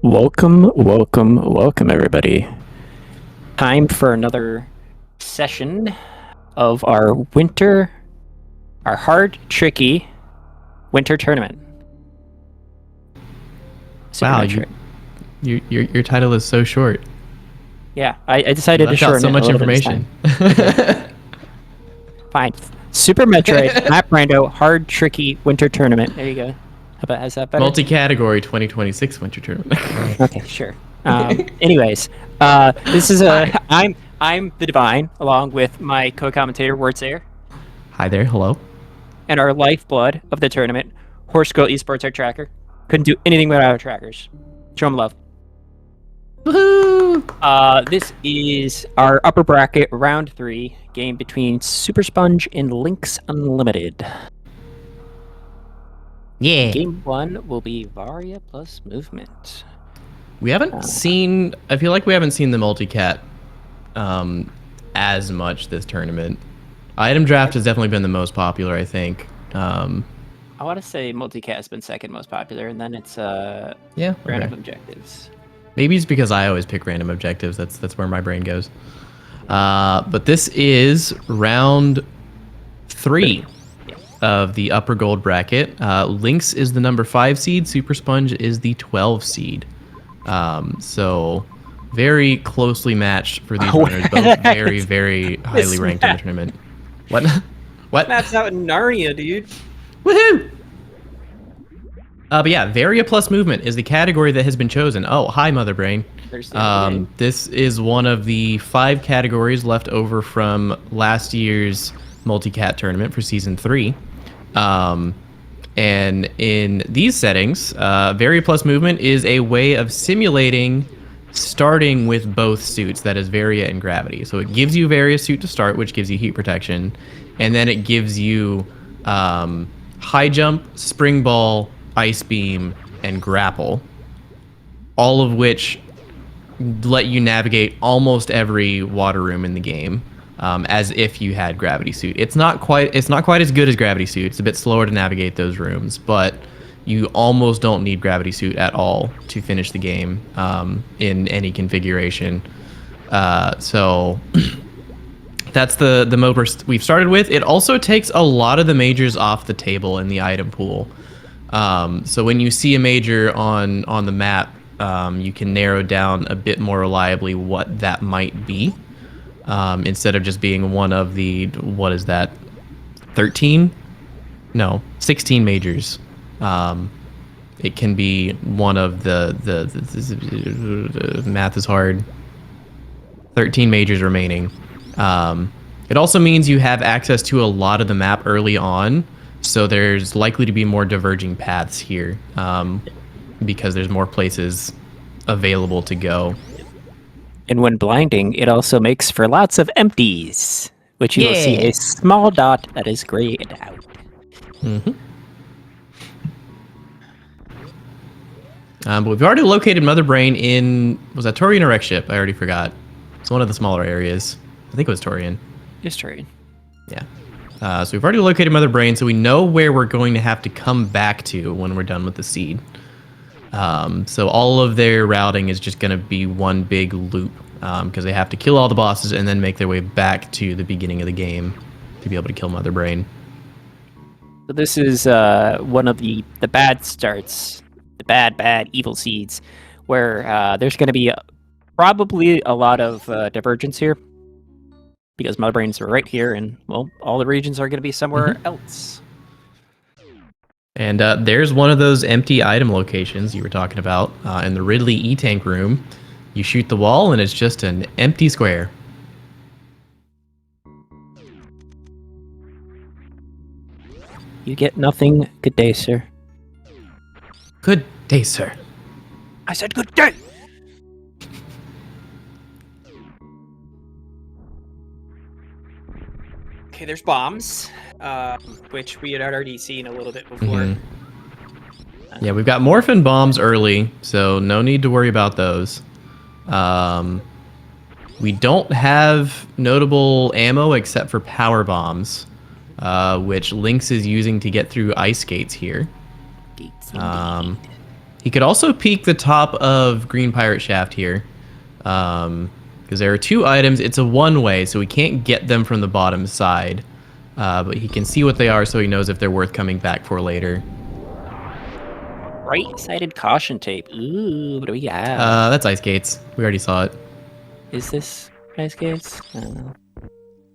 Welcome, everybody. Time for another session of our hard, tricky winter tournament. Super Wow, Metroid. your title is so short. Yeah, I decided to I've got shorten so it a much little bit this information. time. Fine. Super Metroid, Map Rando, hard, tricky winter tournament. There you go. Is that better? Multi-category 2026 winter tournament. Okay, sure. Anyways, this is I'm the Divine, along with my co-commentator Wurtsair, Hi there, hello. and our lifeblood of the tournament, Horse Girl Esports, our tracker. Couldn't do anything without our trackers. Show them love. Woohoo! This is our upper bracket round 3 game between Supersponge and Lynx Unlimited. Yeah. Game 1 will be Varia plus movement. We haven't seen. I feel like we haven't seen the multi-cat as much this tournament. Item draft has definitely been the most popular, I think. I want to say multi-cat has been second most popular, and then it's random objectives. Maybe it's because I always pick random objectives. That's where my brain goes. But this is round 3 of the upper gold bracket. Lynx is the number 5 seed. Supersponge is the 12 seed. So very closely matched for these runners. Both very, very highly ranked in the tournament. What? What? Map's out in Narnia, dude. Woohoo! But yeah, Varia plus movement is the category that has been chosen. Oh, hi, Mother Brain. This is one of the 5 categories left over from last year's multi-cat tournament for season 3. And in these settings, Varia plus movement is a way of simulating starting with both suits, that is Varia and Gravity. So it gives you Varia suit to start, which gives you heat protection, and then it gives you high jump, spring ball, ice beam, and grapple, all of which let you navigate almost every water room in the game, as if you had Gravity suit. It's not quite as good as Gravity suit. It's a bit slower to navigate those rooms, but you almost don't need Gravity suit at all to finish the game in any configuration. So that's the mode we've started with. It also takes a lot of the majors off the table in the item pool. So when you see a major on the map, you can narrow down a bit more reliably what that might be, instead of just being one of the, what is that, 13? No, 16 majors. It can be one of the math is hard. 13 majors remaining. It also means you have access to a lot of the map early on, so there's likely to be more diverging paths here, because there's more places available to go. And when blinding, it also makes for lots of empties, which you will see a small dot that is grayed out. Mm-hmm. But we've already located Mother Brain in, was that Torian or Wreck Ship? I already forgot. It's one of the smaller areas. I think it was Torian. Just Torian. Yeah. So we've already located Mother Brain, so we know where we're going to have to come back to when we're done with the seed. So all of their routing is just going to be one big loop, because they have to kill all the bosses and then make their way back to the beginning of the game to be able to kill Mother Brain. So this is one of the bad starts, the bad evil seeds, where there's going to be probably a lot of divergence here, because Mother Brains are right here, and, well, all the regions are going to be somewhere else. And there's one of those empty item locations you were talking about, in the Ridley E-Tank room. You shoot the wall, and it's just an empty square. You get nothing. Good day, sir. Good day, sir. I said good day! Okay, there's bombs, which we had already seen a little bit before. Yeah, we've got Morphin bombs early, so no need to worry about those. We don't have notable ammo except for power bombs, which Lynx is using to get through ice gates here. Gates, He could also peek the top of Green Pirate Shaft here. Because there are 2 items. It's a one-way, so we can't get them from the bottom side. But he can see what they are, so he knows if they're worth coming back for later. Right-sided caution tape. Ooh, what do we got? That's ice skates. We already saw it. Is this ice skates?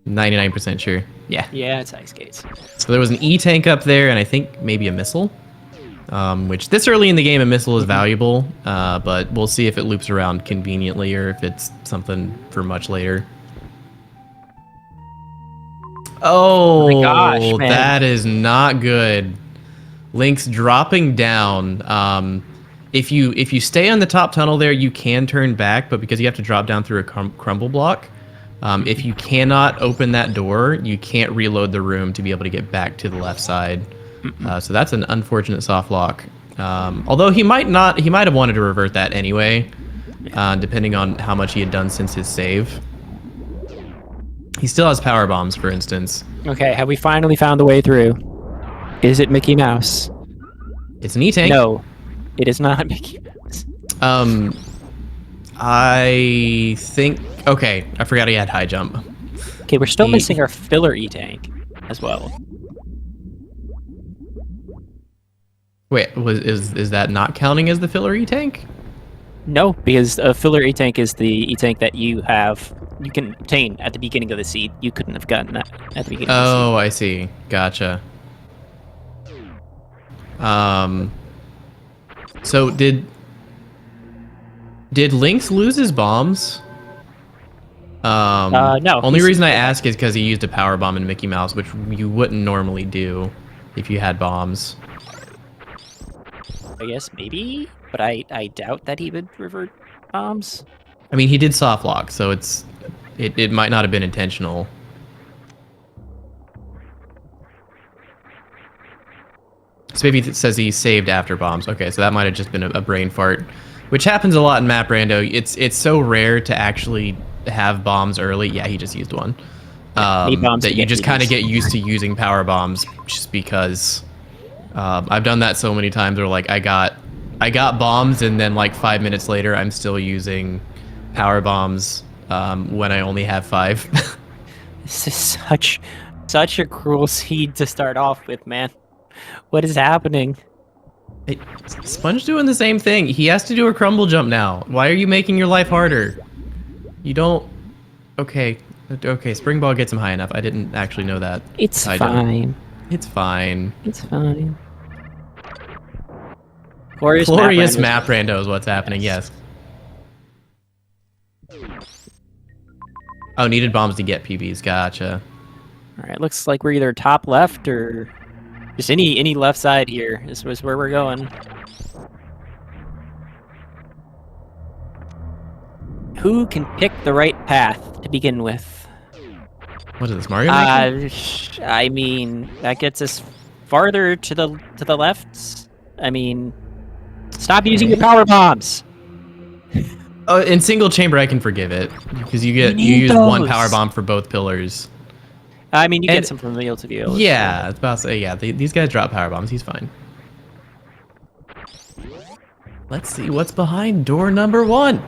99% sure. Yeah. Yeah, it's ice skates. So there was an E-tank up there, and I think maybe a missile. Which this early in the game, a missile is valuable, but we'll see if it loops around conveniently or if it's something for much later. Oh, my gosh, man. That is not good. Lynx dropping down. If you stay on the top tunnel there, you can turn back, but because you have to drop down through a crumble block, if you cannot open that door, you can't reload the room to be able to get back to the left side. So that's an unfortunate soft lock. Although he might have wanted to revert that anyway, depending on how much he had done since his save. He still has power bombs, for instance. Okay, have we finally found the way through? Is it Mickey Mouse? It's an E-tank. No, it is not Mickey Mouse. I think... Okay, I forgot he had high jump. Okay, we're still missing our filler E-tank as well. Wait, is that not counting as the filler E-tank? No, because a filler E-tank is the E-tank that you can obtain at the beginning of the seed. You couldn't have gotten that at the beginning of the seed. Oh, I see. Gotcha. So did Lynx lose his bombs? No. Only reason I ask is because he used a power bomb in Mickey Mouse, which you wouldn't normally do if you had bombs. I guess maybe, but I doubt that he would revert bombs. I mean, he did soft lock, so it might not have been intentional. So maybe it says he saved after bombs. Okay, so that might have just been a brain fart, which happens a lot in Map Rando. It's so rare to actually have bombs early. Yeah, he just used one. That you just kind of get used to using power bombs just because I've done that so many times where like I got bombs and then like 5 minutes later I'm still using power bombs when I only have 5. This is such a cruel seed to start off with, man. What is happening? Hey, Sponge doing the same thing. He has to do a crumble jump now. Why are you making your life harder? You don't... Okay, Spring Ball gets him high enough. I didn't actually know that. It's fine. It's fine. It's fine. Glorious map rando is what's happening, yes. Oh, needed bombs to get PBs. Gotcha. Alright, looks like we're either top left or... Just any left side here. This was where we're going. Who can pick the right path to begin with? What is this, Mario Maker? I mean, that gets us farther to the left. I mean, stop using your power bombs. Oh, in single chamber I can forgive it because you use those. one power bomb for both pillars. I mean, you get some from wheel to wheel. Yeah, it's about to say, yeah, these guys drop power bombs. He's fine. Let's see what's behind door number 1.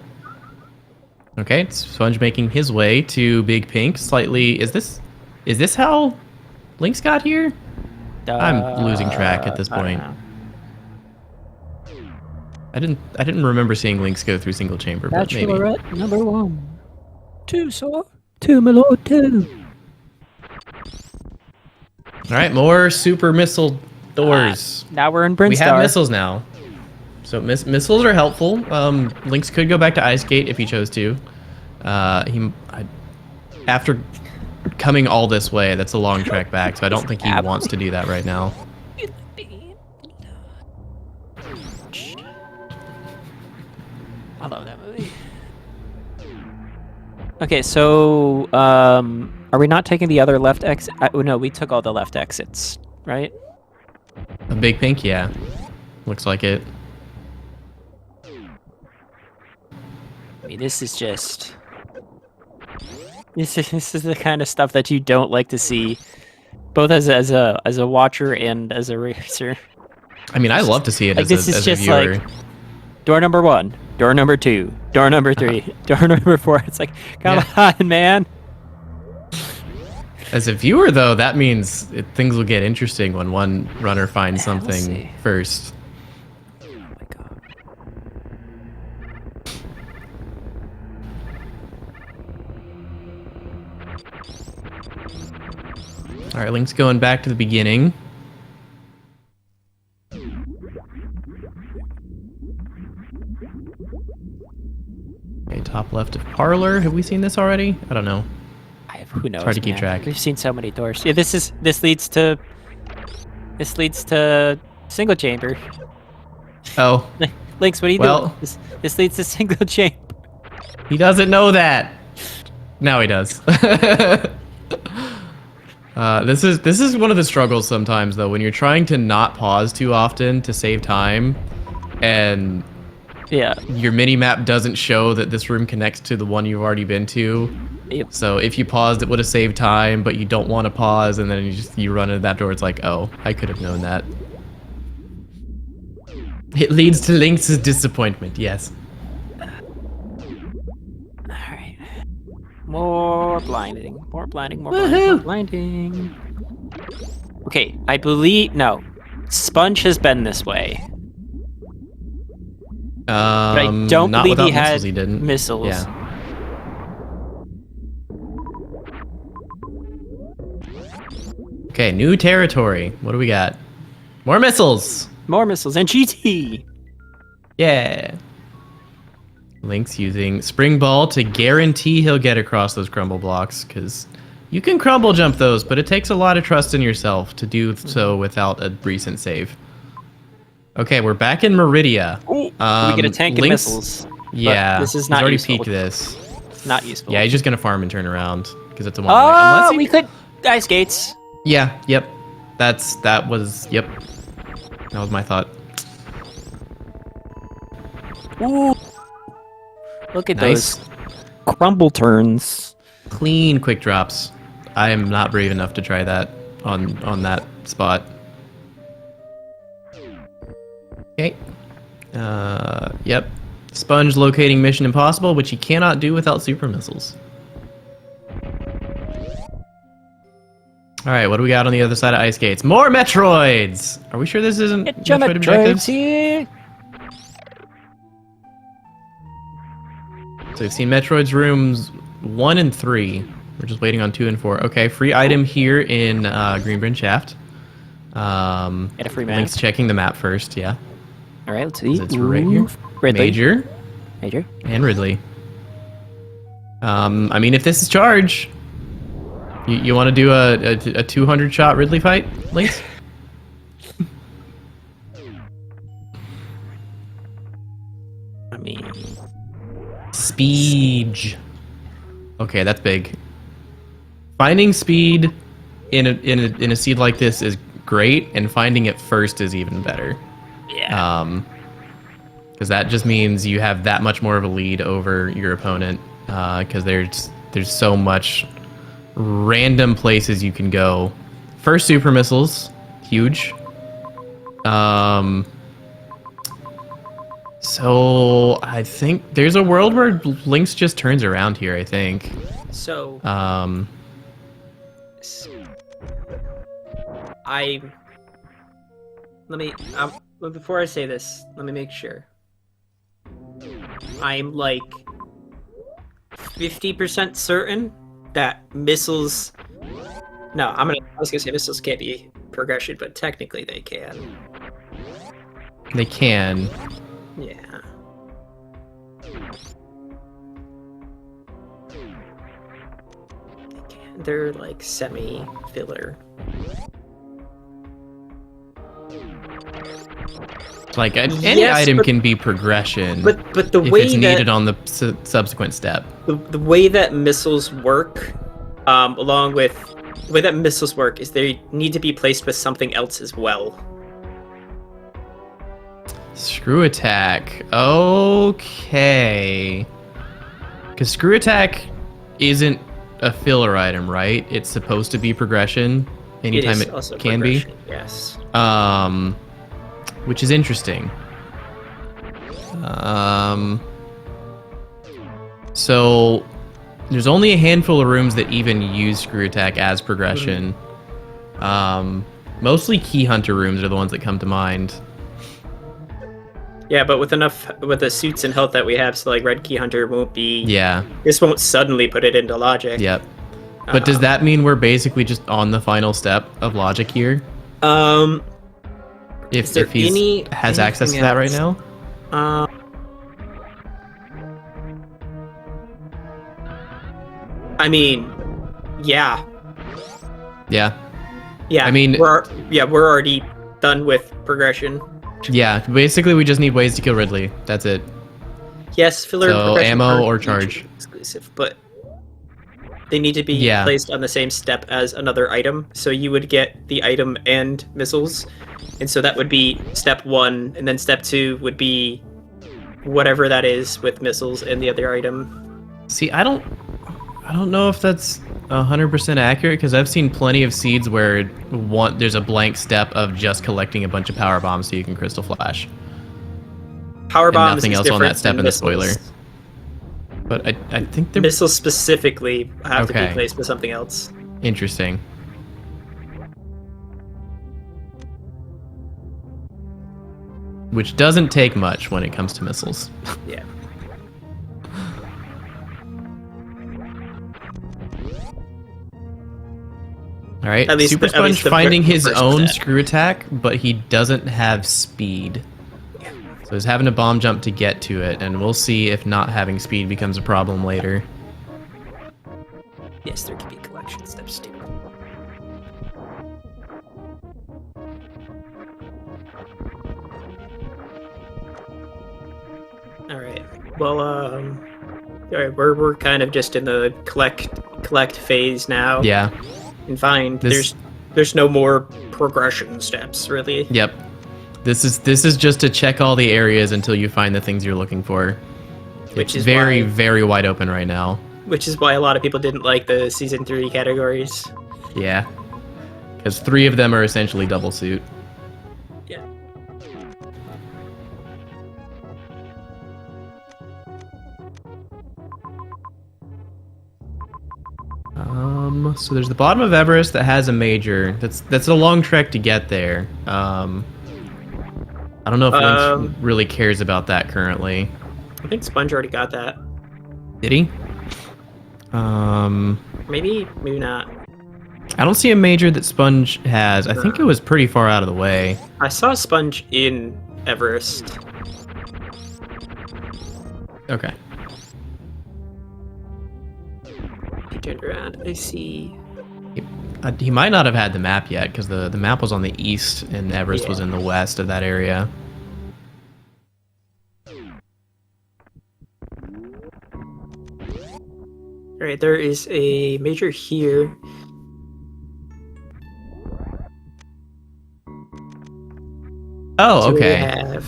Okay, Sponge making his way to Big Pink. Slightly, is this how Lynx got here? I'm losing track at this point. I didn't remember seeing Lynx go through single chamber, but maybe. Bachelorette number 1. 2, sir. 2, my lord, 2. All right, more super missile doors. Now we're in Brinstar. We have missiles now. So missiles are helpful. Lynx could go back to Ice Gate if he chose to. After coming all this way, that's a long trek back, so I don't think he wants to do that right now. I love that movie. Okay, so are we not taking the other left exit? No, we took all the left exits, right? A Big Pink, yeah. Looks like it. I mean, this is just... This is the kind of stuff that you don't like to see, both as a watcher and as a racer. I mean, I love to see it like, as a viewer. door number 1, door number 2, door number 3, door number 4. It's like, come on, man. As a viewer, though, that means things will get interesting when one runner finds something first. Oh my god. All right, Link's going back to the beginning. Okay, top left of parlor. Have we seen this already? I don't know. Who knows? It's hard to keep man. track. We've seen so many doors. Yeah, this leads to single chamber. Oh. Lynx, what are you doing? This leads to single chamber. He doesn't know that. Now he does. This is one of the struggles sometimes, though, when you're trying to not pause too often to save time, and your mini map doesn't show that this room connects to the one you've already been to. Yep. So if you paused, it would have saved time, but you don't want to pause, and then you run into that door. It's like, oh, I could have known that. It leads to Lynx's disappointment. Yes. Alright. More blinding. More blinding. More blinding. More blinding. Okay, I believe... No. Sponge has been this way. But I don't believe he had missiles. Yeah. Okay, new territory. What do we got? More missiles! More missiles and GT! Yeah. Link's using Spring Ball to guarantee he'll get across those crumble blocks, because you can crumble jump those, but it takes a lot of trust in yourself to do so without a recent save. Okay, we're back in Meridia. Ooh, we get a tank and missiles. Yeah, this is not already useful. peeked this. Not useful. Yeah, he's just gonna farm and turn around, because it's a one-way. Oh, we could... Ice gates. Yeah, yep. That was my thought. Ooh. Look at those crumble turns. Clean quick drops. I am not brave enough to try that on that spot. Okay. Yep. Sponge locating Mission Impossible, which he cannot do without super missiles. Alright, what do we got on the other side of Ice Gates? More Metroids! Are we sure this isn't Metroid objectives? Here. So we've seen Metroid's rooms 1 and 3. We're just waiting on 2 and 4. Okay, free item here in Greenbryn Shaft. And a free map. Link's checking the map first, yeah. Alright, let's see. It's right here. Ridley. Major. And Ridley. I mean, if this is charge... You want to do a 200 shot Ridley fight, Lynx? I mean, Speed. Okay, that's big. Finding speed in a seed like this is great, and finding it first is even better. Yeah. Because that just means you have that much more of a lead over your opponent. Because there's so much random places you can go. First super missiles, huge. So I think there's a world where Lynx just turns around here, I think. So before I say this, let me make sure. I'm like 50% certain that missiles... No, I was gonna say missiles can't be progression, but technically they can. They can. Yeah. They can. They're like semi-filler. Like any item can be progression, but the if way it's needed on the subsequent step. The way that missiles work, along with the way that missiles work, is they need to be placed with something else as well. Screw attack. Okay. Because screw attack isn't a filler item, right? It's supposed to be progression anytime it can be. Yes. Which is interesting. So there's only a handful of rooms that even use screw attack as progression. Mostly key hunter rooms are the ones that come to mind. Yeah, but with the suits and health that we have, so like red key hunter won't be. Yeah. This won't suddenly put it into logic. Yep. But does that mean we're basically just on the final step of logic here? If he has access to that right now? I mean, yeah. Yeah. Yeah. I mean, we're already done with progression. Yeah, basically we just need ways to kill Ridley. That's it. Yes, filler so progression ammo or charge exclusive, but they need to be placed on the same step as another item. So you would get the item and missiles, and so that would be step 1, and then step 2 would be whatever that is with missiles and the other item. See, I don't know if that's 100% accurate, because I've seen plenty of seeds where there's a blank step of just collecting a bunch of power bombs so you can crystal flash. Power bombs nothing else on that step in the spoiler. But I think the missiles specifically have to be placed with something else. Interesting. Which doesn't take much when it comes to missiles. Yeah. All right, Supersponge finding his own screw attack, but he doesn't have speed. So he's having to bomb jump to get to it, and we'll see if not having speed becomes a problem later. Yes, there could be collection steps too. All right. Well, all right, we're kind of just in the collect phase now. Yeah. And fine, there's no more progression steps really. Yep. This is just to check all the areas until you find the things you're looking for. Which is very wide open right now. Which is why a lot of people didn't like the season 3 categories. Yeah. Because 3 of them are essentially double suit. Yeah. So there's the bottom of Everest that has a major. That's a long trek to get there. I don't know if Lynx really cares about that currently. I think Sponge already got that. Did he? Maybe not. I don't see a major that Sponge has. I think it was pretty far out of the way. I saw Sponge in Everest. Okay. He turned around. I see. He might not have had the map yet, because the map was on the east and Everest was in the west of that area. Alright, there is a major here. Oh, okay.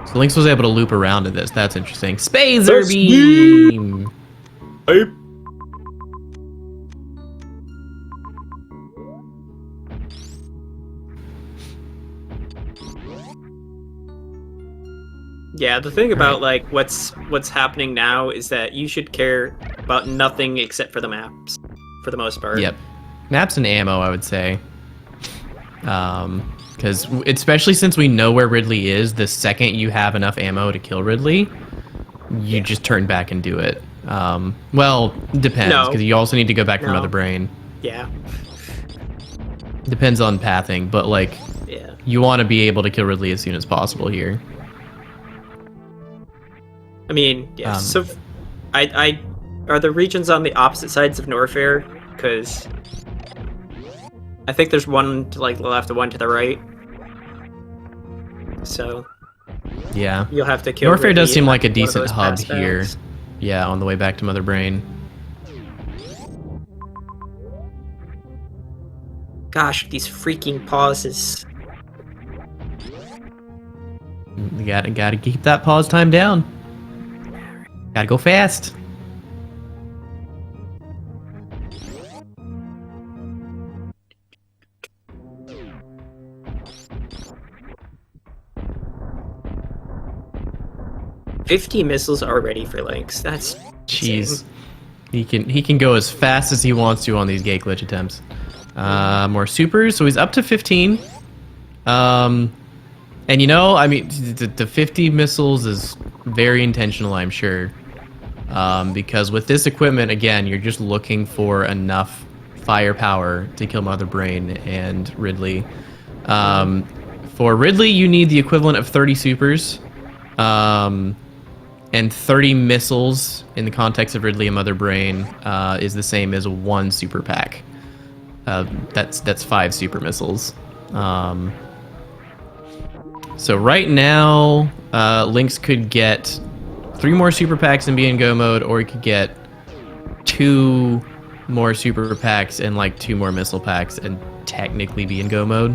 So Lynx was able to loop around to this. That's interesting. Spazer beam! Yeah, the thing about like what's happening now is that you should care about nothing except for the maps, for the most part. Yep, maps and ammo, I would say. Because especially since we know where Ridley is, the second you have enough ammo to kill Ridley, you just turn back and do it. Well, depends, because you also need to go back from Mother Brain. Yeah. Depends on pathing, but like, you want to be able to kill Ridley as soon as possible here. I mean, yeah. So, I are the regions on the opposite sides of Norfair? Because I think there's one to like the left and one to the right. So yeah, you'll have to kill. Norfair does seem like a decent hub here. Yeah, on the way back to Mother Brain. Gosh, these freaking pauses. You gotta keep that pause time down. Gotta go fast. 50 missiles already for Lynx. That's Jeez. insane. He can go as fast as he wants to on these gate glitch attempts. More supers, so he's up to 15. And you know, I mean, the 50 missiles is very intentional, I'm sure. Because with this equipment, again, you're just looking for enough firepower to kill Mother Brain and Ridley. For Ridley, you need the equivalent of 30 supers. And 30 missiles in the context of Ridley and Mother Brain is the same as 1 super pack. That's 5 super missiles. So right now, Lynx could get 3 more super packs and be in go mode, or he could get 2 more super packs and like 2 more missile packs and technically be in go mode.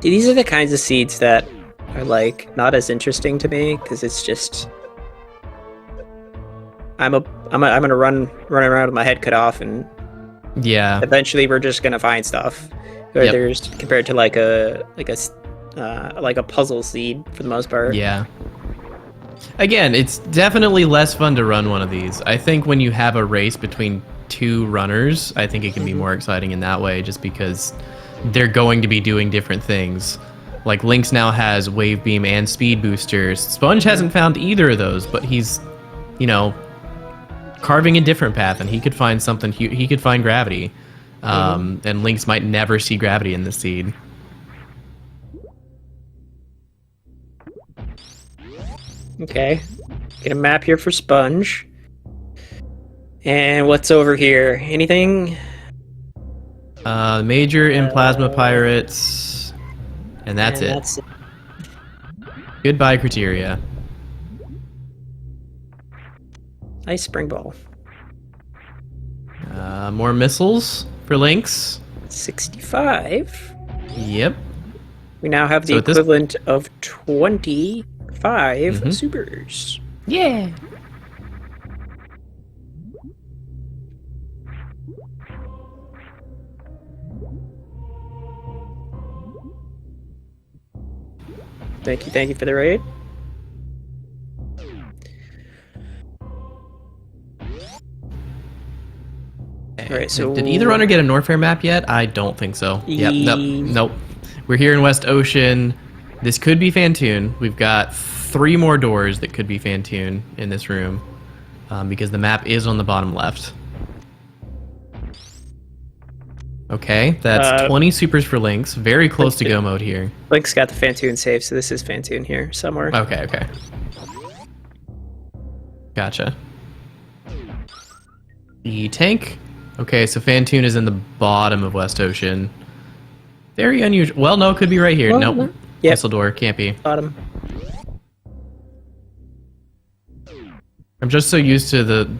These are the kinds of seeds that are like not as interesting to me because it's just I'm gonna run around with my head cut off, and yeah, eventually we're just gonna find stuff. Or Yep. there's compared to like a puzzle seed for the most part. Yeah. Again, it's definitely less fun to run one of these. I think when you have a race between 2 runners, I think it can be more exciting in that way, just because they're going to be doing different things. Like Lynx now has Wave Beam and Speed Booster. Sponge hasn't found either of those, but he's, you know, carving a different path, and he could find something. He could find gravity, and Lynx might never see gravity in the seed. Okay, get a map here for Sponge. And what's over here? Anything? Major and Plasma Pirates, and that's it. Goodbye, Criteria. Nice spring ball. More missiles for Lynx. 65. Yep. We now have the So at this- equivalent of 25 supers. Yeah. Thank you for the raid. Alright, so Did either runner get a Norfair map yet? I don't think so. Yep. Nope. We're here in West Ocean. This could be Fantoon. We've got 3 more doors that could be Fantoon in this room, because the map is on the bottom left. Okay, that's 20 supers for Lynx. Very close to go mode here. Lynx got the Fantoon save, so this is Fantoon here somewhere. Okay. Gotcha. The tank. Okay, so Fantoon is in the bottom of West Ocean. Very unusual. Well, no, it could be right here. Well, Nope. Yep. Missile door, can't be. Bottom. I'm just so used to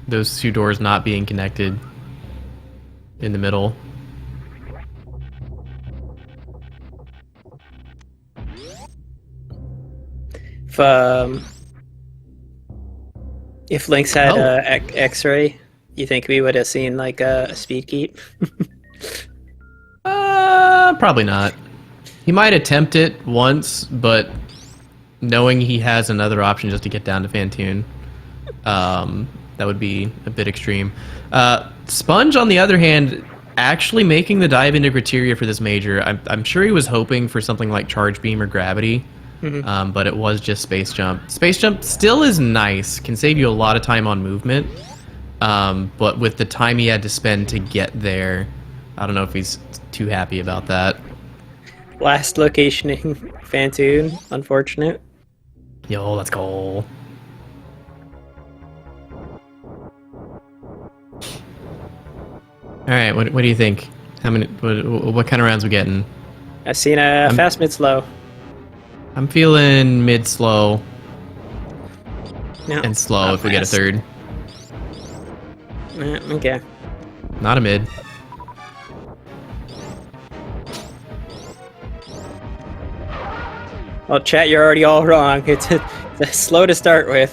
those 2 doors not being connected in the middle. If Lynx had X-ray, you think we would have seen like a speed keep? Probably not. He might attempt it once, but knowing he has another option just to get down to Fantoon, that would be a bit extreme. Sponge, on the other hand, actually making the dive into Criteria for this major, I'm sure he was hoping for something like Charge Beam or Gravity, but it was just Space Jump. Space Jump still is nice, can save you a lot of time on movement, but with the time he had to spend to get there, I don't know if he's too happy about that. Last location in Fantoon, unfortunate. Yo, let's go. All right, what do you think? How many? What kind of rounds we getting? I've seen a fast mid slow. I'm feeling mid slow No, and slow if we get a fast. third. Okay. Not a mid. Well, chat, you're already all wrong. It's slow to start with.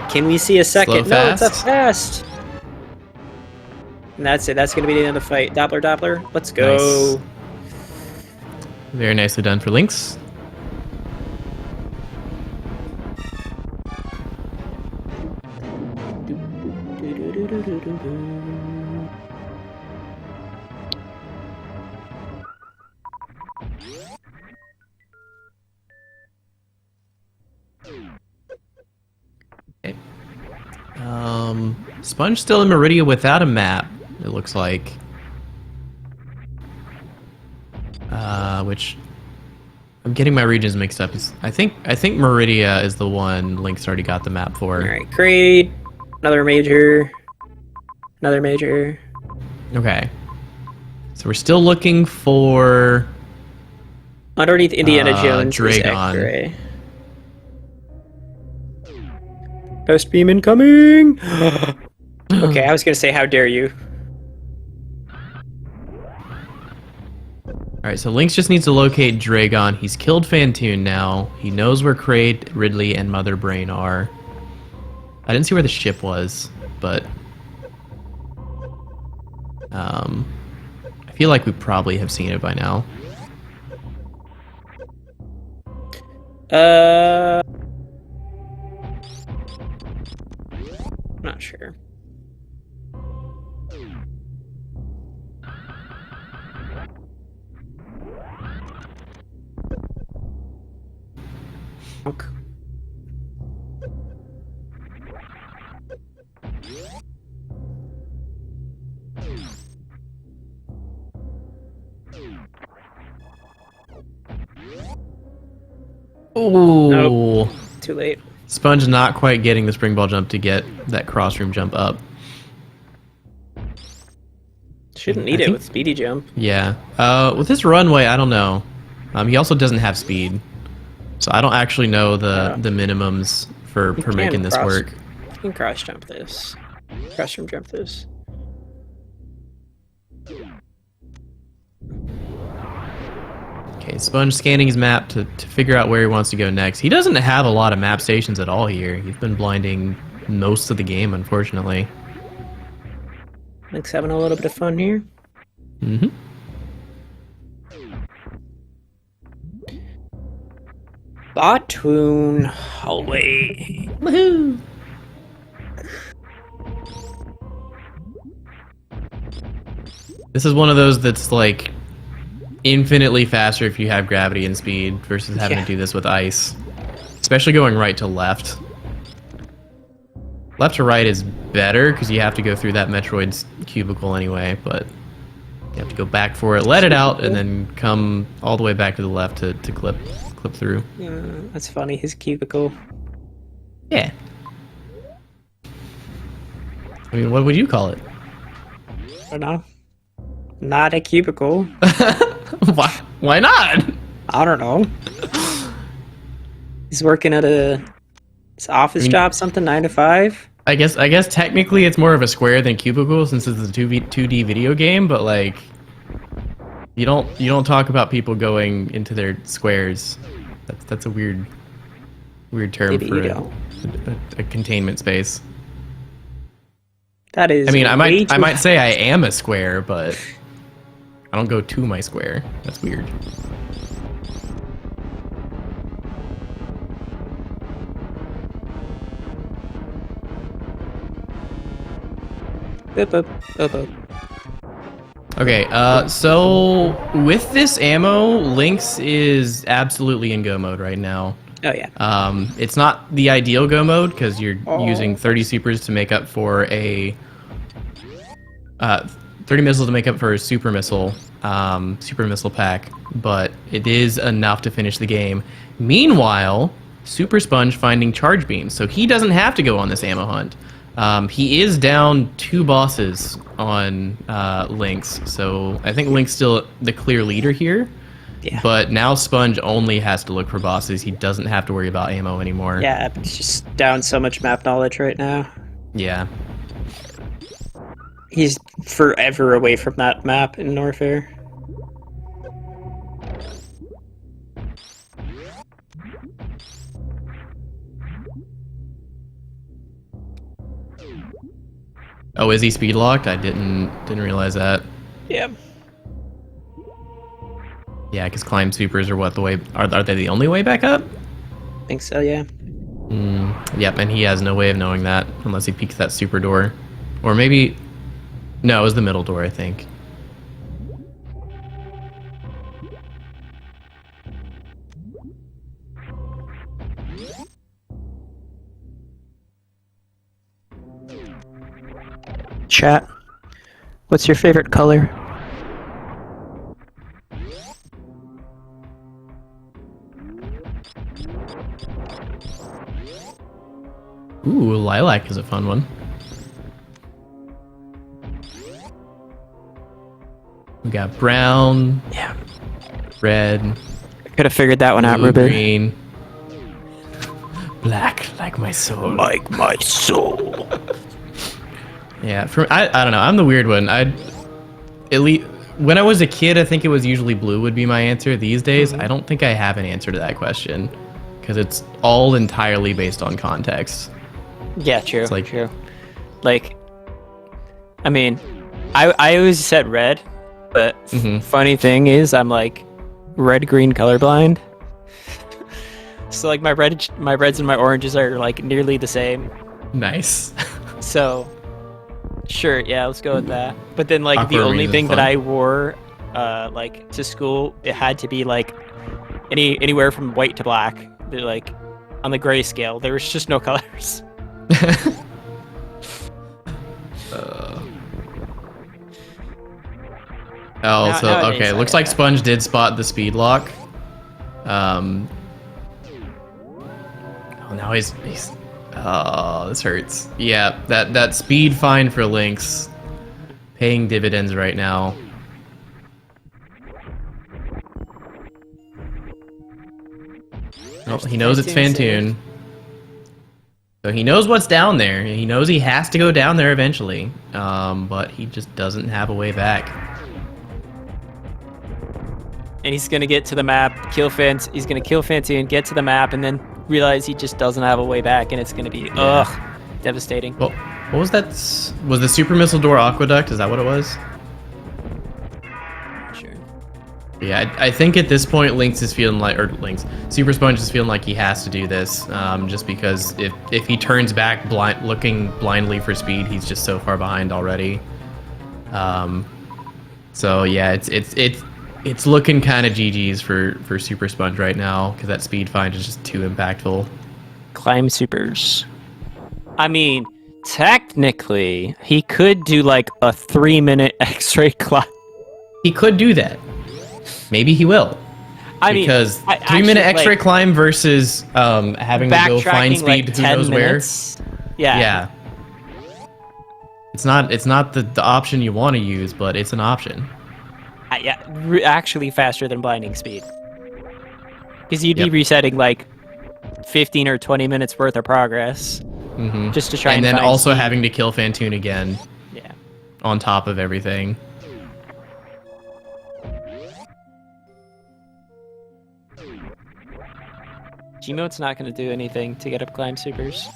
Can we see a second? Slow, No, it's a fast? fast. And that's it. That's going to be the end of the fight. Doppler, Doppler. Let's go. Nice. Very nicely done for Lynx. Okay. Sponge still in Meridia without a map, it looks like. Which I'm getting my regions mixed up. I think Meridia is the one Lynx already got the map for. All right, great. Another major. Another major. Okay. So we're still looking for Underneath Indiana Jones is Dragon. X-ray. Best beam incoming! Okay, I was gonna say, how dare you? Alright, so Lynx just needs to locate Dragon. He's killed Fantoon now. He knows where Kraid, Ridley, and Mother Brain are. I didn't see where the ship was, but I feel like we probably have seen it by now. Not sure. Okay. Ooh. Nope. Too late. Sponge not quite getting the spring ball jump to get that crossroom jump up. Shouldn't need it with speedy jump. Yeah. With this runway, I don't know. He also doesn't have speed, so I don't actually know the minimums for making this work. You can cross jump this. Crossroom jump this. Okay, Sponge scanning his map to figure out where he wants to go next. He doesn't have a lot of map stations at all here. He's been blinding most of the game, unfortunately. Lynx having a little bit of fun here. Mm-hmm. Bottoon hallway. Woohoo! This is one of those that's like infinitely faster if you have gravity and speed versus having to do this with ice. Especially going right to left. Left to right is better because you have to go through that Metroid's cubicle anyway, but you have to go back for it, let it out, and then come all the way back to the left to clip through. That's funny, his cubicle. Yeah. I mean, what would you call it? I don't know. Not a cubicle. Why not? I don't know. He's working at his office job, something 9 to 5. I guess technically it's more of a square than cubicle since it's a 2D video game, but like you don't talk about people going into their squares. That's a weird term Maybe for you a containment space. That is. I mean, I might say I am a square, but I don't go to my square. That's weird. Up. Okay, so with this ammo, Lynx is absolutely in go mode right now. Oh yeah. It's not the ideal go mode because you're using 30 supers to make up for a 30 missiles to make up for a super missile pack, but it is enough to finish the game. Meanwhile, Supersponge finding charge beams, so he doesn't have to go on this ammo hunt. He is down 2 bosses on Lynx, so I think Lynx still the clear leader here. Yeah. But now Sponge only has to look for bosses. He doesn't have to worry about ammo anymore. Yeah, it's just down so much map knowledge right now. Yeah. He's forever away from that map in Norfair. Oh, is he speed locked? I didn't realize that. Yeah. Yeah, because climb supers are what the way are they the only way back up? I think so, yeah. Yep, and he has no way of knowing that unless he peeks that super door, or maybe no, it was the middle door, I think. Chat, what's your favorite color? Ooh, lilac is a fun one. We got brown, Yeah. red, I could have figured that one out, blue, Ruben. green, black, like my soul. Like my soul. Yeah, I don't know. I'm the weird one. At least when I was a kid, I think it was usually blue would be my answer. These days, I don't think I have an answer to that question because it's all entirely based on context. Yeah, true. It's like- true. Like, I mean, I always said red, but funny thing is, I'm like red-green colorblind. So like my reds and my oranges are like nearly the same. Nice. So, sure, yeah, let's go with that. But then like the Aquamarine only is thing that fun. I wore, like to school, it had to be like anywhere from white to black. They're like on the gray scale. There was just no colors. So nowadays, okay, looks like Sponge did spot the speed lock. Oh, now he's oh, this hurts. Yeah, that speed fine for Lynx paying dividends right now. Oh, he knows it's Fantoon. So he knows what's down there. He knows he has to go down there eventually. But he just doesn't have a way back. And he's gonna get to the map, kill Fant. He's gonna kill Fantoon, get to the map, and then realize he just doesn't have a way back, and it's gonna be devastating. Well, what was that? Was the super missile door aqueduct? Is that what it was? Sure. Yeah, I think at this point, Supersponge is feeling like he has to do this, just because if he turns back looking blindly for speed, he's just so far behind already. So yeah, it's looking kind of GG's for Supersponge right now because that speed find is just too impactful. Climb supers. I mean, technically, he could do like a 3-minute X-ray climb. He could do that. Maybe he will. Because 3-minute X-ray climb versus having to go find speed like who knows minutes. where. Yeah. Yeah. It's not the option you want to use, but it's an option. Actually faster than blinding speed. Because you'd be resetting like 15 or 20 minutes worth of progress just to try and then find also speed. having to kill Fantoon again. Yeah. On top of everything. Gmode's not going to do anything to get up climb supers.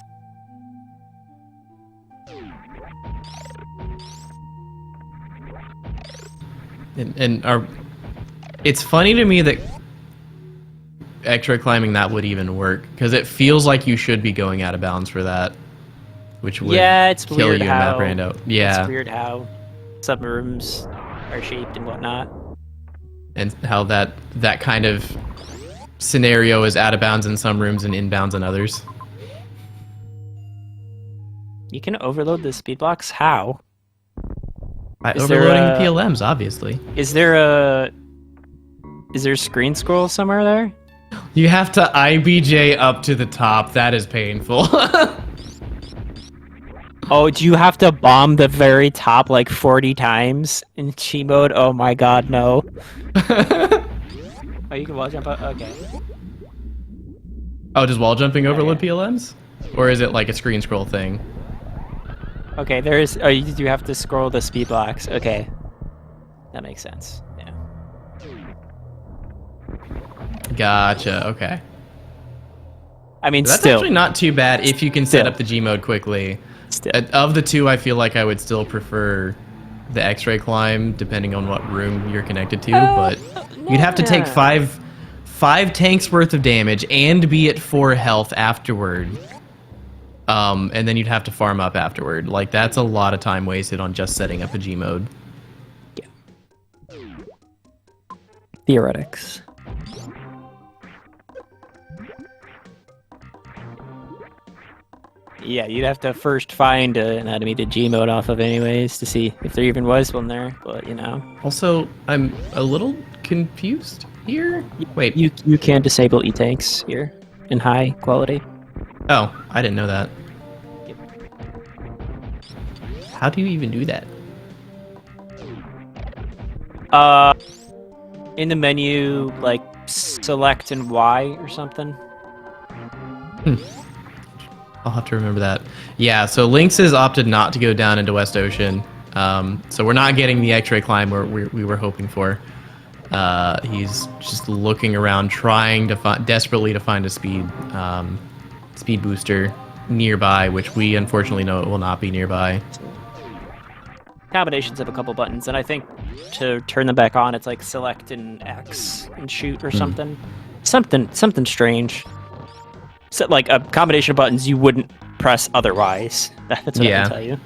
It's funny to me that X-ray climbing that would even work because it feels like you should be going out of bounds for that, which would it's kill weird you how, in map rando. Yeah, it's weird how some rooms are shaped and whatnot, and how that kind of scenario is out of bounds in some rooms and inbounds in others. You can overload the speed blocks. How? By Is there overloading a- the PLMs, obviously. Is there a screen scroll somewhere there? You have to IBJ up to the top. That is painful. Oh, do you have to bomb the very top like 40 times in Chi mode? Oh my god, no. Oh, you can wall jump out? Okay. Oh, does wall jumping overload yeah. PLMs? Or is it like a screen scroll thing? Okay, there's... Oh, you do have to scroll the speed blocks. Okay. That makes sense. Yeah. Gotcha, okay. I mean, That's still, actually not too bad if you can set Still. up the G mode quickly. still. Of the two, I feel like I would still prefer the X-ray climb, depending on what room you're connected to. But you'd have to take Nah. five tanks worth of damage and be at 4 health afterward. And then you'd have to farm up afterward. Like, that's a lot of time wasted on just setting up a G mode. Theoretics. Yeah, you'd have to first find an enemy to G mode off of anyways to see if there even was one there, but you know. Also, I'm a little confused here. Wait. You can disable E-tanks here in high quality. Oh, I didn't know that. Yep. How do you even do that? In the menu, like select and Y or something. I'll have to remember that. Yeah, so Lynx has opted not to go down into West Ocean. So we're not getting the X-ray climb we were hoping for. He's just looking around, trying to desperately to find a speed booster nearby, which we unfortunately know it will not be nearby. Combinations of a couple buttons, and I think to turn them back on, it's like select and X and shoot or something. Something strange. So, like a combination of buttons you wouldn't press otherwise. That's what I can tell you.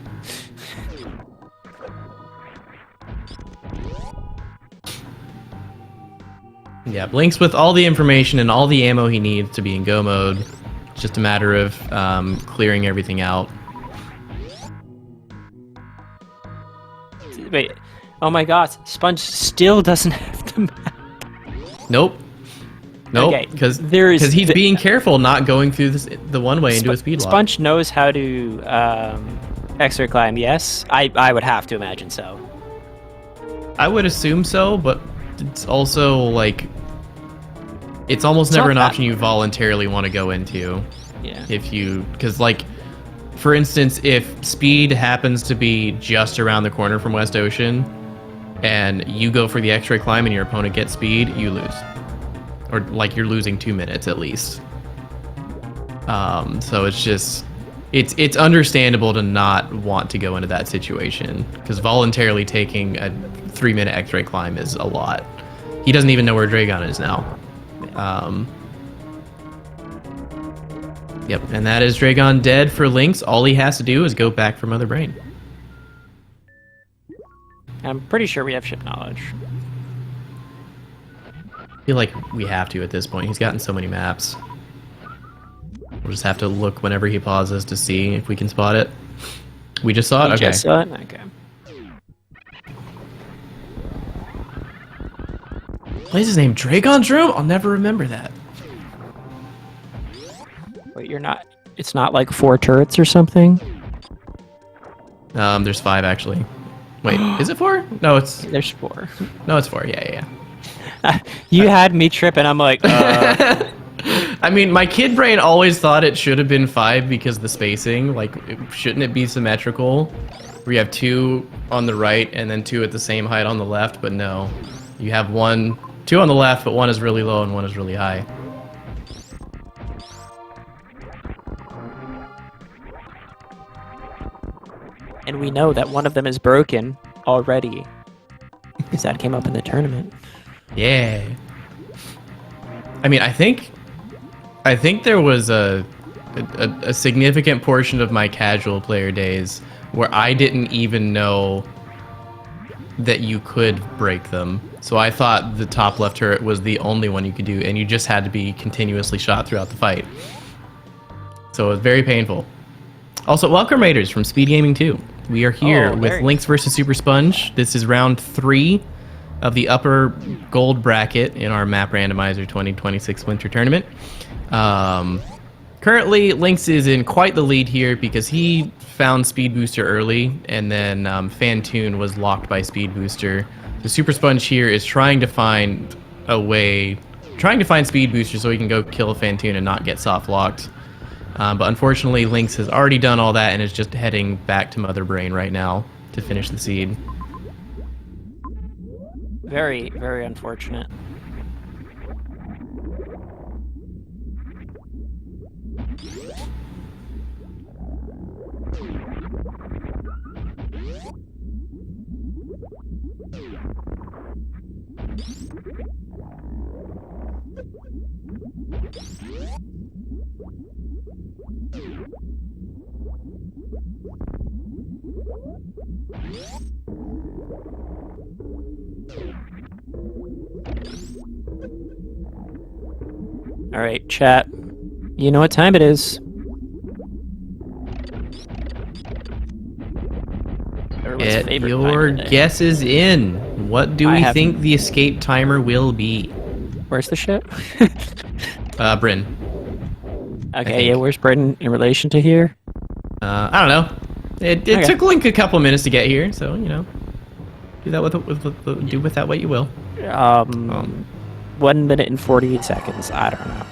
Yeah, Lynx with all the information and all the ammo he needs to be in go mode. It's just a matter of clearing everything out. Wait, oh my god, Sponge still doesn't have the map. Nope. Okay, because there's he's being careful not going through the one way into a speed lock. Sponge knows how to X-ray climb, yes? I would have to imagine so. I would assume so, but it's also like it's almost never an option you voluntarily want to go into. Yeah. Because like, for instance, if speed happens to be just around the corner from West Ocean, and you go for the X-ray climb and your opponent gets speed, you lose. Or like you're losing 2 minutes at least. So it's just it's understandable to not want to go into that situation, because voluntarily taking a 3-minute X-ray climb is a lot. He doesn't even know where Dragon is now. Yep, and that is Dragon dead for Lynx. All he has to do is go back for Mother Brain. I'm pretty sure we have ship knowledge. I feel like we have to at this point. He's gotten so many maps. We'll just have to look whenever he pauses to see if we can spot it. We just saw it? Okay. Just saw it? Okay. What is his name? Dragon's Room? I'll never remember that. Wait, you're not... It's not like 4 turrets or something? There's 5 actually. Wait, is it 4? No, it's... There's 4. No, it's 4. Yeah. You had me tripping. I'm like, I mean, my kid brain always thought it should have been 5 because the spacing. Like, shouldn't it be symmetrical? Where you have 2 on the right and then 2 at the same height on the left, but no. You have 2 on the left, but 1 is really low and 1 is really high. and we know that one of them is broken already. Because that came up in the tournament. Yeah. I mean, I think there was a significant portion of my casual player days where I didn't even know that you could break them. So I thought the top left turret was the only one you could do, and you just had to be continuously shot throughout the fight. So it was very painful. Also, welcome Raiders from SpeedGaming 2. We are here with Lynx versus Supersponge. This is round 3 of the upper gold bracket in our Map Randomizer 2026 Winter Tournament. Currently, Lynx is in quite the lead here because he found Speed Booster early, and then Fantoon was locked by Speed Booster. The Supersponge here is trying to find Speed Booster so he can go kill Fantoon and not get soft locked. But unfortunately, Lynx has already done all that and is just heading back to Mother Brain right now to finish the seed. Very, very unfortunate. All right, chat. You know what time it is. Everyone's Get favorite your time of the day. guesses in. What do I we have- think the escape timer will be? Where's the shit? Bryn. Okay, think. yeah, where's Britain in relation to here? I don't know. It Okay. took Link a couple minutes to get here, so you know, do that do with that what you will. 1 minute and 48 seconds. I don't know.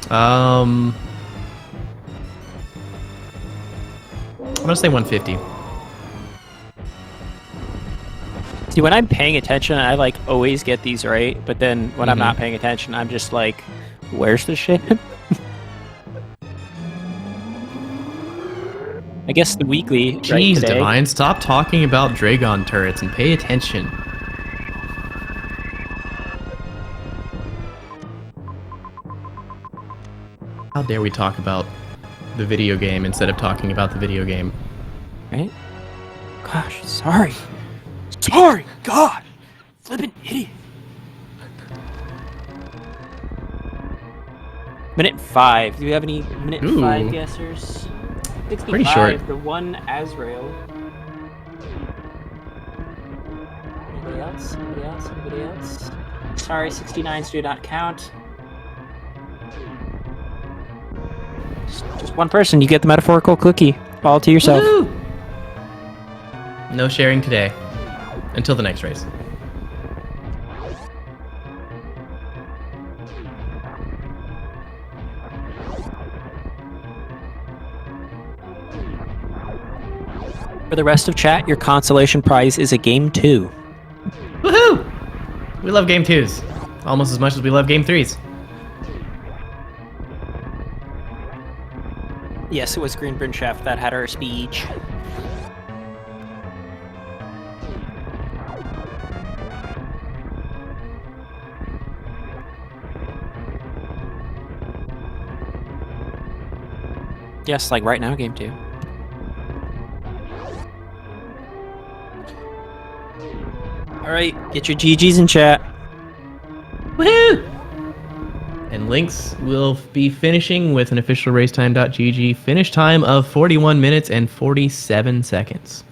I'm gonna say 150. See, when I'm paying attention, I like always get these right, but then when I'm not paying attention, I'm just like, where's the shit? I guess the weekly. Jeez, right, today. Divine, stop talking about Dragon turrets and pay attention. How dare we talk about the video game instead of talking about the video game? Right? Gosh, sorry. Sorry, God! Flippin' idiot. Minute 5. Do we have any minute Ooh. 5 guessers? 65, Pretty short. The one Azrael. Anybody else? Anybody else? Anybody else? Sorry, 69s do not count. Just one person, you get the metaphorical cookie. All to yourself. Woo! No sharing today. Until the next race. For the rest of chat, your consolation prize is a game 2. Woohoo! We love game 2s. Almost as much as we love game 3s. Yes, it was Greenburn Chef that had our speech. Yes, like right now, game 2. Alright, get your GGs in chat. Woohoo! And Lynx will be finishing with an official racetime.gg finish time of 41 minutes and 47 seconds.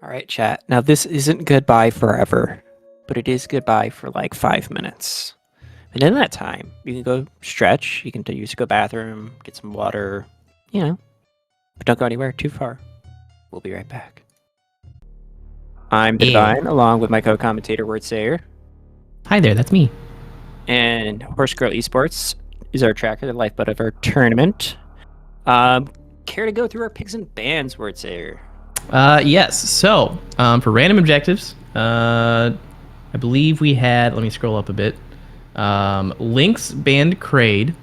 Alright, chat. Now, this isn't goodbye forever, but it is goodbye for like 5 minutes. And in that time, you can go stretch, you can use to go bathroom, get some water, you know. But don't go anywhere too far. We'll be right back. I'm Divine, along with my co-commentator, Wordsayer. Hi there, that's me. And Horse Girl Esports is our tracker, the lifeblood of our tournament. Care to go through our picks and bans, Wordsayer? Yes, so for random objectives, I believe we had, let me scroll up a bit. Lynx banned Kraid,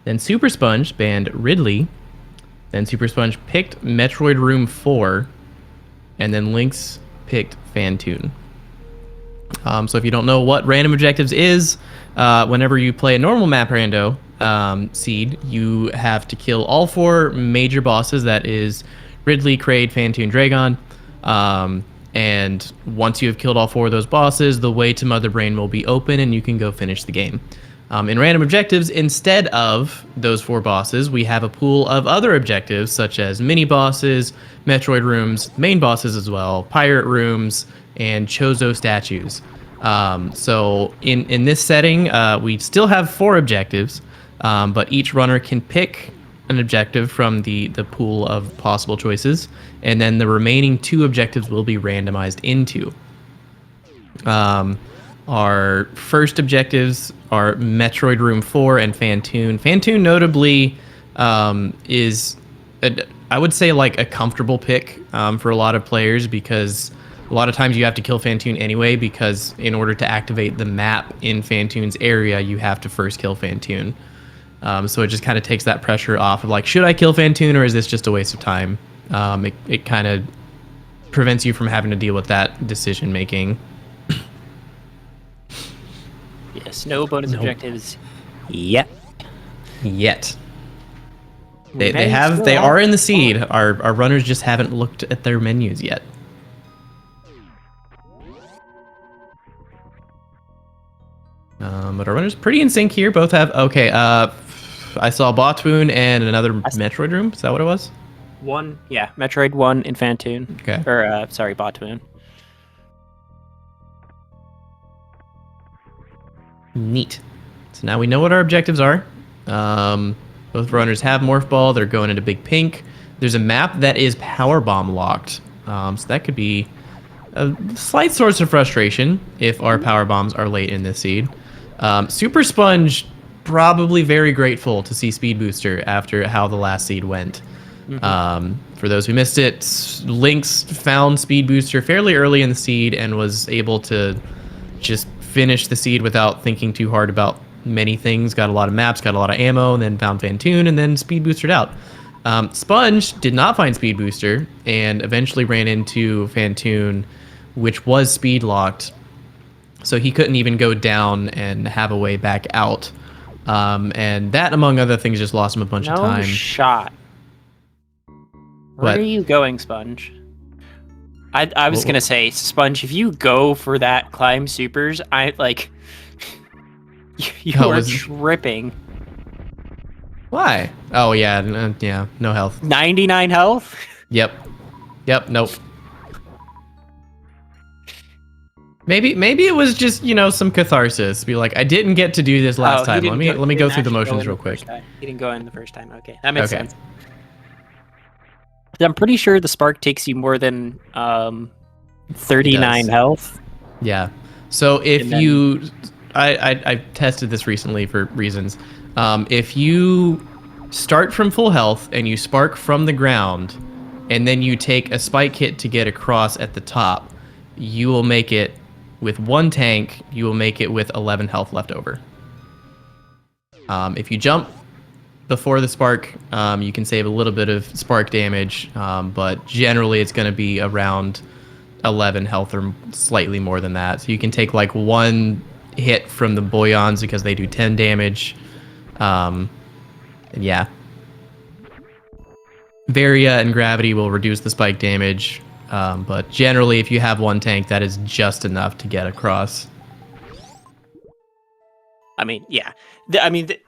then Supersponge banned Ridley, then Supersponge picked Metroid Room 4, and then Lynx picked Fantoon. So if you don't know what random objectives is, whenever you play a normal map rando seed, you have to kill all 4 major bosses. That is Ridley, Kraid, Fantoon, Dragon. And once you have killed all 4 of those bosses, the way to Mother Brain will be open and you can go finish the game. In random objectives, instead of those 4 bosses, we have a pool of other objectives such as mini bosses, Metroid rooms, main bosses as well, pirate rooms, and Chozo statues. So in this setting, we still have 4 objectives, but each runner can pick an objective from the pool of possible choices, and then the remaining 2 objectives will be randomized into. Our first objectives are Metroid Room 4 and Fantoon. Fantoon notably is, I would say, like a comfortable pick for a lot of players, because a lot of times you have to kill Fantoon anyway, because in order to activate the map in Fantoon's area, you have to first kill Fantoon. So it just kind of takes that pressure off of like, should I kill Fantoon or is this just a waste of time? It kind of prevents you from having to deal with that decision making. Yes, no bonus No. objectives yet. Yet. We They may still they are have in the more. seed. Our runners just haven't looked at their menus yet. But our runners pretty in sync here. Both have okay. I saw Botwoon and another Metroid room. Is that what it was? One, yeah, Metroid 1 in Fantoon. Okay. Or, sorry, Botwoon. Neat. So now we know what our objectives are. Both runners have Morph Ball. They're going into Big Pink. There's a map that is Power Bomb locked. So that could be a slight source of frustration if our Power Bombs are late in this seed. Supersponge, probably very grateful to see Speed Booster after how the last seed went. For those who missed it, Lynx found Speed Booster fairly early in the seed and was able to just finish the seed without thinking too hard about many things. Got a lot of maps, got a lot of ammo, and then found Fantoon, and then Speed Boostered out. Sponge did not find Speed Booster and eventually ran into Fantoon, which was speed locked, so he couldn't even go down and have a way back out. And that, among other things, just lost him a bunch of time. No shot. Where What? are you going, Sponge? I was gonna say, Sponge, if you go for that climb supers, I like you Oh, are was- tripping. Why? Oh yeah, yeah, no health. 99 health? Yep, nope. Maybe it was just, some catharsis. Be like, I didn't get to do this last time. Let me go through the motions real quick. He didn't go in the first time. Okay, that makes Okay. sense. I'm pretty sure the spark takes you more than 39 health. Yeah. So if And then- you, I tested this recently for reasons. If you start from full health and you spark from the ground, and then you take a spike hit to get across at the top, you will make it with one tank. You will make it with 11 health left over. If you jump before the spark, you can save a little bit of spark damage, but generally it's going to be around 11 health or slightly more than that. So you can take like one hit from the Boyons because they do 10 damage. And yeah. Varia and Gravity will reduce the spike damage, but generally if you have one tank, that is just enough to get across. I mean, yeah.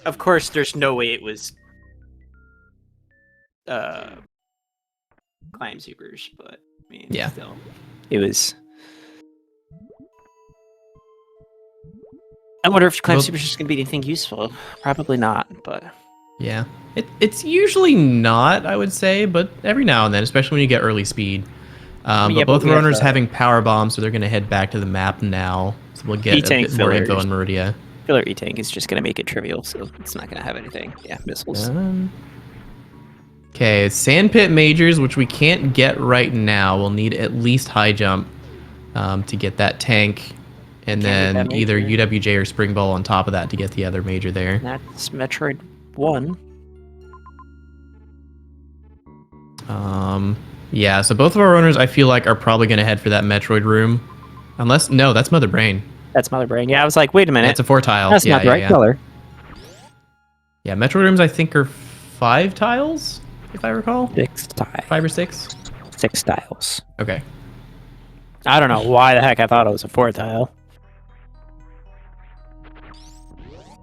Of course, there's no way it was climb supers, but I mean, Yeah. still, it was. I wonder if climb supers is going to be anything useful. Probably not, but Yeah. It's usually not, I would say, but every now and then, especially when you get early speed. yeah, But but both we have, runners having power bombs, so they're going to head back to the map now. So we'll get a E-tank bit more info fillers. on Meridia. filler E-tank is just going to make it trivial, so it's not going to have anything. Yeah, missiles. Okay, Sandpit Majors, which we can't get right now. We'll need at least high jump to get that tank. And Can't get then that either major. UWJ or Spring Ball on top of that to get the other major there. That's Metroid 1. Yeah, so both of our runners, I feel like, are probably going to head for that Metroid room. Unless, no, that's Mother Brain. That's Mother Brain. Yeah, I was like, wait a minute. That's a 4-tile. That's yeah, not the yeah, right yeah. color. Yeah, Metroid rooms, I think, are 5 tiles, if I recall. 6 tiles. 5 or 6? 6 tiles. Okay. I don't know why the heck I thought it was a 4 tile.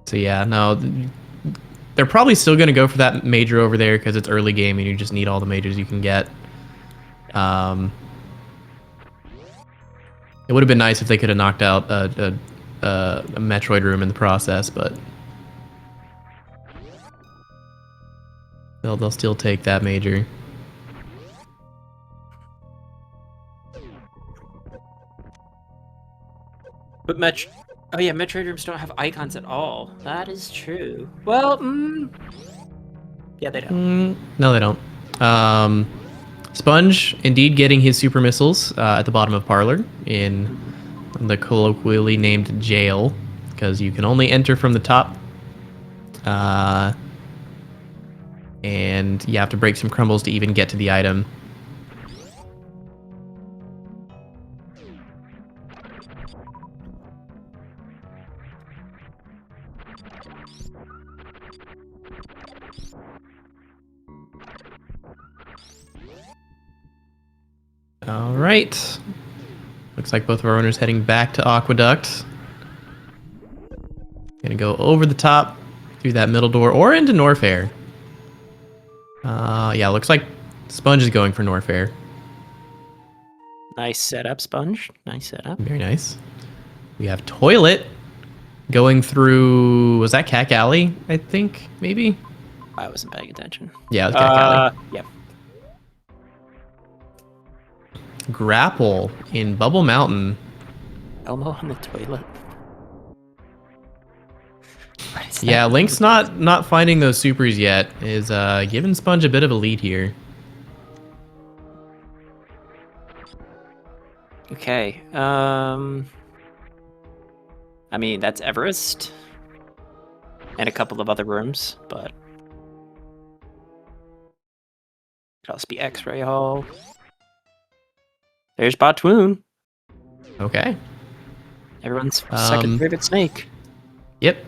So yeah, no, they're probably still going to go for that major over there because it's early game and you just need all the majors you can get. It would have been nice if they could have knocked out a Metroid room in the process, but they'll still take that major. But oh yeah, Metroid rooms don't have icons at all. That is true. Well, yeah, they don't. No, they don't. Sponge, indeed, getting his super missiles at the bottom of Parlor in the colloquially named jail, because you can only enter from the top. And you have to break some crumbles to even get to the item. All right. Looks like both of our runners heading back to Aqueduct. Gonna go over the top through that middle door or into Norfair. Yeah, looks like Sponge is going for Norfair. Nice setup, Sponge. Nice setup. Very nice. We have Toilet going through, was that Cack Alley, I think, maybe? I wasn't paying attention. Yeah, it was Cack Alley. Yeah. Grapple in Bubble Mountain. Elmo on the toilet. What is that? Yeah, Lynx not finding those supers yet is giving Sponge a bit of a lead here. Okay. I mean, that's Everest. And a couple of other rooms, but... Could also be X-Ray Hall. There's Botwoon. Okay. Everyone's second favorite snake. Yep.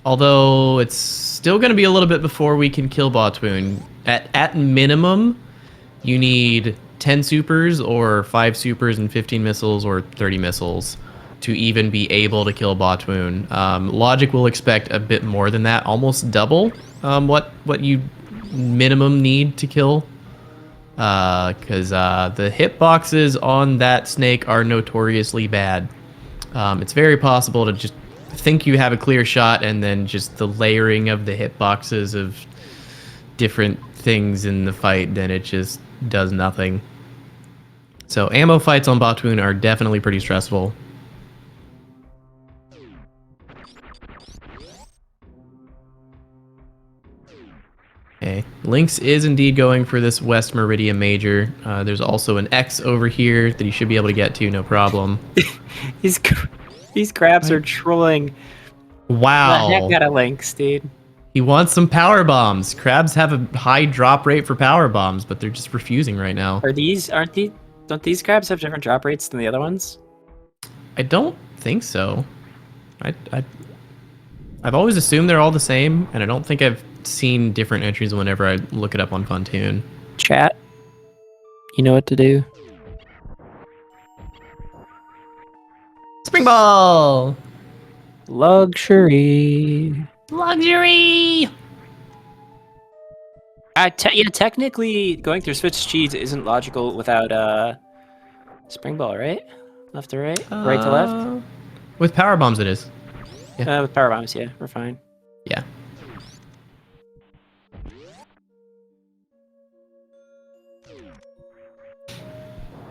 Although it's still going to be a little bit before we can kill Botwoon. At minimum, you need 10 supers or 5 supers and 15 missiles or 30 missiles to even be able to kill Botwoon. Logic will expect a bit more than that, almost double what you minimum need to kill. Because the hitboxes on that snake are notoriously bad. It's very possible to just think you have a clear shot and then just the layering of the hitboxes of different things in the fight, then it just does nothing. So ammo fights on Botwoon are definitely pretty stressful. Okay, Lynx is indeed going for this West Meridian Major. There's also an X over here that he should be able to get to, no problem. These crabs are trolling Wow. the heck out of Lynx, dude. He wants some power bombs. Crabs have a high drop rate for power bombs, but they're just refusing right now. Don't these crabs have different drop rates than the other ones? I don't think so. I've always assumed they're all the same, and I don't think I've seen different entries whenever I look it up on Pontoon. Chat, you know what to do. Spring ball! Luxury. Luxury! Technically, going through switch cheese isn't logical without spring ball, right? Left to right, right to left. With power bombs, it is. Yeah. With power bombs, yeah, we're fine. Yeah.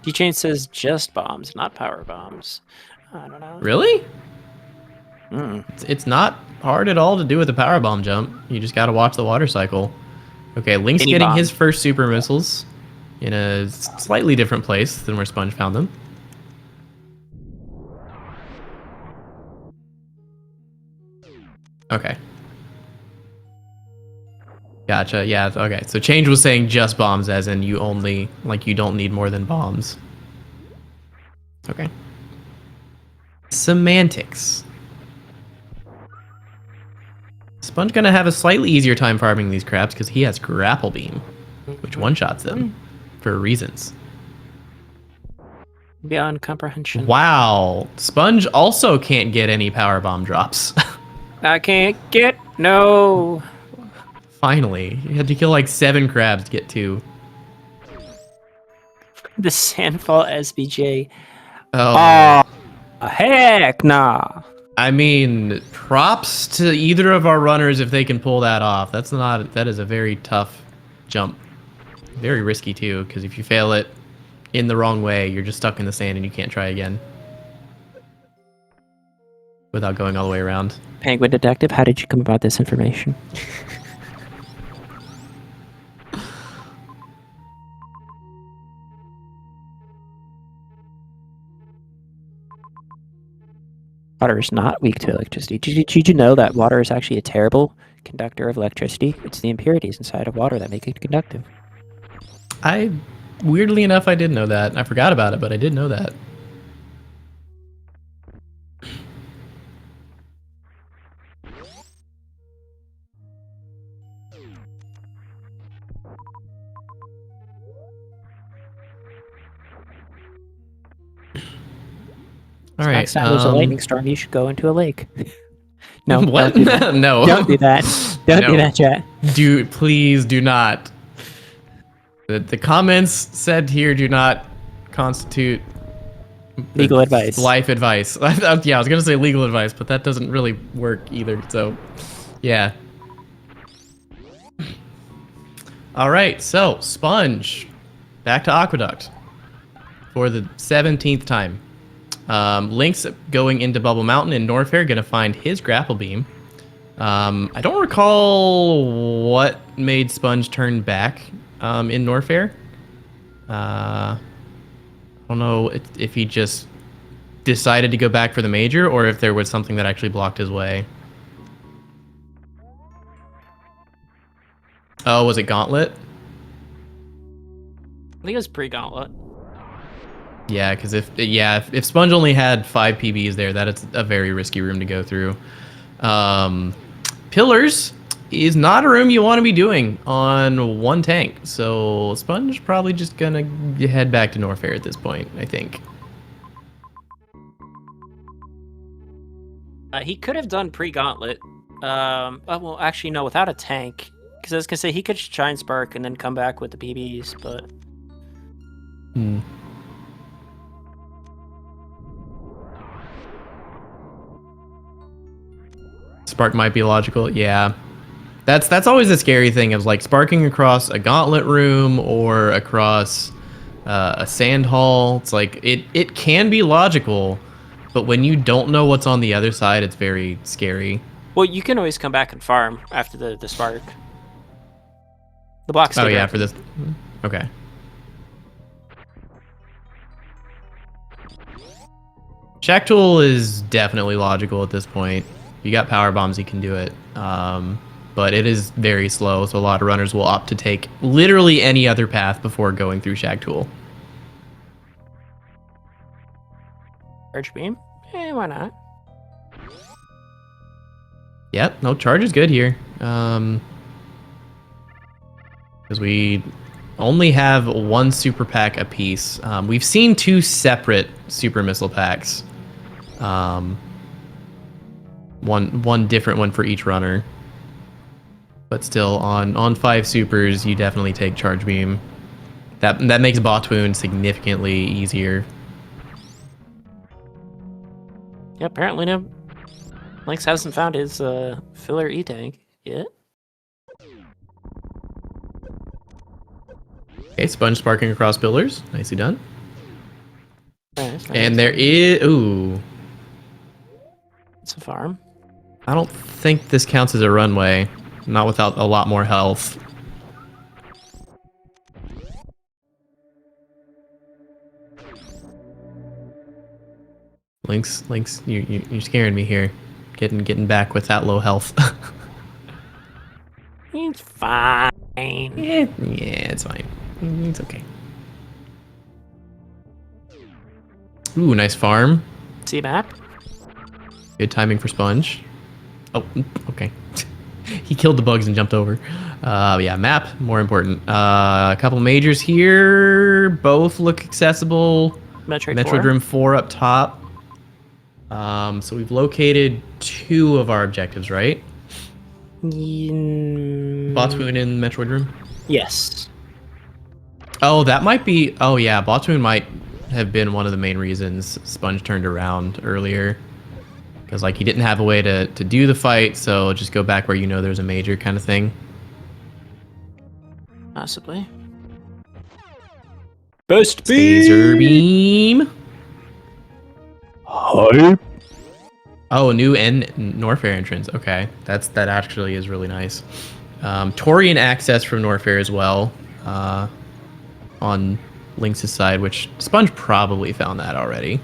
D-Chain says just bombs, not power bombs. I don't know. Really? Mm. It's not hard at all to do with a power bomb jump. You just gotta watch the water cycle. Okay, Lynx Any getting bomb. his first super missiles in a slightly different place than where Sponge found them. Okay. Gotcha, yeah, okay. So Change was saying just bombs, as in you only, like, you don't need more than bombs. Okay. Semantics. Sponge gonna have a slightly easier time farming these crabs because he has Grapple Beam, which one-shots them for reasons. Beyond comprehension. Wow. Sponge also can't get any power bomb drops. I can't get no. Finally. You had to kill like 7 crabs to get 2. The Sandfall SBJ. Oh. Heck nah. I mean, props to either of our runners if they can pull that off. That is a very tough jump. Very risky too, because if you fail it in the wrong way, you're just stuck in the sand and you can't try again. Without going all the way around. Penguin Detective, how did you come about this information? Water is not weak to electricity. Did you know that water is actually a terrible conductor of electricity? It's the impurities inside of water that make it conductive. Weirdly enough, I did know that. I forgot about it, but I did know that. All So right. next time there's a lightning storm, you should go into a lake. No, What? don't do that. No. Don't do that. Don't do No. that, chat. Please do not. The comments said here do not constitute Legal advice. life advice. Yeah, I was gonna say legal advice, but that doesn't really work either. So, yeah. All right, so Sponge, back to Aqueduct for the 17th time. Lynx going into Bubble Mountain in Norfair, gonna find his grapple beam. I don't recall what made Sponge turn back in Norfair. I don't know if he just decided to go back for the major or if there was something that actually blocked his way. Oh, was it Gauntlet? I think it was pre-gauntlet. Yeah, because if Sponge only had 5 PBs there, that is a very risky room to go through. Pillars is not a room you want to be doing on one tank, so Sponge probably just gonna head back to Norfair at this point, I think. He could have done pre-gauntlet. Oh, well, actually, no, without a tank. Because I was gonna say he could just Shine Spark and then come back with the PBs, but. Spark might be logical, yeah. That's always the scary thing of like sparking across a gauntlet room or across a sand hall. It's like it can be logical, but when you don't know what's on the other side, it's very scary. Well, you can always come back and farm after the spark. The block's Oh still yeah, there. for this. Okay. Shack Tool is definitely logical at this point. If you got power bombs, you can do it. But it is very slow, so a lot of runners will opt to take literally any other path before going through Shack Tool. Charge beam? Why not? Yep, no, charge is good here. Because we only have one super pack apiece. We've seen 2 separate super missile packs. One different one for each runner. But still, on 5 supers, you definitely take charge beam. That makes bot wound significantly easier. Yeah, apparently no. Lynx hasn't found his filler E-tank yet. Okay, Sponge sparking across pillars. Nicely done. Nice. And there is... Ooh. It's a farm. I don't think this counts as a runway. Not without a lot more health. Lynx, you're scaring me here. Getting back with that low health. It's fine. Yeah, it's fine. It's okay. Ooh, nice farm. See map? Good timing for Sponge. Oh, okay. He killed the bugs and jumped over. Yeah, map, more important. A couple majors here. Both look accessible. Metroid Room 4 up top. So we've located 2 of our objectives, right? Botswoon in Metroid Room? Yes. Oh, that might be... Oh, yeah, Botswoon might have been one of the main reasons Sponge turned around earlier. Because, like, he didn't have a way to do the fight, so just go back where you know there's a major kind of thing. Possibly. Best Phaser beam. Hype. Oh, new Norfair entrance. Okay, that actually is really nice. Torian access from Norfair as well. On Lynx's side, which Sponge probably found that already.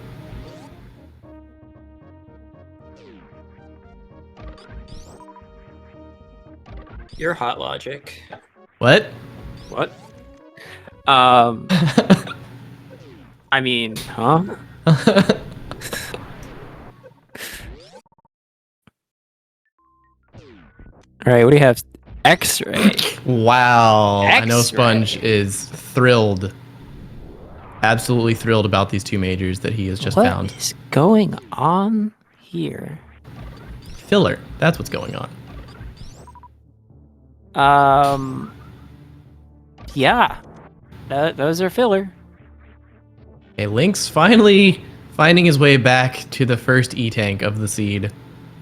You're hot logic. What? What? I mean, huh? All right, what do you have? X-ray. Wow. I know X-ray. Sponge is thrilled. absolutely thrilled about these 2 majors that he has just found. What is going on here? Filler. That's what's going on. Yeah. Those are filler. Okay, Lynx finally finding his way back to the first E-tank of the seed.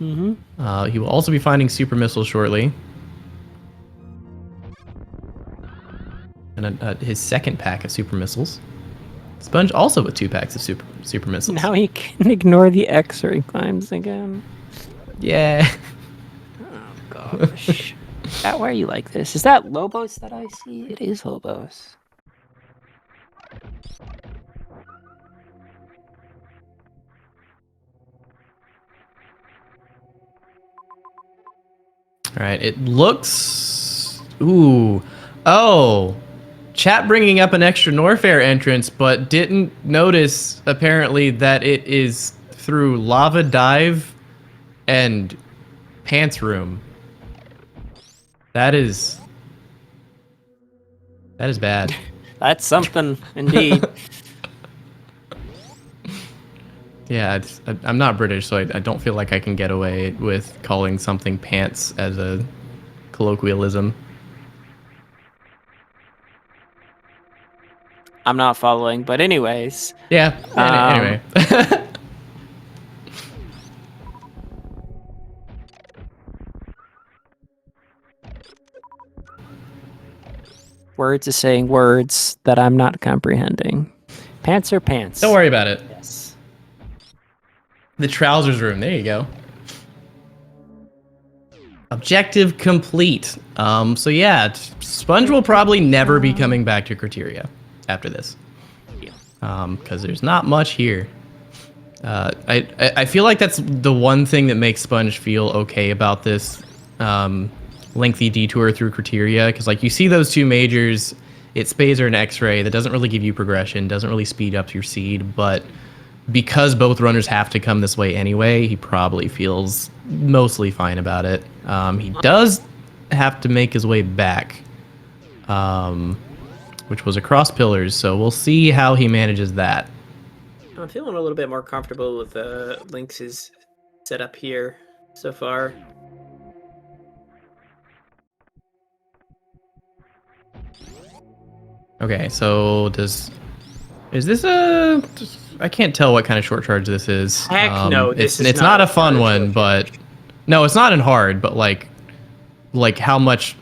Mm-hmm. He will also be finding super missiles shortly. And his second pack of super missiles. Sponge also with 2 packs of super missiles. Now he can ignore the X-ray climbs again. Yeah. Oh gosh. Why are you like this? Is that Lobos that I see? It is Lobos. All right, it looks... Ooh. Oh. Chat bringing up an extra Norfair entrance, but didn't notice, apparently, that it is through Lava Dive and Pants Room. That is bad. That's something, indeed. Yeah, I'm not British, so I don't feel like I can get away with calling something pants as a colloquialism. I'm not following, but anyways. Yeah, anyway. Words is saying words that I'm not comprehending. Pants are pants. Don't worry about it. Yes. The trousers room, there you go. Objective complete. So yeah, Sponge will probably never be coming back to Criteria after this. Because there's not much here. I feel like that's the one thing that makes Sponge feel okay about this lengthy detour through Criteria, because like you see those 2 majors, it's Spazer and X-Ray, that doesn't really give you progression, doesn't really speed up your seed, but because both runners have to come this way anyway, he probably feels mostly fine about it. He does have to make his way back, which was across pillars, so we'll see how he manages that. I'm feeling a little bit more comfortable with Lynx's setup here so far. Okay, so is this a... I can't tell what kind of short charge this is. Heck no, it's not a fun one, but... No, it's not in hard, but like how much...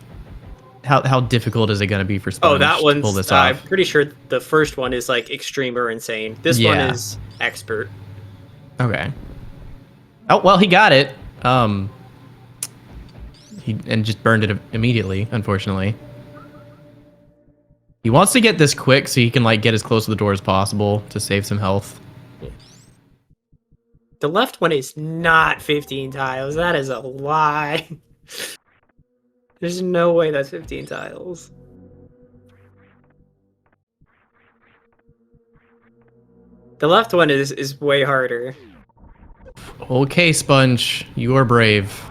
How difficult is it going to be for Sponge that to one's, pull this off? I'm pretty sure the first one is like extreme or insane. This one is expert. Okay. Oh, well, he got it. He just burned it immediately, unfortunately. He wants to get this quick so he can like get as close to the door as possible to save some health. The left one is not 15 tiles. That is a lie. There's no way that's 15 tiles. The left one is way harder. Okay, Sponge, you are brave.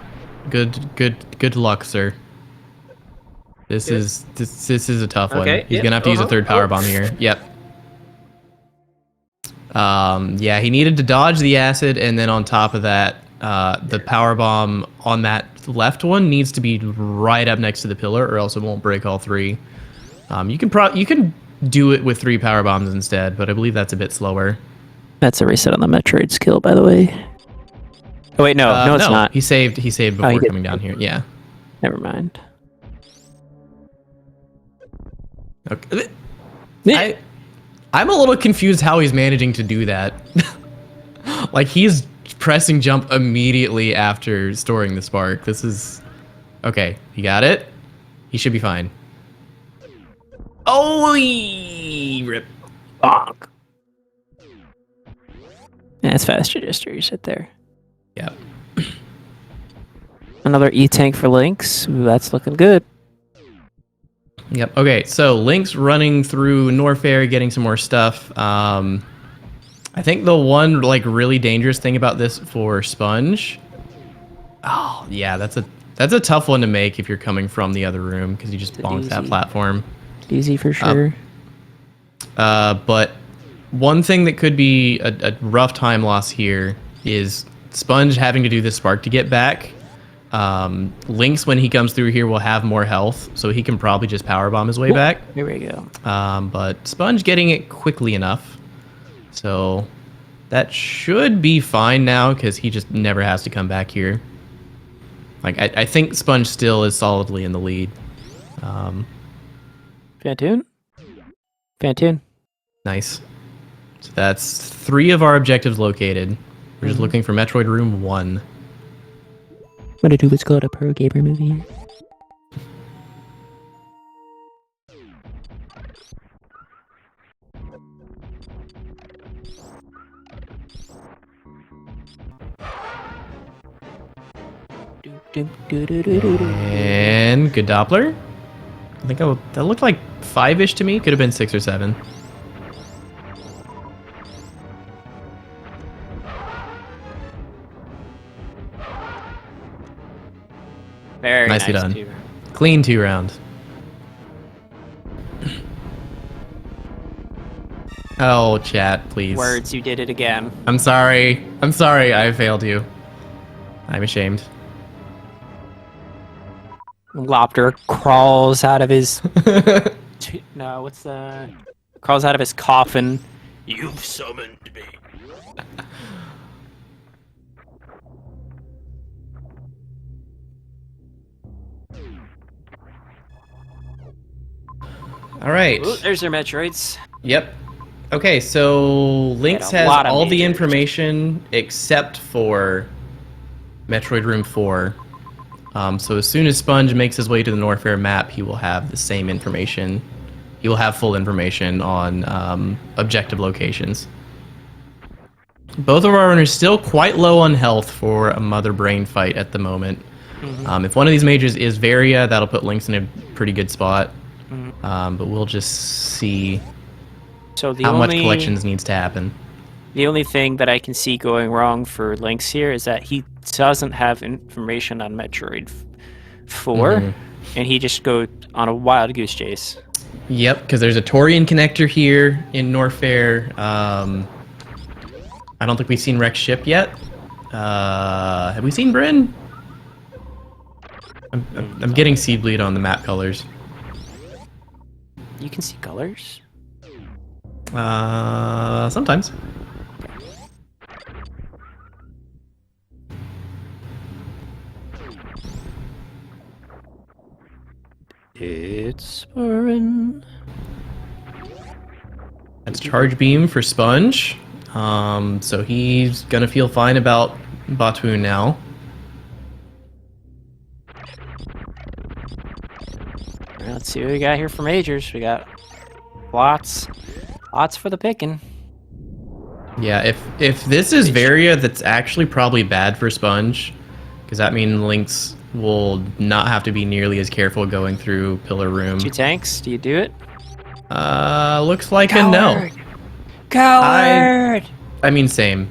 Good luck, sir. This is a tough one. He's gonna have to use a third power bomb here. Yep. Yeah, he needed to dodge the acid, and then on top of that, the power bomb on that left one needs to be right up next to the pillar, or else it won't break all 3. You can do it with 3 power bombs instead, but I believe that's a bit slower. That's a reset on the Metroid skill, by the way. Oh wait, no, it's not. He saved before coming down here. Yeah. Never mind. Okay. I'm a little confused how he's managing to do that. Like, he's pressing jump immediately after storing the spark. This is... Okay, he got it. He should be fine. Oh, rip. Bonk. Yeah, it's faster gesture. You sit there. Yep. Another E-tank for Lynx. Ooh, that's looking good. Yep. Okay, so Lynx running through Norfair, getting some more stuff. I think the one like really dangerous thing about this for Sponge. Oh yeah, that's a tough one to make if you're coming from the other room, because you just bonk that platform. Easy for sure. But One thing that could be a rough time loss here is Sponge having to do this spark to get back. Lynx, when he comes through here, will have more health, so he can probably just powerbomb his way back. Here we go. But Sponge getting it quickly enough. So that should be fine now, because he just never has to come back here. Like, I think Sponge still is solidly in the lead. Fantoon? Fantoon. Nice. So that's 3 of our objectives located. We're just looking for Metroid Room 1. I'm gonna do what's called a pro gamer movie. And good Doppler. I think that looked like 5-ish to me. Could have been 6 or 7. Very Nicely nice done. too. Clean 2 rounds. Oh, chat, please. Words, you did it again. I'm sorry. I'm sorry. I failed you. I'm ashamed. Lopter crawls out of his... no, what's the... Crawls out of his coffin. You've summoned me. All right. Ooh, there's their Metroids. Yep. Okay, so Lynx Had a has lot of all the majors. information except for Metroid Room 4. So as soon as Sponge makes his way to the Norfair map, he will have the same information. He will have full information on objective locations. Both of our runners still quite low on health for a Mother Brain fight at the moment. If one of these majors is Varia, that'll put Lynx in a pretty good spot. But we'll just see So the how much only- collections needs to happen. The only thing that I can see going wrong for Lynx here is that he doesn't have information on Metroid 4, and he just goes on a wild goose chase. Yep, because there's a Torian connector here in Norfair. I don't think we've seen Rex ship yet. Have we seen Bryn? I'm getting Seedbleed on the map colors. You can see colors? Sometimes. It's Burren. That's Charge Beam for Sponge. So he's gonna feel fine about Batoon now. Let's see what we got here for majors. We got lots for the picking. Yeah, if this is Varia, that's actually probably bad for Sponge, because that means Lynx will not have to be nearly as careful going through Pillar Room. 2 tanks. Do you do it? Looks like a no. Coward! I mean, same.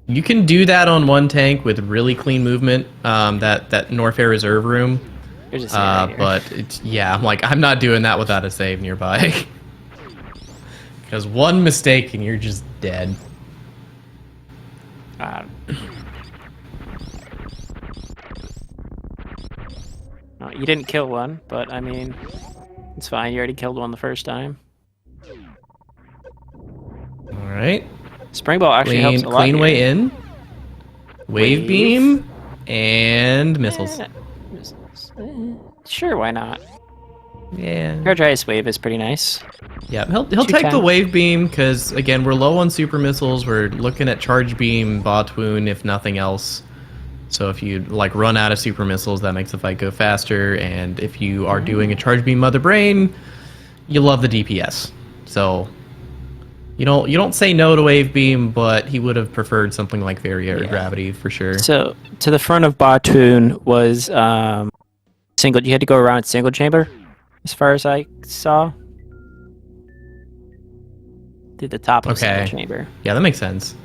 You can do that on 1 tank with really clean movement. That Norfair Reserve Room. There's a save right here. But yeah, I'm not doing that without a save nearby. Because one mistake and you're just dead. No, you didn't kill one, but I mean, it's fine. You already killed one the first time. All right. Spring Ball actually helps a lot. Clean here. way in. Wave beam and missiles. Sure, why not? Yeah. Charge Wave is pretty nice. Yeah, he'll take the times. wave beam because again we're low on super missiles. We're looking at charge beam, bot wound, if nothing else. So if you like run out of super missiles, that makes the fight go faster. And if you are doing a charge beam Mother Brain, you love the DPS. So you don't say no to wave beam, but he would have preferred something like Varia or Gravity for sure. So to the front of Batoon was single. You had to go around single chamber, as far as I saw. To the top of single chamber. Yeah, that makes sense.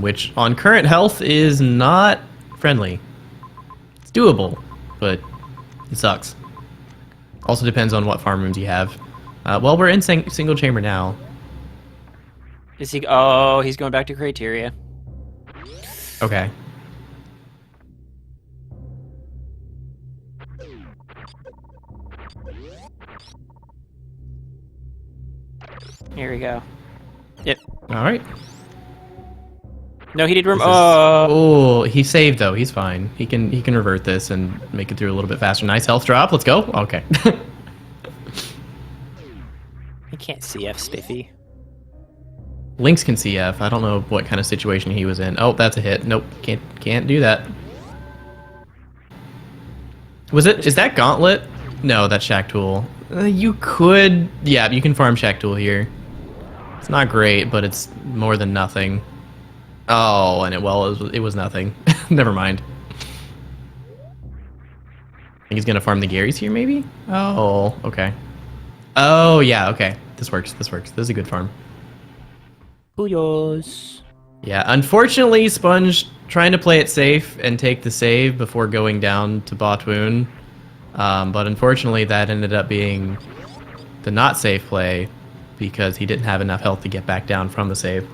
Which on current health is not friendly. It's doable, but it sucks. Also depends on what farm rooms you have. Well, we're in single chamber now. Is he? Oh, he's going back to criteria. Okay. Here we go. Yep. All right. No heated room. This is- Oh. Oh, he saved though. He's fine. He can revert this and make it through a little bit faster. Nice health drop. Let's go. Okay. I can't CF Spiffy. Lynx can CF. I don't know what kind of situation he was in. Oh, that's a hit. Nope. Can't do that. Is that Gauntlet? No, that's Shack Tool. You could, yeah, you can farm Shack Tool here. It's not great, but it's more than nothing. Oh, and it was nothing. Never mind. I think he's gonna farm the Garys here, maybe? Oh, okay. Oh, yeah, okay. This works. This is a good farm. Booyos. Yeah, unfortunately, Sponge trying to play it safe and take the save before going down to Botwoon. But unfortunately, that ended up being the not safe play because he didn't have enough health to get back down from the save.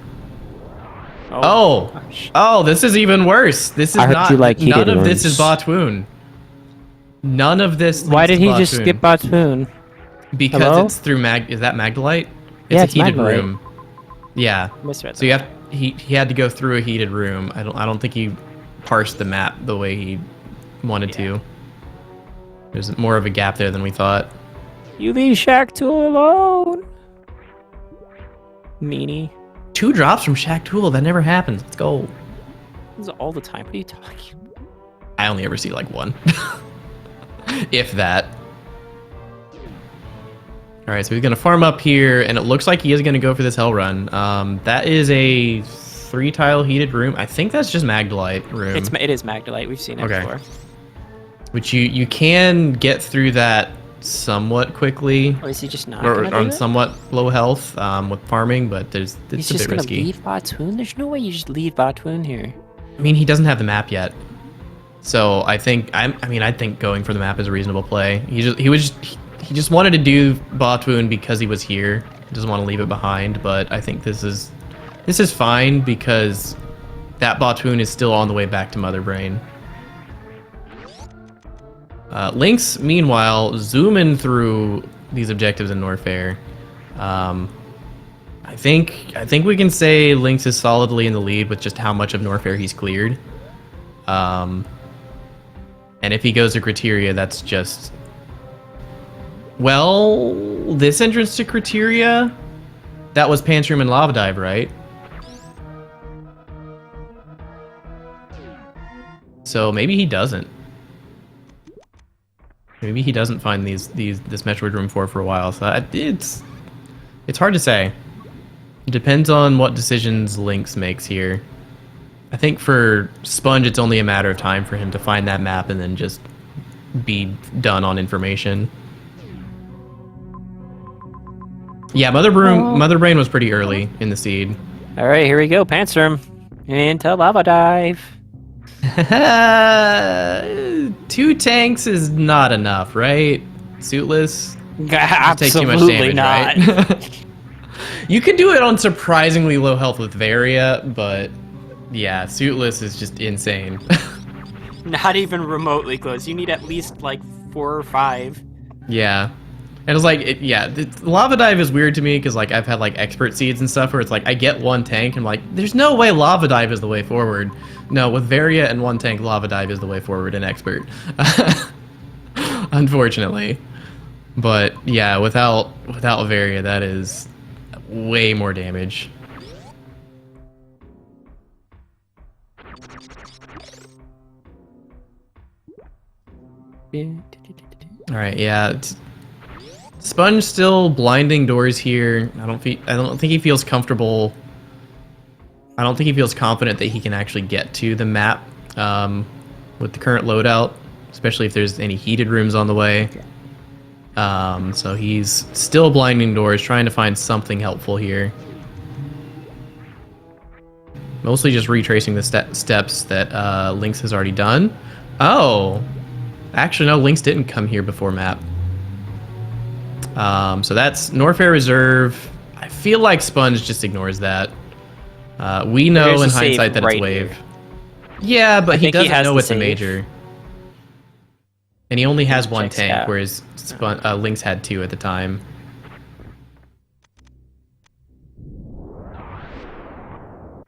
Oh, this is even worse. This is I heard you like heated none of this rooms. is Botwoon. None of this. Why leads did to he just Botwoon. skip Botwoon? Because Hello? it's through Is that Magdalite? Yeah, It's a it's heated Magdalite. room. Yeah. Misread So you have he had to go through a heated room. I don't think he parsed the map the way he wanted to. There's more of a gap there than we thought. You leave Shack Tool alone. Meanie. 2 drops from Shack Tool. That never happens. Let's go. This is all the time. What are you talking about? I only ever see like 1. If that. Alright, so he's going to farm up here, and it looks like he is going to go for this Hell Run. That is a 3-tile heated room. I think that's just Magdalite room. It is Magdalite. We've seen it Okay. before. Which you can get through that somewhat quickly. Or is he just not Or gonna do on it? somewhat low health with farming, but He's it's a just bit gonna risky. leave Botwoon? There's no way you just leave Botwoon here. I mean, he doesn't have the map yet, so I think I think going for the map is a reasonable play. He just wanted to do Botwoon because he was here. He doesn't want to leave it behind, but I think this is fine because that Botwoon is still on the way back to Mother Brain. Lynx, meanwhile, zooming through these objectives in Norfair. I think we can say Lynx is solidly in the lead with just how much of Norfair he's cleared. And if he goes to Criteria, that's just... Well, this entrance to Criteria, that was Pants Room and Lava Dive, right? So maybe he doesn't. Maybe he doesn't find this Metroid Room 4 for a while. So it's hard to say. It depends on what decisions Lynx makes here. I think for Sponge, it's only a matter of time for him to find that map and then just be done on information. Yeah, Mother Brain was pretty early in the seed. All right, here we go. Pantsroom into Lava Dive. 2 tanks is not enough, right? Suitless? Absolutely Take too much damage, not. right? You can do it on surprisingly low health with Varia, but yeah, Suitless is just insane. Not even remotely close. You need at least like 4 or 5. Yeah. And it's like, Lava Dive is weird to me because like I've had like expert seeds and stuff where it's like I get 1 tank and I'm like, there's no way Lava Dive is the way forward. No, with Varia and 1 tank, Lava Dive is the way forward in expert. Unfortunately. But yeah, without Varia, that is way more damage. All right, yeah. Sponge still blinding doors here. I don't think he feels comfortable. I don't think he feels confident that he can actually get to the map with the current loadout, especially if there's any heated rooms on the way. So he's still blinding doors, trying to find something helpful here. Mostly just retracing the steps that Lynx has already done. Oh, actually no, Lynx didn't come here before map. So that's Norfair Reserve. I feel like Sponge just ignores that. We know There's in a save hindsight that right it's wave. here. Yeah, but I he think he doesn't has know the it's a save. major. And he only has one Checks tank, out. whereas Lynx had 2 at the time.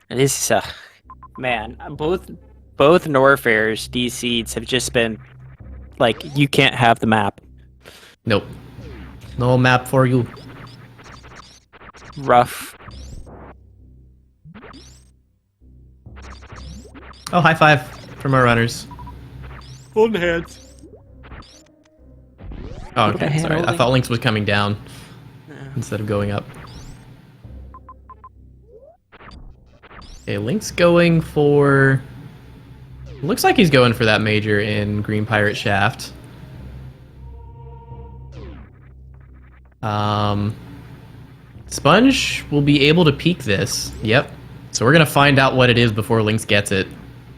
This is man. Both Norfairs, these seeds have just been like you can't have the map. Nope. No map for you. Rough. Oh, high five from our runners. Holding hands. Oh, Little okay. hand Sorry. I holding. thought Lynx was coming down instead of going up. Okay, Lynx going for... Looks like he's going for that major in Green Pirate Shaft. Sponge will be able to peek this. Yep. So we're going to find out what it is before Lynx gets it.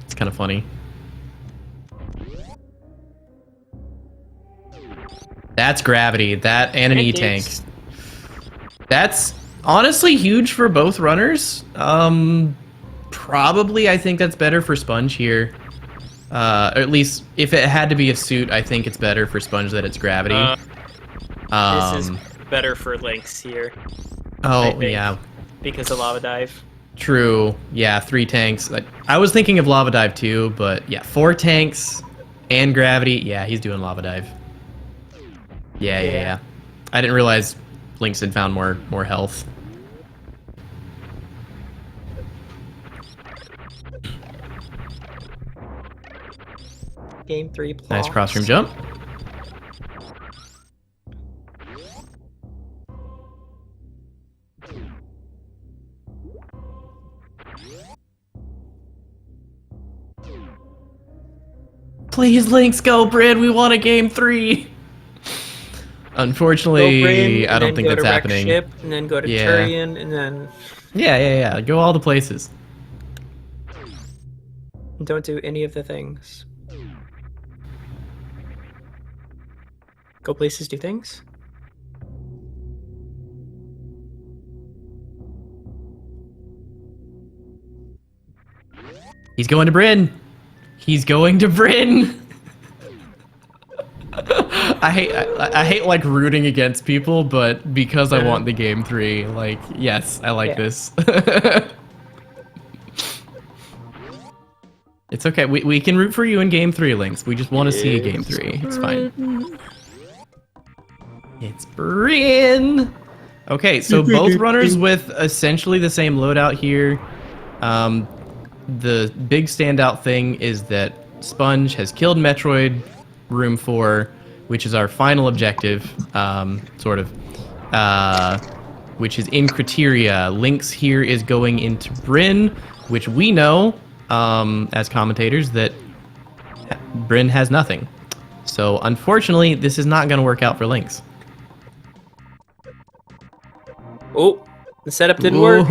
It's kind of funny. That's gravity. That and an E-tank. That's honestly huge for both runners. Probably I think that's better for Sponge here. Or at least if it had to be a suit, I think it's better for Sponge that it's gravity. This is better for Lynx here. Oh, yeah. Because of Lava Dive. True. Yeah, 3 tanks. I was thinking of Lava Dive too, but yeah, 4 tanks and gravity. Yeah, he's doing Lava Dive. Yeah. I didn't realize Lynx had found more health. Game 3 plus. Nice cross-room jump. Please, Lynx, go, Bryn. We want a game 3. Unfortunately, I don't think that's happening. Ship, and then go to Turian, and then... Yeah. Go all the places. Don't do any of the things. Go places, do things? He's going to Bryn. He's going to Bryn. I hate like rooting against people, but because I want the game 3, like, yes, I like this. It's okay. We can root for you in game 3, Lynx. We just want to see a game 3. It's fine. It's Bryn. Okay, so both runners with essentially the same loadout here. The big standout thing is that Sponge has killed Metroid Room 4, which is our final objective, sort of, which is in Criteria. Lynx here is going into Bryn, which we know, as commentators, that Bryn has nothing. So, unfortunately, this is not going to work out for Lynx. Oh, the setup didn't work.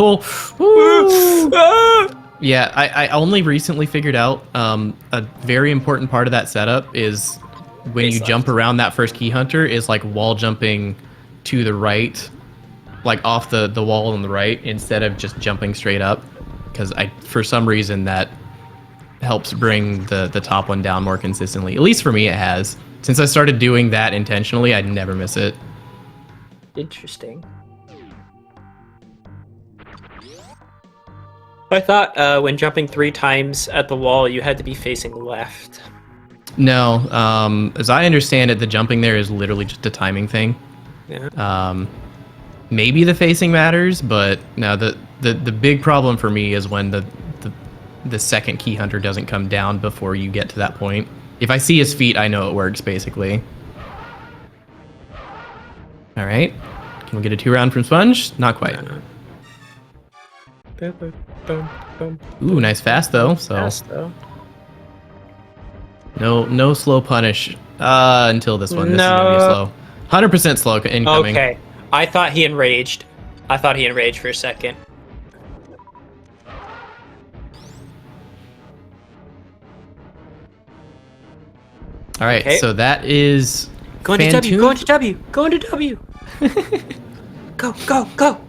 Yeah, I only recently figured out a very important part of that setup is when you jump around that first key hunter is like wall jumping to the right, like off the wall on the right instead of just jumping straight up, because for some reason that helps bring the top one down more consistently. At least for me it has. Since I started doing that intentionally, I'd never miss it. Interesting. I thought when jumping 3 times at the wall, you had to be facing left. No, as I understand it, the jumping there is literally just a timing thing. Yeah. Maybe the facing matters, but no, the big problem for me is when the second key hunter doesn't come down before you get to that point. If I see his feet, I know it works, basically. All right. Can we get a 2-round from Sponge? Not quite. Ooh, nice fast though. No slow punish until this one. This is gonna be slow. 100% slow incoming. Okay, I thought he enraged. For a second. All right, okay. So that is Go into W. Go into W. Go into W. Go.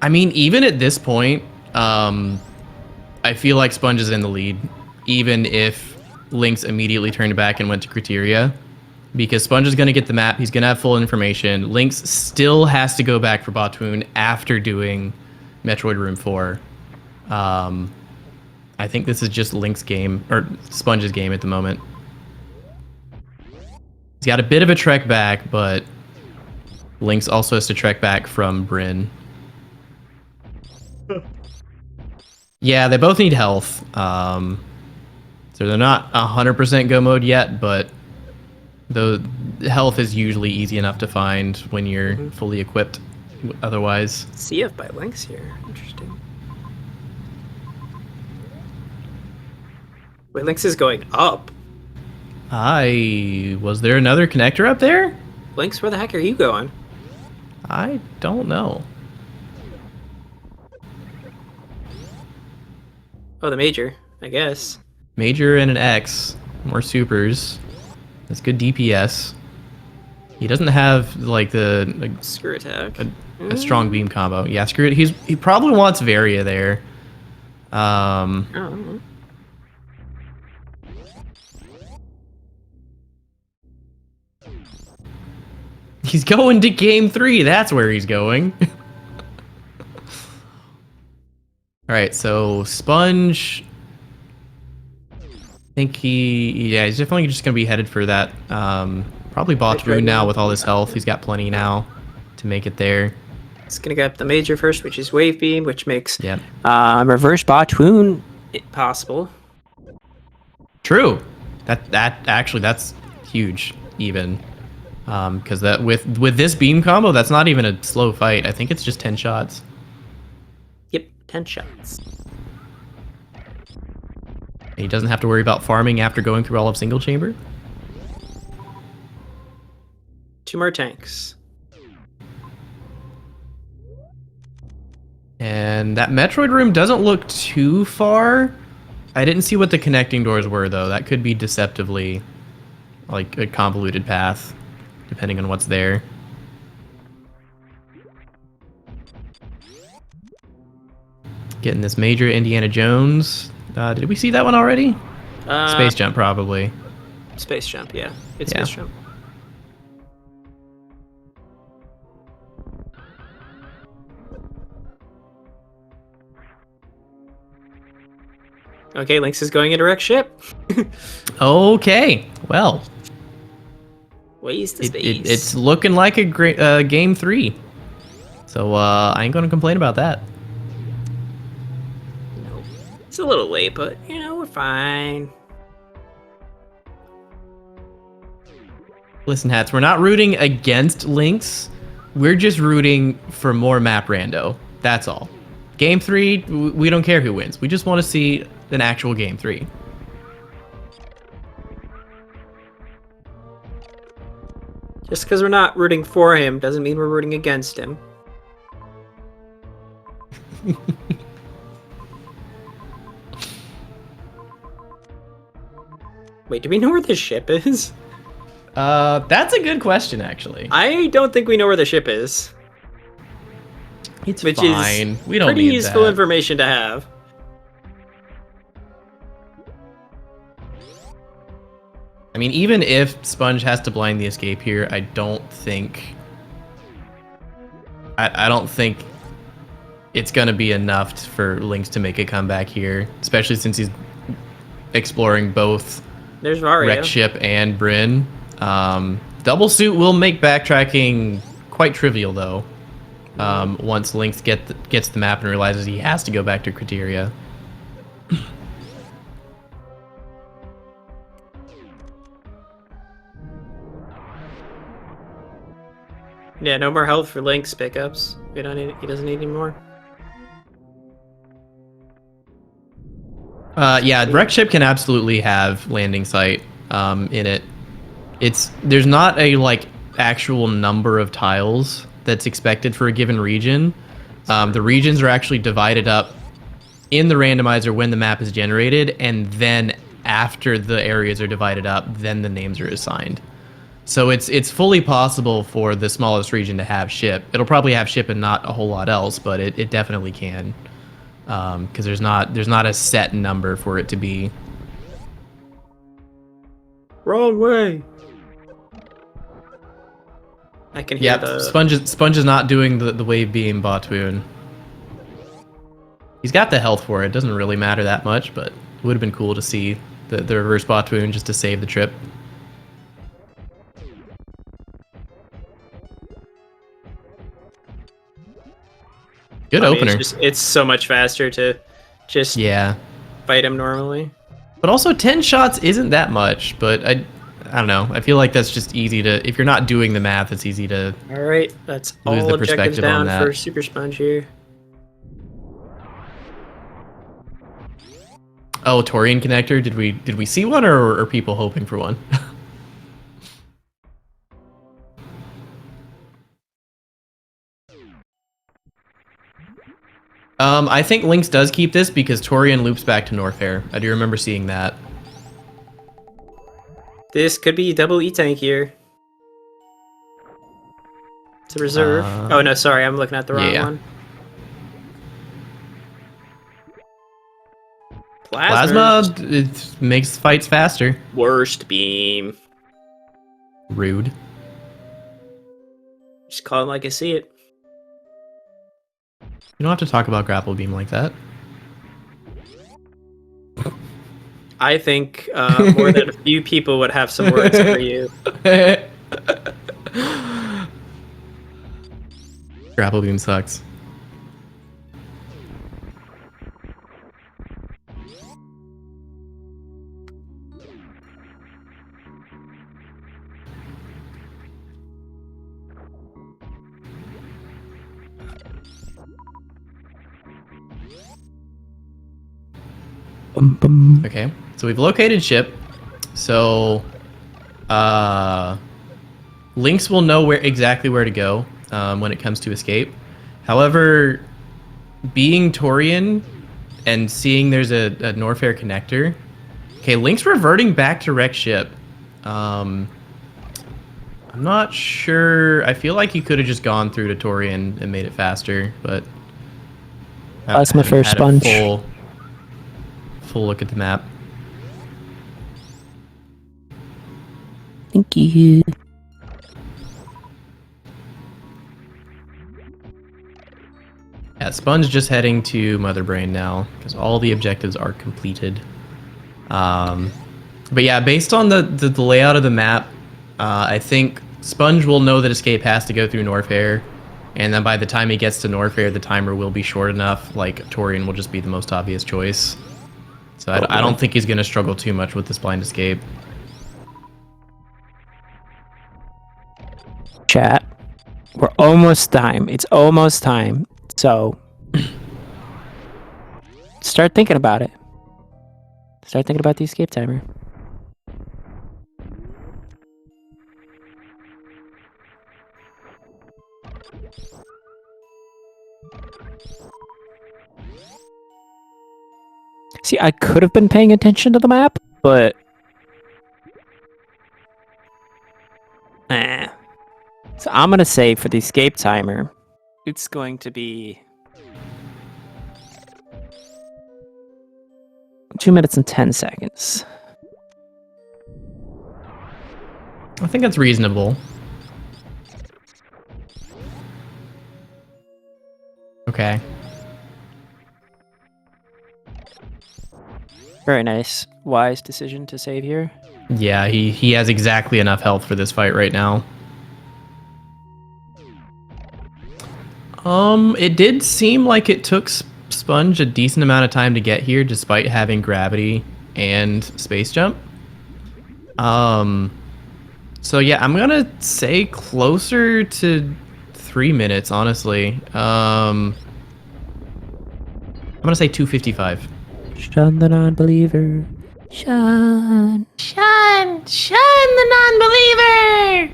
I mean, even at this point, I feel like Sponge is in the lead, even if Lynx immediately turned back and went to Criteria, because Sponge is going to get the map. He's going to have full information. Lynx still has to go back for Botwoon after doing Metroid Room 4. I think this is just Lynx's game, or Sponge's game at the moment. He's got a bit of a trek back, but Lynx also has to trek back from Bryn. Yeah, they both need health. So they're not 100% go mode yet, but the health is usually easy enough to find when you're fully equipped otherwise. CF by Lynx here. Interesting. Wait, Lynx is going up. Was there another connector up there? Lynx, where the heck are you going? I don't know. Oh, the major, I guess. Major and an X. More supers. That's good DPS. He doesn't have like the Screw attack. a strong beam combo. Yeah, screw it. He probably wants Varia there. Oh. He's going to game 3. That's where he's going. All right, so Sponge. I think he's definitely just going to be headed for that. Probably Botwoon now with all his health. He's got plenty now to make it there. It's gonna get the major first, which is Wave Beam, which makes Yep. Reverse Botwoon possible. True. That's huge even. Because that with this beam combo, that's not even a slow fight. I think it's just 10 shots. Yep, 10 shots. He doesn't have to worry about farming after going through all of single chamber. 2 more tanks. And that Metroid room doesn't look too far. I didn't see what the connecting doors were, though. That could be deceptively like a convoluted path, depending on what's there. Getting this major Indiana Jones. Did we see that one already? Space Jump, probably. Space Jump, yeah. It's Yeah. Space Jump. Okay, Lynx is going into wreck ship. Okay, well, Ways to space. it's looking like a great game 3. So I ain't gonna complain about that. Nope. It's a little late, but you know, we're fine. Listen, Hats, we're not rooting against Lynx. We're just rooting for more map rando. That's all. Game 3, we don't care who wins. We just want to see an actual game 3. Just because we're not rooting for him doesn't mean we're rooting against him. Wait, do we know where the ship is? That's a good question, actually. I don't think we know where the ship is. It's Which fine. is We don't pretty need useful that. information to have. I mean, even if Sponge has to blind the escape here, I don't think it's gonna be enough for Lynx to make a comeback here, especially since he's exploring both There's Varia. Wreck Ship and Bryn. Double suit will make backtracking quite trivial, though. Once Lynx gets the map and realizes he has to go back to Criteria. Yeah, no more health for Lynx pickups. He doesn't need any more. Yeah, Wreck Ship can absolutely have landing site in it. There's not a like actual number of tiles that's expected for a given region. The regions are actually divided up in the randomizer when the map is generated, and then after the areas are divided up, then the names are assigned. So it's fully possible for the smallest region to have ship. It'll probably have ship and not a whole lot else, but it definitely can. Because there's not a set number for it to be. Wrong way. I can hear Yeah, the Sponge is not doing the wave beam Botwoon. He's got the health for it. Doesn't really matter that much, but it would have been cool to see the reverse Botwoon just to save the trip. Good opener. It's so much faster to just Yeah. fight him normally. But also 10 shots isn't that much, but I don't know. I feel like that's just easy to, if you're not doing the math, it's easy to All right, that's lose all the objectives perspective on down that. for Supersponge here. Oh, Torian connector. Did we see one, or are people hoping for one? I think Lynx does keep this because Torian loops back to Norfair. I do remember seeing that. This could be double E-Tank here. It's a reserve. Oh no, sorry, I'm looking at the wrong one. Plasma, it makes fights faster. Worst beam. Rude. Just call it like I see it. You don't have to talk about grapple beam like that. I think more than a few people would have some words for you. Grapple beam sucks. Okay, so we've located ship. So, Lynx will know exactly where to go when it comes to escape. However, being Torian and seeing there's a Norfair connector. Okay, Lynx reverting back to wreck ship. I'm not sure. I feel like he could have just gone through to Torian and made it faster, but that's my first sponge. Full look at the map. Thank you. Yeah, Sponge just heading to Mother Brain now because all the objectives are completed. But yeah, based on the layout of the map, I think Sponge will know that escape has to go through Norfair, and then by the time he gets to Norfair, the timer will be short enough. Like Torian will just be the most obvious choice. So I don't think he's going to struggle too much with this blind escape. Chat, we're almost time. It's almost time. So start thinking about it. Start thinking about the escape timer. See, I could have been paying attention to the map, but so I'm gonna say for the escape timer, it's going to be 2 minutes and 10 seconds. I think that's reasonable. Okay. Very nice. Wise decision to save here. Yeah, he has exactly enough health for this fight right now. It did seem like it took Sponge a decent amount of time to get here, despite having gravity and space jump. So yeah, I'm gonna say closer to 3 minutes, honestly. I'm gonna say 2:55. Shun the non-believer. Shun. Shun the non-believer!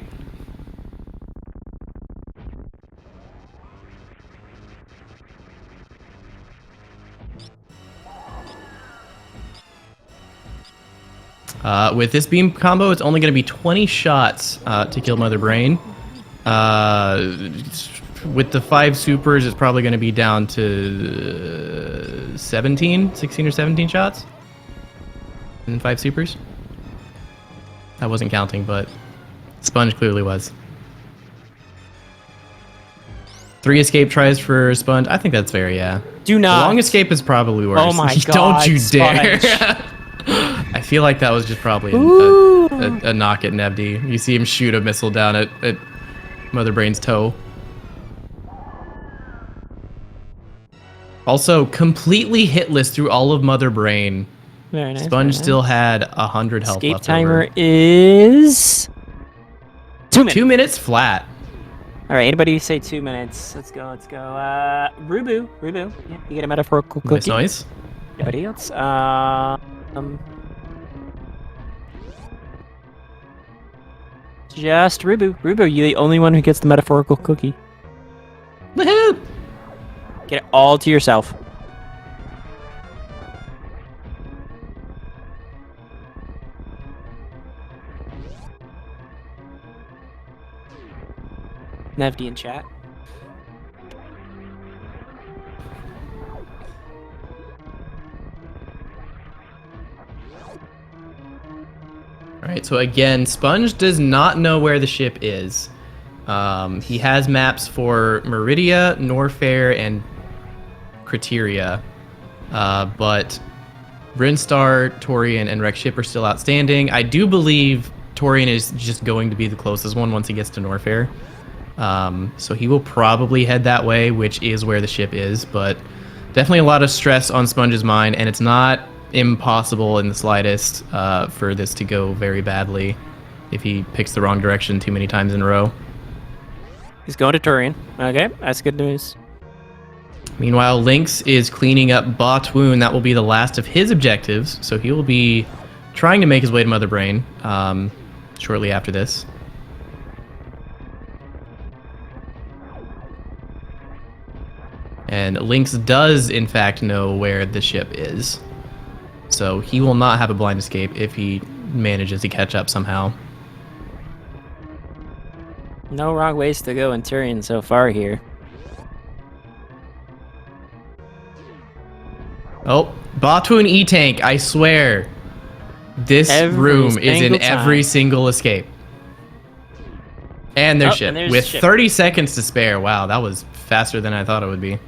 With this beam combo, it's only going to be 20 shots to kill Mother Brain. With the 5 supers, it's probably going to be down to 16 or 17 shots. And 5 supers. I wasn't counting, but Sponge clearly was. 3 escape tries for Sponge. I think that's fair, yeah. Do not. The long escape is probably worse. Oh my god. Don't you dare. Sponge. I feel like that was just probably a knock at Nebdi. You see him shoot a missile down at Mother Brain's toe. Also, completely hitless through all of Mother Brain. Very nice. Sponge still had 100 health Escape left timer over. is 2 minutes. 2 minutes flat. All right, anybody say 2 minutes? Let's go. Rubu. Yeah, you get a metaphorical cookie. Nice. Anybody else? Just Rubu. Rubu, you're the only one who gets the metaphorical cookie. Woohoo! Get it all to yourself. Nevdi in chat. All right, so again, Sponge does not know where the ship is. He has maps for Meridia, Norfair, and Criteria, but Brinstar, Torian, and Rex Ship are still outstanding. I do believe Torian is just going to be the closest one once he gets to Norfair. So he will probably head that way, which is where the ship is, but definitely a lot of stress on Sponge's mind, and it's not impossible in the slightest for this to go very badly if he picks the wrong direction too many times in a row. He's going to Turian. Okay, that's good news. Meanwhile, Lynx is cleaning up Botwoon. That will be the last of his objectives, so he will be trying to make his way to Mother Brain shortly after this. And Lynx does, in fact, know where the ship is. So he will not have a blind escape if he manages to catch up somehow. No wrong ways to go in Turian so far here. Oh, Botwoon E-Tank, I swear. This room is in every single escape. And their ship, with 30 seconds to spare. Wow, that was faster than I thought it would be.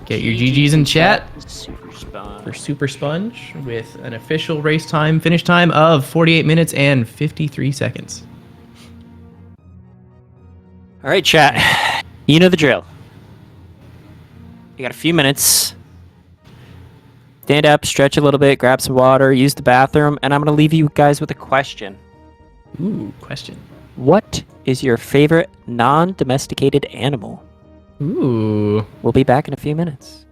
Get your GGs in chat for Super Sponge with an official race time, finish time of 48 minutes and 53 seconds. All right, chat. You know the drill. You got a few minutes. Stand up, stretch a little bit, grab some water, use the bathroom, and I'm going to leave you guys with a question. Ooh, question. What is your favorite non-domesticated animal? Ooh. We'll be back in a few minutes.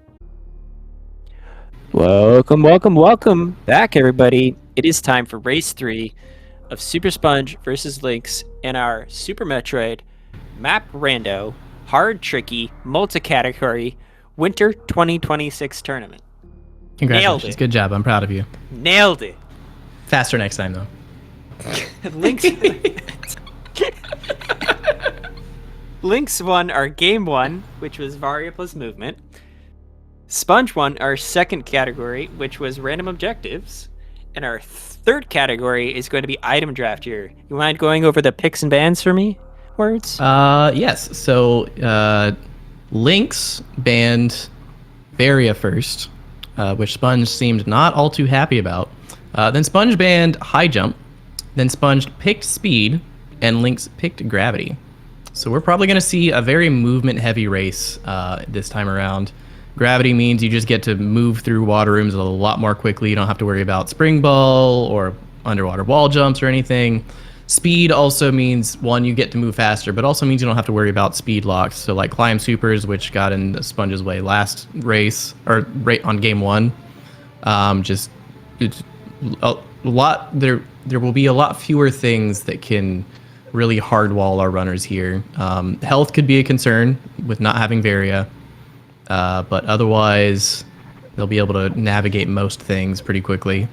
Welcome back, everybody. It is time for race 3 of Super Sponge versus Lynx in our Super Metroid Map Rando Hard Tricky Multicategory Winter 2026 tournament. Congratulations. Nailed it. Good job. I'm proud of you. Nailed it. Faster next time, though. Lynx. Lynx won our game 1, which was Varia plus movement. Sponge won our second category, which was random objectives. And our third category is going to be item draft here. You mind going over the picks and bans for me? Words? Yes. So, Lynx banned Varia first, which Sponge seemed not all too happy about. Then Sponge banned High Jump. Then Sponge picked Speed, and Lynx picked Gravity. So we're probably going to see a very movement-heavy race this time around. Gravity means you just get to move through water rooms a lot more quickly. You don't have to worry about spring ball or underwater wall jumps or anything. Speed also means, one, you get to move faster, but also means you don't have to worry about speed locks. So like Climb Supers, which got in Sponge's way last race, or on game 1. Just it's a lot. There will be a lot fewer things that can really hardwall our runners here. Health could be a concern with not having Varia, but otherwise they'll be able to navigate most things pretty quickly.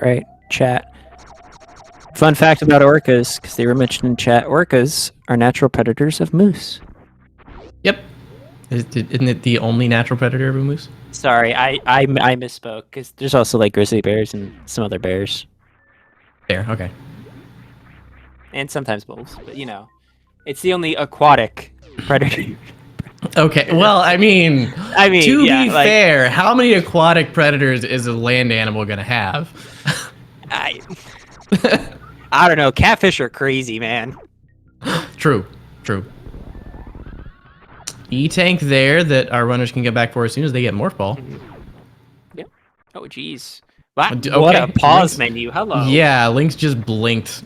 right, chat. Fun fact about orcas, because they were mentioned in chat, orcas are natural predators of moose. Yep. Isn't it the only natural predator of a moose? Sorry, I misspoke, because there's also like grizzly bears and some other bears. There, okay. And sometimes wolves, but you know. It's the only aquatic predator. Okay, well, I mean, to yeah, be fair, how many aquatic predators is a land animal gonna have? I don't know. Catfish are crazy, man. True. E-tank there that our runners can get back for as soon as they get Morph Ball. Yep. Oh, jeez. What Okay, a pause Lynx- menu. Hello. Yeah, Lynx just blinked,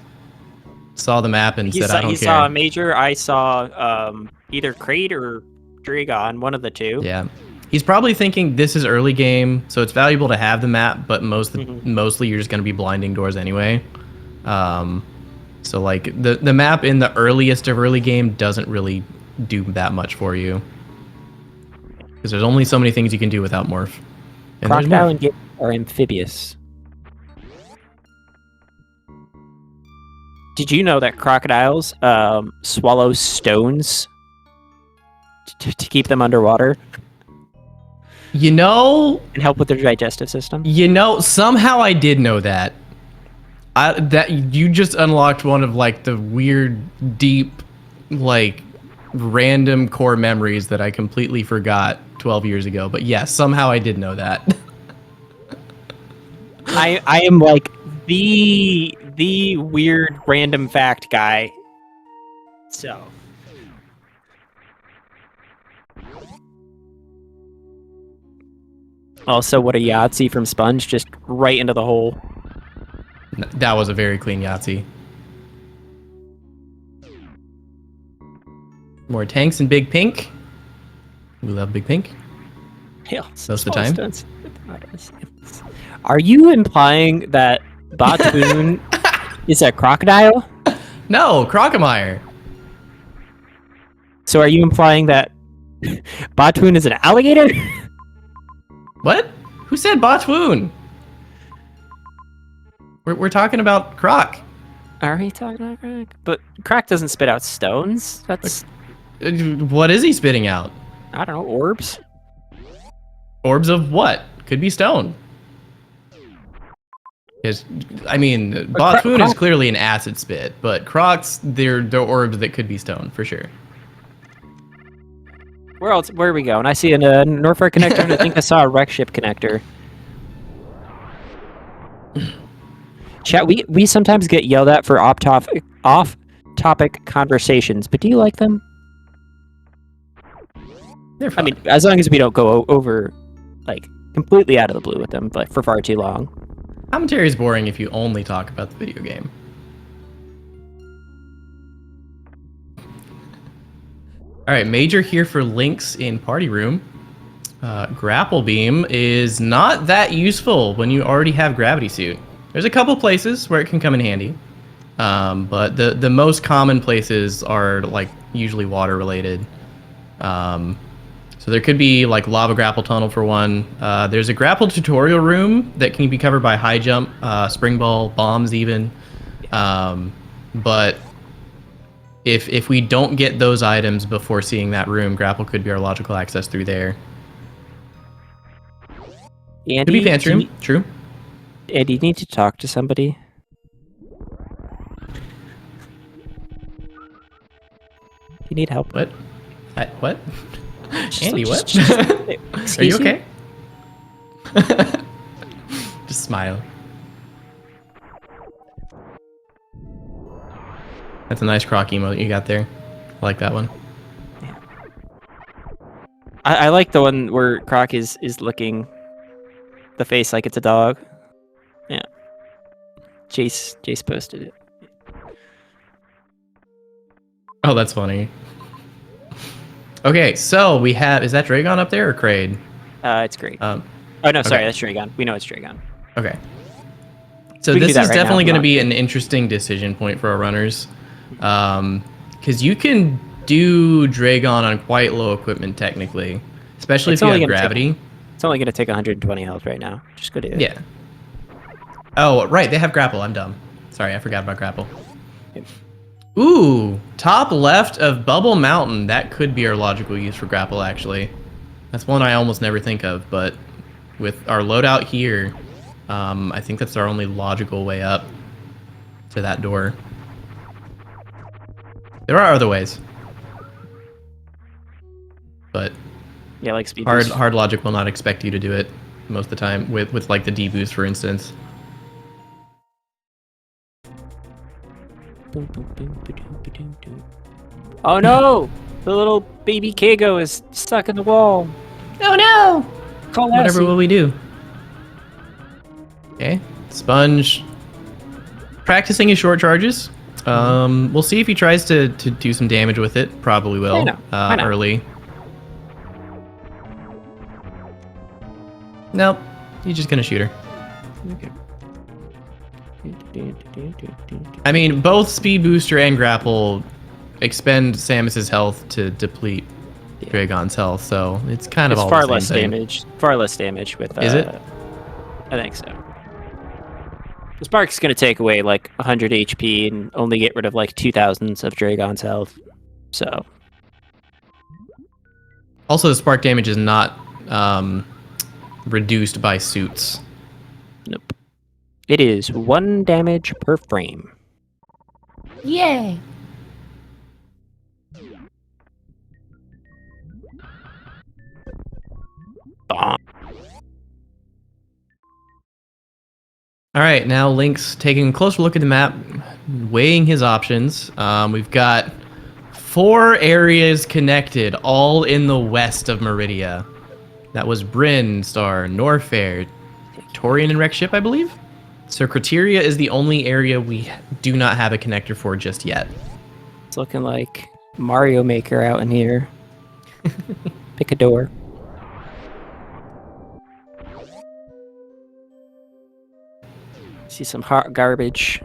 saw the map, and said, "I don't He care." saw a major. I saw either Kraid or Dragon, one of the two. Yeah. He's probably thinking this is early game, so it's valuable to have the map, but mostly you're just going to be blinding doors anyway. So like the map in the earliest of early game doesn't really do that much for you. Because there's only so many things you can do without Morph. And there's Crocodile Morph. and Gator are amphibious. Did you know that crocodiles swallow stones to keep them underwater You know, and help with their digestive system? somehow I did know that. That you just unlocked one of like the weird, deep, like random core memories that I completely forgot 12 years ago. But yes, somehow I did know that. I am like the weird random fact guy. So also, what a Yahtzee from Sponge, just right into the hole. That was a very clean Yahtzee. More tanks and Big Pink. We love Big Pink. Hell, Most of the time. Are you implying that Batoon is a crocodile? No, Crocomire. So are you implying that Batoon is an alligator? What? Who said Botwoon? We're talking about Croc. Are we talking about Croc? But Croc doesn't spit out stones. That's, What is he spitting out? I don't know, orbs? Orbs of what? Could be stone. I mean, Botwoon is clearly an acid spit, but Crocs, they're orbs that could be stone, for sure. Where else? Where are we going? I see a Norfolk connector, and I think I saw a wreck ship connector. Chat, we sometimes get yelled at for off-topic conversations, but do you like them? They're I fun. mean, as long as we don't go over, like, completely out of the blue with them, but for far too long. Commentary is boring if you only talk about the video game. All right, major here for Lynx in Party Room. Grapple Beam is not that useful when you already have Gravity Suit. There's a couple places where it can come in handy, but the most common places are like usually water related. So there could be like Lava Grapple Tunnel for one. There's a grapple tutorial room that can be covered by high jump, spring ball, bombs even. But if we don't get those items before seeing that room, grapple could be our logical access through there. Andy, Could be pants room, true. Andy, you need to talk to somebody. You need help. What? What? Just- Andy, what? Are you Excuse me? okay? Just smile. That's a nice croc emote you got there. I like that one. I like the one where Croc is licking the face like it's a dog. Yeah. Jace posted it. Oh, that's funny. Okay, so we have, is that Dragon up there or Kraid? It's great. Oh no, sorry, that's Dragon. We know it's Dragon. Okay. So We can do this that is right now definitely if you going to want. be an interesting decision point for our runners. Because you can do Dragon on quite low equipment technically. Especially It's if you only have gonna take- gravity. It's only gonna take 120 health right now. Just go do it. Yeah. Oh, right, they have grapple. I'm dumb. Sorry, I forgot about grapple. Ooh, top left of Bubble Mountain. That could be our logical use for grapple, actually. That's one I almost never think of, but with our loadout here, I think that's our only logical way up to that door. There are other ways, but Yeah, like speed boost. hard logic will not expect you to do it most of the time with like the D boost, for instance. Oh no! The little baby Kago is stuck in the wall. Oh no! Call Whatever Lassie. will we do? Okay, Sponge practicing his short charges. We'll see if he tries to do some damage with it. Probably will. Why not? Early. Nope. He's just gonna shoot her. Okay. I mean, both Speed Booster and Grapple expend Samus's health to deplete Dragon's health, so it's kind of It's all far the same less thing. damage. Far less damage with. Is it? I think so. The Spark's gonna take away like 100 HP and only get rid of like 2,000 of Dragon's health. So. Also, the spark damage is not reduced by suits. Nope. It is 1 damage per frame. Yay! Bonk. All right, now Lynx taking a closer look at the map, weighing his options. We've got 4 areas connected, all in the west of Meridia. That was Bryn, Star, Norfair, Torian, and Wreck Ship, I believe. So Criteria is the only area we do not have a connector for just yet. It's looking like Mario Maker out in here. Pick a door. See some hot garbage.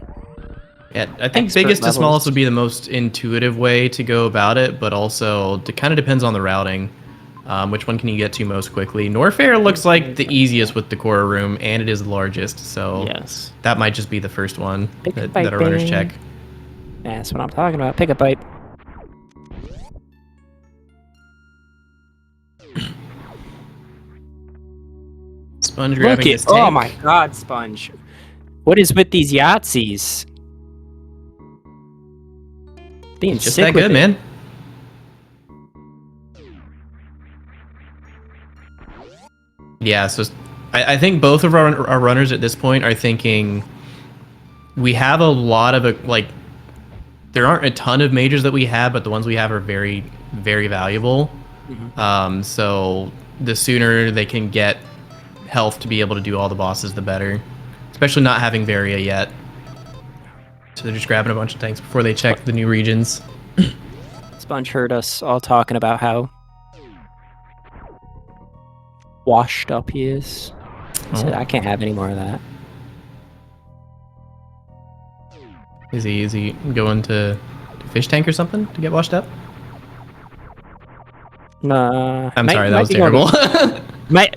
Yeah, I think Expert biggest to levels. smallest would be the most intuitive way to go about it, but also it kind of depends on the routing. Which one can you get to most quickly? Norfair looks like the easiest with the core room, and it is the largest, so Yes. that might just be the first one Pick a that bite, our runners babe. check. That's what I'm talking about. Pick a bite. Sponge Look grabbing it. his tank. Oh my god, Sponge. What is with these Yahtzees? Being He's just sick that with good, it. man. Yeah, so I think both of our runners at this point are thinking we have a lot of like there aren't a ton of majors that we have, but the ones we have are very, very valuable. So the sooner they can get health to be able to do all the bosses, the better. Especially not having Varia yet. So they're just grabbing a bunch of tanks before they check the new regions. Sponge heard us all talking about how washed up he is. He said, I can't have any more of that. Is he going to fish tank or something to get washed up? I'm sorry, that was terrible.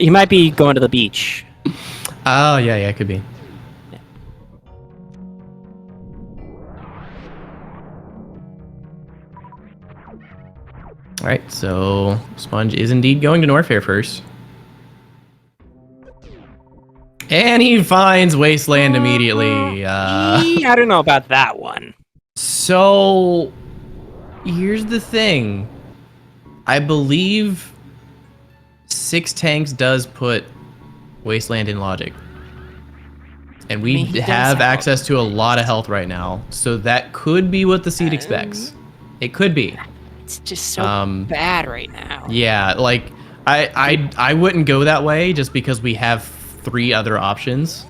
He might be going to the beach. Oh, yeah, it could be. All right, so Sponge is indeed going to Norfair first. And he finds Wasteland immediately. I don't know about that one. So, here's the thing. I believe 6 tanks does put Wasteland in logic. And we he does have have- access to a lot of health right now. So that could be what the seed expects. It could be. It's just so bad right now. Yeah, like I wouldn't go that way just because we have 3 other options.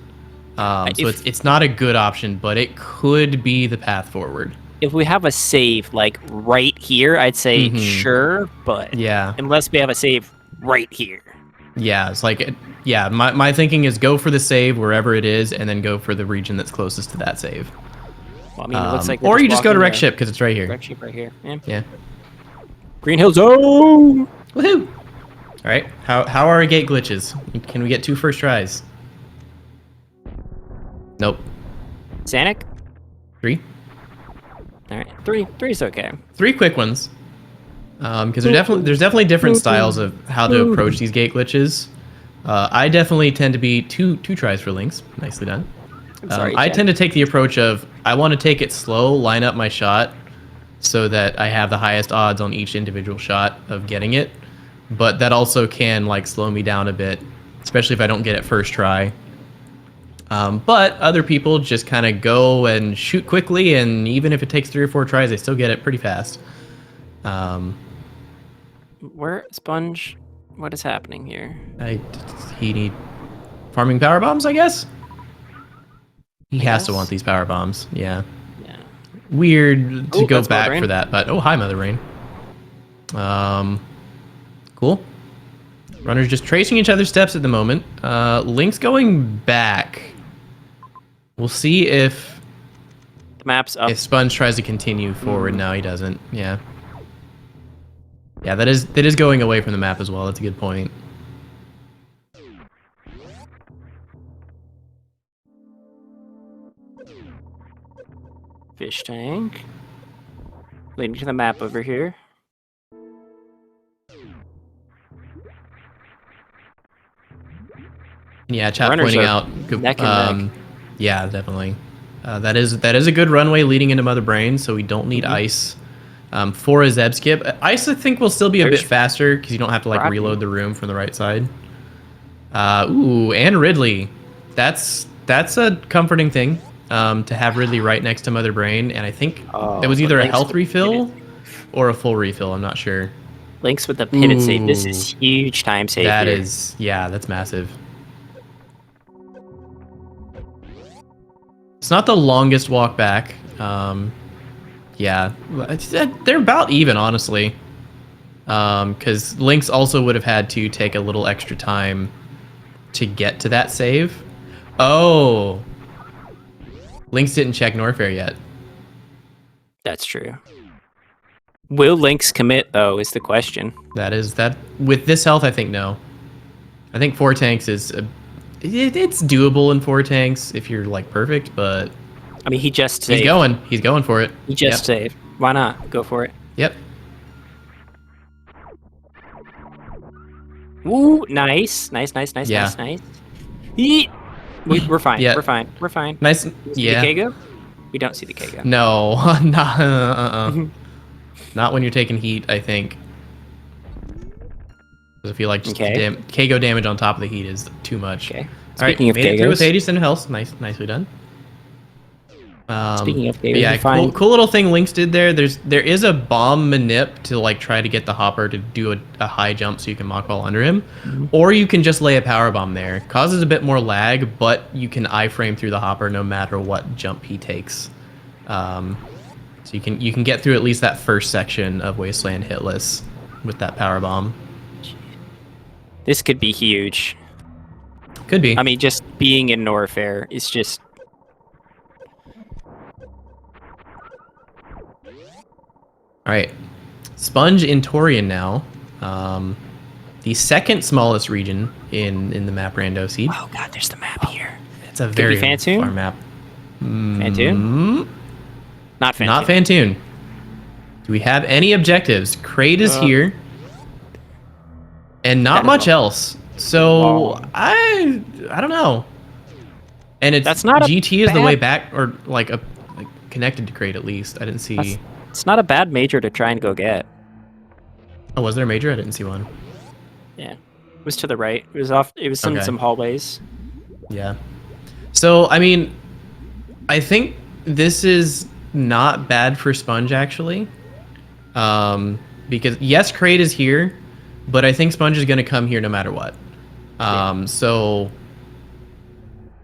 So it's not a good option, but it could be the path forward. If we have a save like right here, I'd say sure, but Yeah. unless we have a save right here. Yeah, it's like my thinking is go for the save wherever it is and then go for the region that's closest to that save. Well, I mean, it looks like or you just go to Wreck Ship. Ship because it's right here. Wreck Ship right here. Yeah. Yeah. Green Hill Zone! Woohoo! All right. How are our gate glitches? Can we get 2 first tries? Nope. Sanic? 3. All right, three's okay. 3 quick ones. Because there's definitely different styles of how to approach these gate glitches. I definitely tend to be two tries for Lynx. Nicely done. I'm sorry, I Jen. tend to take the approach of I want to take it slow, line up my shot, so that I have the highest odds on each individual shot of getting it. But that also can like slow me down a bit, especially if I don't get it first try. But other people just kind of go and shoot quickly, and even if it takes 3 or 4 tries, they still get it pretty fast. Where Sponge? What is happening here? He need farming power bombs, I guess. He I has to guess. want these power bombs. Yeah. Yeah. Weird to Ooh, go that's Mother back Rain. for that, but oh hi Mother Rain. Cool. Runners just tracing each other's steps at the moment. Lynx going back. We'll see if The map's up. Sponge tries to continue forward. No, he doesn't. Yeah. Yeah, that is going away from the map as well. That's a good point. Fish tank. Leading to the map over here. Yeah, chat Runners pointing are out. neck and neck. Yeah, definitely. That is a good runway leading into Mother Brain, so we don't need ice. For a Zeb skip, ice I think will still be a bit There's faster because you don't have to like Rocky. reload the room from the right side. Ooh, and Ridley. That's a comforting thing. To have Ridley right next to Mother Brain, and I think it was either a Lynx health with refill or a full refill. I'm not sure. Lynx with the pitted save. This Ooh. is huge time save That here. is, yeah, that's massive. It's not the longest walk back. Yeah, they're about even, honestly. Because Lynx also would have had to take a little extra time to get to that save. Oh, Lynx didn't check Norfair yet. That's true. Will Lynx commit though? Is the question. That with this health, I think no. I think 4 tanks is it's doable in 4 tanks if you're like perfect, but I mean, he just saved. he's going for it. He just saved. Why not? Go for it. Yep. Ooh, nice. Yeah. Nice. We're fine. Yeah. We're fine. Nice. See Yeah. the Kago? We don't see the Kago. No, not not when you're taking heat, I think. 'Cause I feel like just Okay. Kago damage on top of the heat is too much. Okay. All right, Speaking of made it through with Kagos. 80% health. Nicely done. Speaking of but Kagos, yeah, we're fine. cool little thing Lynx did there. There is a bomb manip to like try to get the hopper to do a high jump so you can mock ball under him, or you can just lay a power bomb there. Causes a bit more lag, but you can iframe through the hopper no matter what jump he takes. So you can get through at least that first section of Wasteland hitless with that power bomb. This could be huge. Could be. I mean, just being in Norfair is just. All right, Sponge in Torian now. The second smallest region in the map Rando seed. Oh god, there's the map here. It's a be very Fantoon? far map. Fantoon? Not Fantoon. Not Fantoon. Do we have any objectives? Crate is here, and not That is much all. else. So Wow. I don't know. And it's That's not a GT is the way bad- back, or like connected to Crate at least. I didn't see. It's not a bad major to try and go get. Oh, was there a major? I didn't see one. Yeah. It was to the right. It was off. It was in Okay. some hallways. Yeah. So, I mean, I think this is not bad for Sponge, actually. Because, yes, Crate is here, but I think Sponge is going to come here no matter what. So,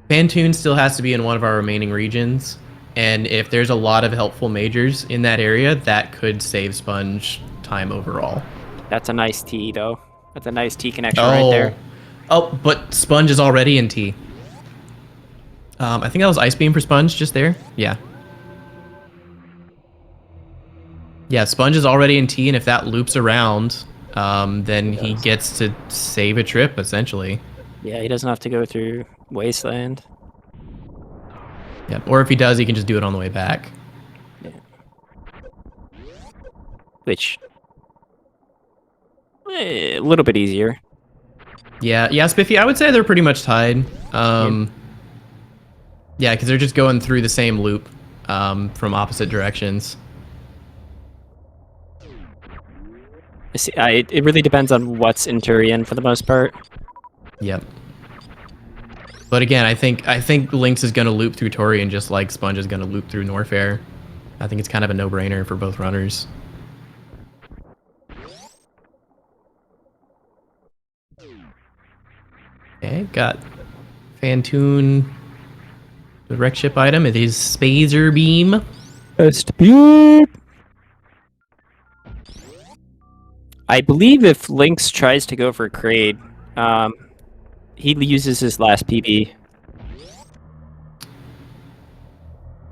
Fantoon still has to be in one of our remaining regions. And if there's a lot of helpful majors in that area, that could save Sponge time overall. That's a nice T, though. That's a nice T connection right there. Oh, but Sponge is already in T. I think that was Ice Beam for Sponge just there. Yeah. Yeah, Sponge is already in T, and if that loops around, then he gets to save a trip, essentially. Yeah, he doesn't have to go through Wasteland. Yep. Or if he does, he can just do it on the way back. Which a little bit easier. Yeah, Spiffy, I would say they're pretty much tied. Yeah, because they're just going through the same loop from opposite directions. It really depends on what's in Turian for the most part. Yep. But again, I think Lynx is going to loop through Torian just like Sponge is going to loop through Norfair. I think it's kind of a no-brainer for both runners. Okay, got Fantoon. The wreck ship item. It is Spazer Beam. I believe if Lynx tries to go for Kraid, he uses his last PB.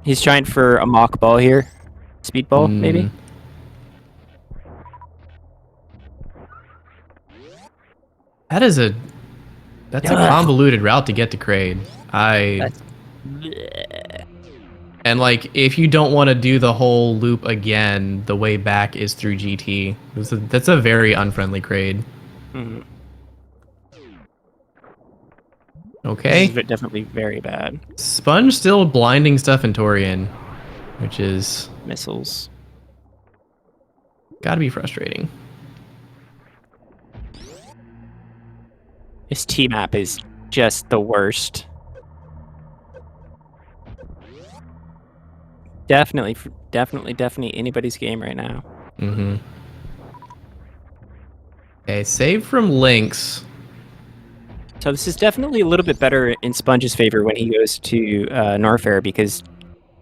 He's trying for a mock ball here. Speed ball, maybe? That's a convoluted route to get to Kraid. And like, if you don't want to do the whole loop again, the way back is through GT. That's a very unfriendly Kraid. Mm-hmm. Okay. This is definitely very bad. Sponge still blinding stuff in Torian, which is Missiles. gotta be frustrating. His T-map is just the worst. Definitely anybody's game right now. Mm-hmm. Okay, save from Lynx. So this is definitely a little bit better in Sponge's favor when he goes to Norfair because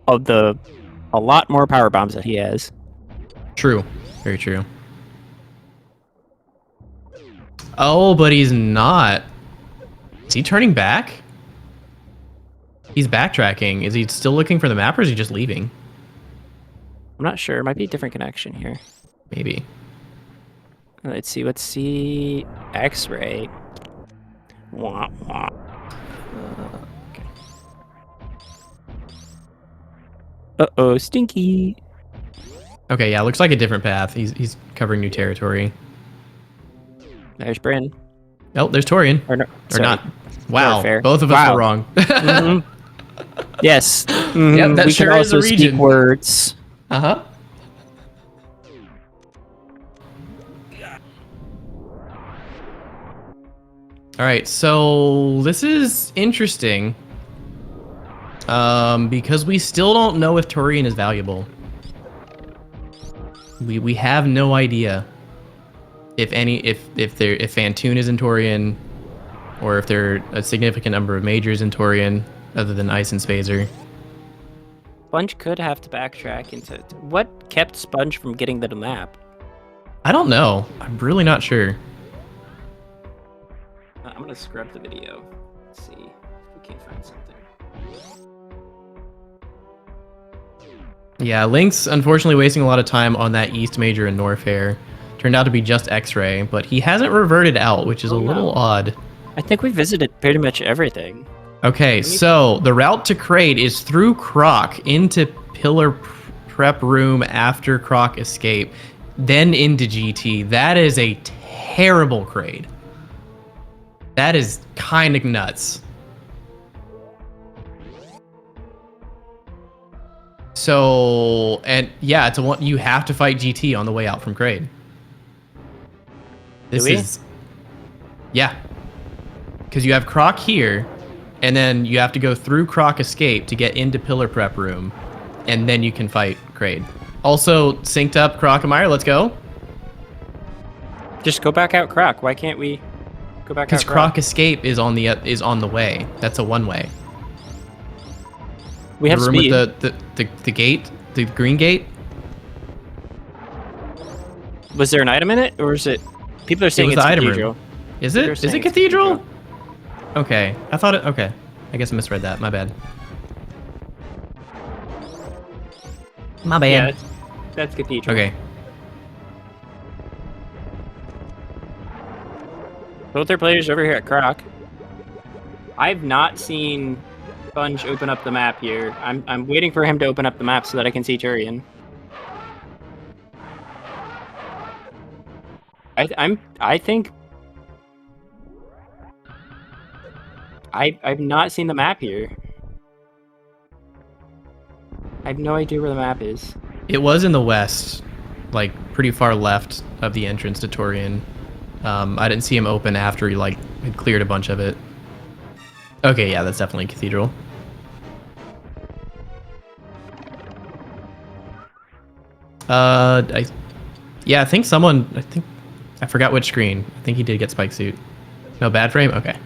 of a lot more power bombs that he has. True. Very true. Oh, but he's not. Is he turning back? He's backtracking. Is he still looking for the map or is he just leaving? I'm not sure. It might be a different connection here. Maybe. Let's see. X-ray. Wah, wah. Okay. Uh-oh, Stinky. Okay, yeah, looks like a different path. He's covering new territory. There's Bryn. Oh, there's Torian. Or Or not. Wow, Warfare. both of us were wrong. Mm-hmm. Yes. Mm-hmm. Yep, that we sure can is a also speak region. words. Uh-huh. All right, so this is interesting because we still don't know if Torian is valuable. We have no idea if Fantoon is in Torian or if there are a significant number of majors in Torian other than Ice and Spazer. Sponge could have to backtrack into... What kept Sponge from getting the map? I don't know. I'm really not sure. I'm gonna scrub the video. Let's see if we can find something. Yeah, Lynx unfortunately wasting a lot of time on that East Major in Norfair. Turned out to be just X-Ray, but he hasn't reverted out, which is a little odd. I think we visited pretty much everything. Okay, so the route to Kraid is through Croc into Pillar Prep Room after Croc escape, then into GT. That is a terrible Kraid. That is kind of nuts. So, and yeah, it's a one you have to fight GT on the way out from Kraid. This is, yeah, because you have Croc here, and then you have to go through Croc escape to get into Pillar Prep Room, and then you can fight Kraid. Also, synced up Croc and Meyer. Let's go. Just go back out Croc. Why can't we go back out Because Croc escape is on the way. That's a one way. We have the room speed. with the gate, the green gate. Was there an item in it, or is it? People are saying was it's the item Cathedral. room. Is it? Is it Cathedral? Okay, I thought it. Okay, I guess I misread that. My bad. My bad. Yeah, that's Cathedral. Okay. Both their players over here at Croc. I've not seen Sponge open up the map here. I'm waiting for him to open up the map so that I can see Turian. I think I've not seen the map here. I have no idea where the map is. It was in the west, like pretty far left of the entrance to Torian. I didn't see him open after he like had cleared a bunch of it. Okay, yeah, that's definitely Cathedral. I think I forgot which screen. I think he did get Spike Suit. No, bad frame? Okay.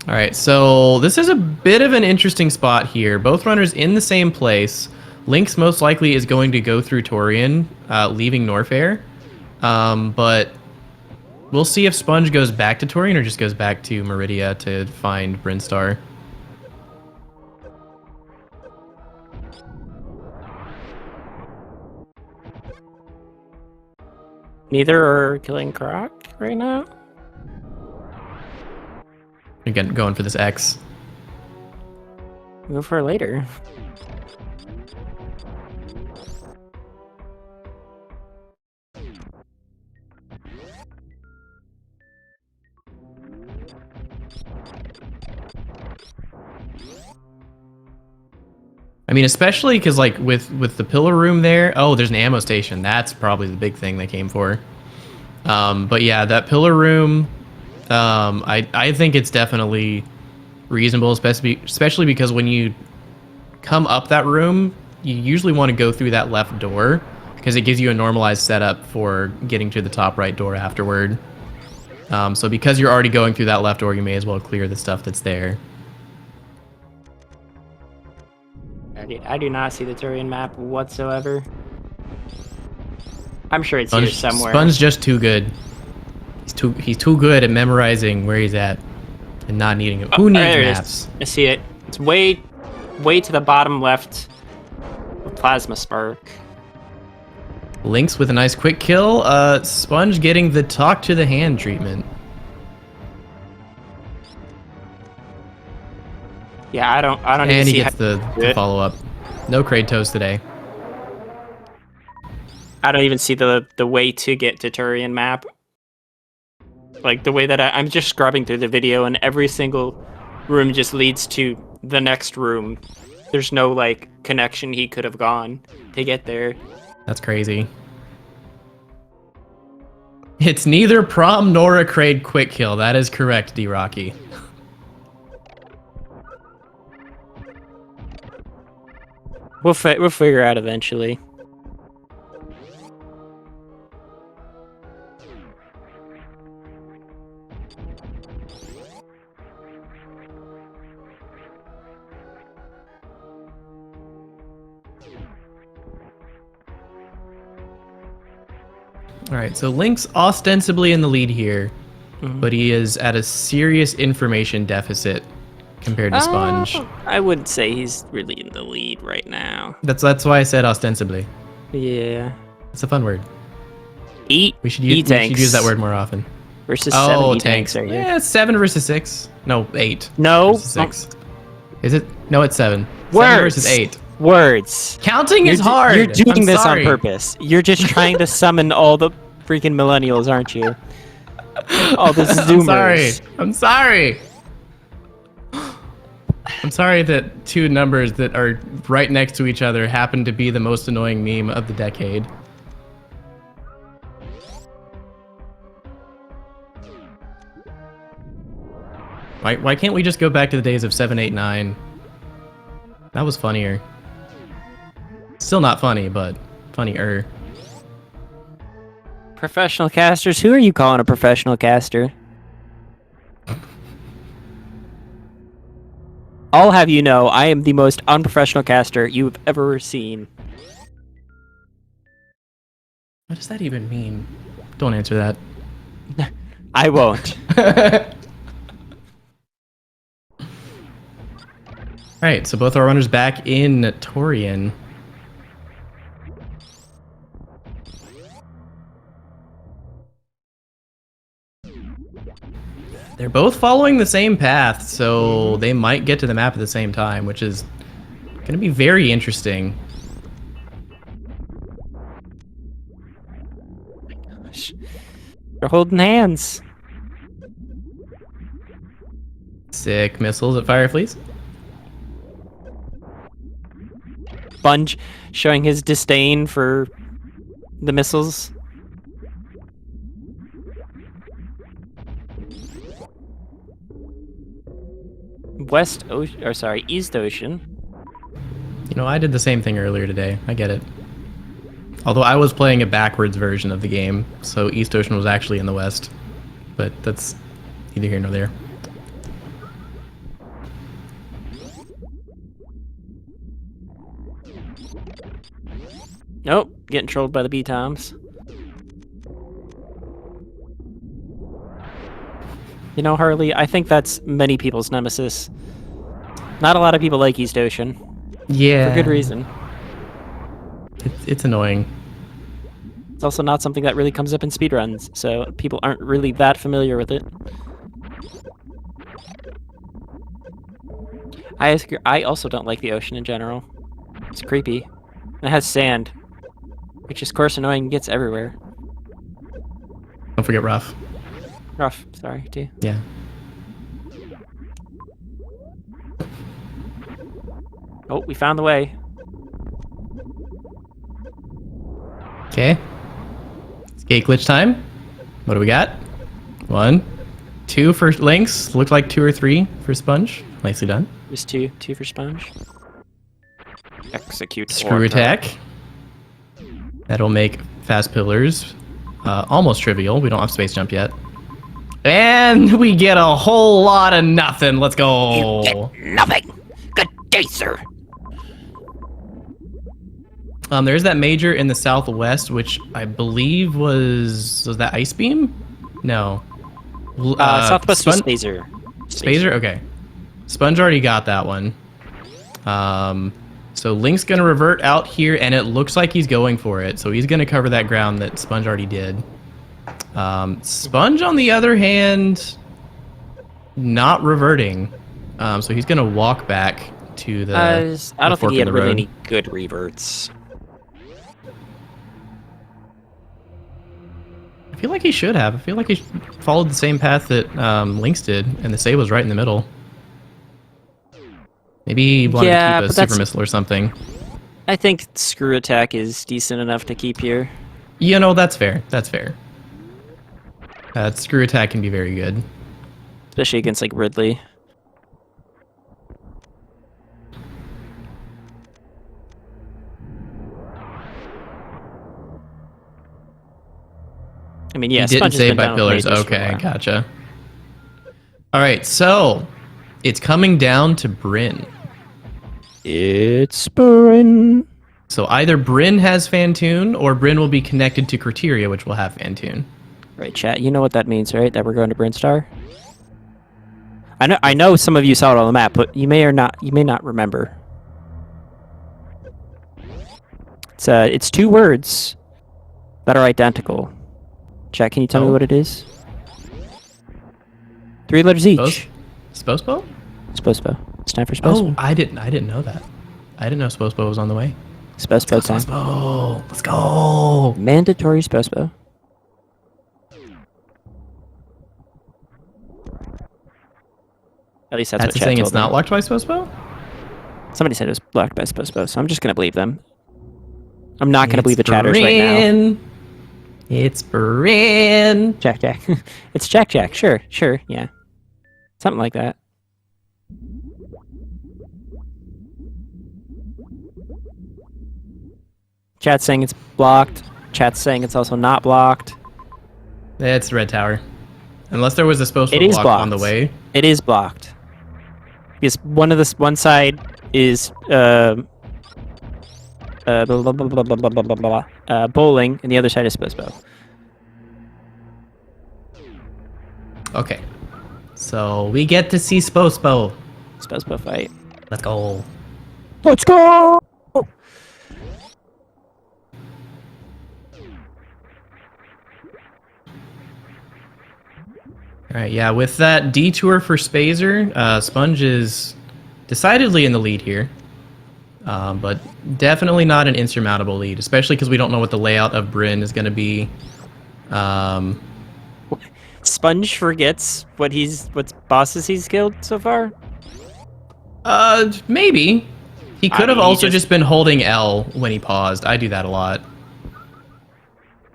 All right, so this is a bit of an interesting spot here. Both runners in the same place. Lynx most likely is going to go through Torian, leaving Norfair. But we'll see if Sponge goes back to Torian or just goes back to Meridia to find Brinstar. Neither are killing Croc right now. Again, going for this X. Go for it later. I mean, especially because like with the pillar room there. Oh, there's an ammo station. That's probably the big thing they came for. But yeah, that pillar room. I think it's definitely reasonable, especially because when you come up that room, you usually want to go through that left door because it gives you a normalized setup for getting to the top right door afterward. So because you're already going through that left door, you may as well clear the stuff that's there. I do not see the Turian map whatsoever. I'm sure it's here somewhere. Sponge's just too good. He's too good at memorizing where he's at and not needing it. Who needs maps? I see it. It's way to the bottom left. Plasma Spark. Lynx with a nice quick kill. Sponge getting the talk to the hand treatment. Yeah, I don't And even he see gets the follow up. No Kratos today. I don't even see the way to get to Turian map. Like the way that I'm just scrubbing through the video and every single room just leads to the next room. There's no like connection he could have gone to get there. That's crazy. It's neither prom nor a Kraid quick kill. That is correct, D-Rocky. We'll figure out eventually. All right, so Lynx ostensibly in the lead here, but he is at a serious information deficit compared to Sponge. I wouldn't say he's really in the lead right now. That's why I said ostensibly. Yeah. It's a fun word. We should use that word more often. Versus 7 tanks are here. Yeah, it's 7 versus 6. No, 8. No. Versus 6. Is it? No, it's 7. Words. 7 versus 8. Words. Counting is hard. You're doing I'm this sorry. on purpose. You're just trying to summon all the freaking millennials, aren't you? All the Zoomers. I'm sorry. I'm sorry that two numbers that are right next to each other happen to be the most annoying meme of the decade. Why can't we just go back to the days of 789? That was funnier. Still not funny, but funnier. Professional casters? Who are you calling a professional caster? I'll have you know, I am the most unprofessional caster you've ever seen. What does that even mean? Don't answer that. I won't. Alright, so both our runners back in Torian. They're both following the same path, so they might get to the map at the same time, which is going to be very interesting. Gosh. They're holding hands. Sick missiles at Fireflies. Sponge showing his disdain for the missiles. East Ocean. You know, I did the same thing earlier today. I get it. Although I was playing a backwards version of the game, so East Ocean was actually in the west. But that's neither here nor there. Nope, getting trolled by the B-Toms. You know, Harley, I think that's many people's nemesis. Not a lot of people like East Ocean. Yeah. For good reason. It's annoying. It's also not something that really comes up in speedruns, so people aren't really that familiar with it. I also don't like the ocean in general. It's creepy. And it has sand, which is, of course, annoying and gets everywhere. Don't forget Rough. Rough, sorry, too. Yeah. Oh, we found the way. Okay. It's gate glitch time. What do we got? 1, 2 for Lynx. Looked like 2 or 3 for Sponge. Nicely done. Just two for Sponge. Execute. Screw attack. That'll make fast pillars almost trivial. We don't have space jump yet. And we get a whole lot of nothing. Let's go. You get nothing. Good day, sir. There's that major in the southwest, which I believe was that Ice Beam? No. Southwest was Spazer. Spazer? Okay. Sponge already got that one. So Link's gonna revert out here, and it looks like he's going for it. So he's gonna cover that ground that Sponge already did. Sponge, on the other hand, not reverting. So he's gonna walk back to the. I don't think he had really road. any good reverts. I feel like he should have. I feel like he followed the same path that Lynx did, and the save was right in the middle. Maybe he wanted to keep a super missile or something. I think screw attack is decent enough to keep here. You know, that's fair. That's fair. Screw attack can be very good. Especially against, like, Ridley. I mean, yeah, he didn't Sponge has save been by down with pillars. majors for a Okay, while. gotcha. All right, so it's coming down to Bryn. It's Bryn. So either Bryn has Fantoon, or Bryn will be connected to Criteria, which will have Fantoon. Right, chat. You know what that means, right? That we're going to Bryn Star. I know some of you saw it on the map, but you may not remember. It's 2 words that are identical. Chat, can you tell me what it is? 3 letters each. Spospo? Spospo. It's time for Spospo. Oh, I didn't know that. I didn't know Spospo was on the way. Spospo time. Spospo, let's go. Mandatory Spospo. At least that's what chat saying told it's not me. locked by Spospo? Somebody said it was blocked by Spospo, so I'm just gonna believe them. I'm not gonna believe the chatters right now. It's Bryn. Jack. It's Jack. Sure, yeah. Something like that. Chat's saying it's blocked. Chat's saying it's also not blocked. It's Red Tower. Unless there was a Spospo It is block blocked. on the way. It is blocked. Because one side is bowling, and the other side is Spospo. Okay. So we get to see Spospo. Spospo fight. Let's go. Let's go! All right, yeah, with that detour for Spazer, Sponge is decidedly in the lead here. But definitely not an insurmountable lead, especially because we don't know what the layout of Bryn is going to be. Sponge forgets what bosses he's killed so far. Maybe. He could have mean, he also just- just been holding L when he paused. I do that a lot.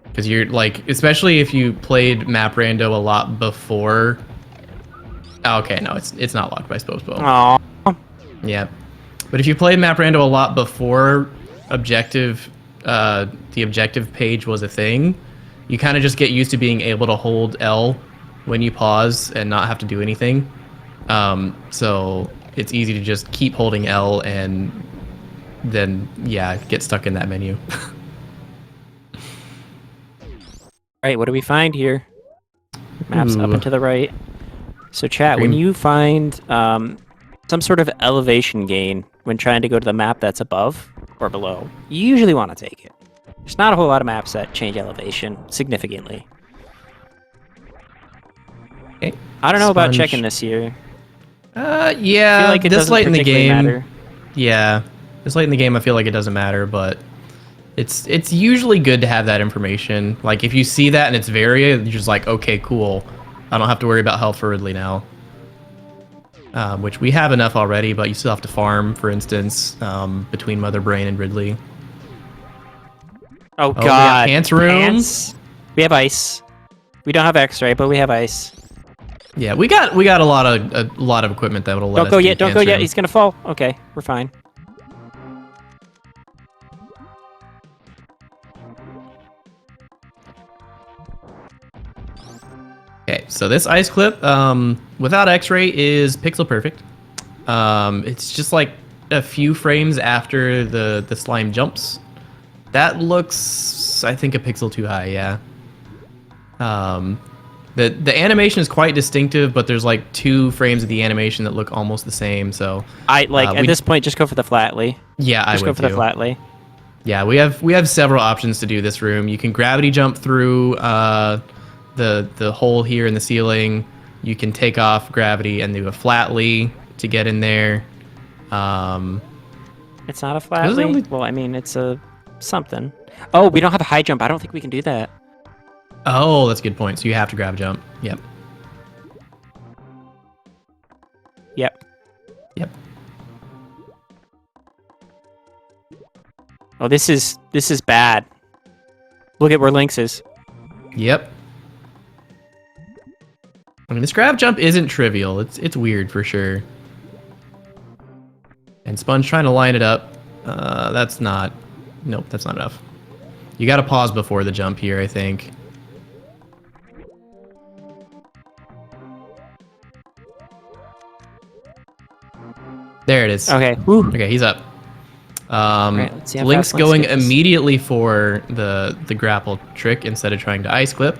Because you're like, especially if you played Map Rando a lot before. Oh, okay, no, it's not locked by Spoespo. Aww. Yeah. But if you played Map Rando a lot before objective, the objective page was a thing, you kind of just get used to being able to hold L when you pause and not have to do anything. So it's easy to just keep holding L and then, yeah, get stuck in that menu. All right, what do we find here? Maps up Ooh. and to the right. So chat, when Green- you find some sort of elevation gain when trying to go to the map that's above or below, you usually want to take it. There's not a whole lot of maps that change elevation significantly. Okay. I don't know about Sponge. checking this here. Yeah, I feel like it this doesn't late in the particularly game. matter. Yeah, this late in the game, I feel like it doesn't matter, but it's usually good to have that information. Like if you see that and it's Varia, you're just like, okay, cool. I don't have to worry about health for Ridley now. Which we have enough already, but you still have to farm, for instance, between Mother Brain and Ridley. Oh we got god. pants room? Pants? We have ice. We don't have X-ray, but we have ice. Yeah, we got a lot of equipment that would let Don't us go do yet, don't pants go yet. room. He's gonna fall. Okay, we're fine. Okay, so this ice clip, without X-ray, is pixel perfect. It's just like a few frames after the slime jumps. That looks, I think, a pixel too high. Yeah. The animation is quite distinctive, but there's like 2 frames of the animation that look almost the same. So I like at we- this point, just go for the flatly. yeah, I Just would go for the too. flatly. Yeah, we have several options to do this room. You can gravity jump through the hole here in the ceiling. You can take off gravity and do a flatly to get in there. It's not a Those are flatly. the only- Well, I mean, it's a something. Oh, we don't have a high jump. I don't think we can do that. Oh, that's a good point. So you have to grab jump. Yep. Yep. Yep. Oh, this is bad. Look at where Lynx is. Yep. I mean, this grab jump isn't trivial. It's weird for sure. And Sponge trying to line it up. That's not. Nope, that's not enough. You got to pause before the jump here, I think. There it is. Okay. Whew. Okay, he's up. Alright, let's see how Lynx fast Lynx going gets. immediately for the grapple trick instead of trying to ice clip.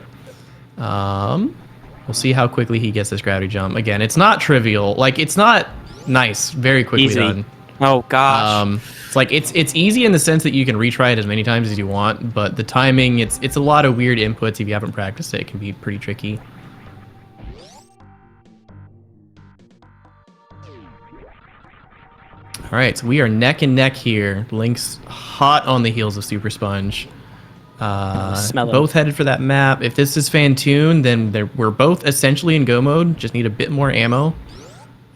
We'll see how quickly he gets this gravity jump. Again, it's not trivial. Like, it's not nice. Very quickly Easy. done. Oh gosh. It's like it's easy in the sense that you can retry it as many times as you want, but the timing, it's a lot of weird inputs. If you haven't practiced it, it can be pretty tricky. All right, so we are neck and neck here. Lynx hot on the heels of Super Sponge. Smell it. Both headed for that map. If this is Fantoon, then we're both essentially in go mode. Just need a bit more ammo.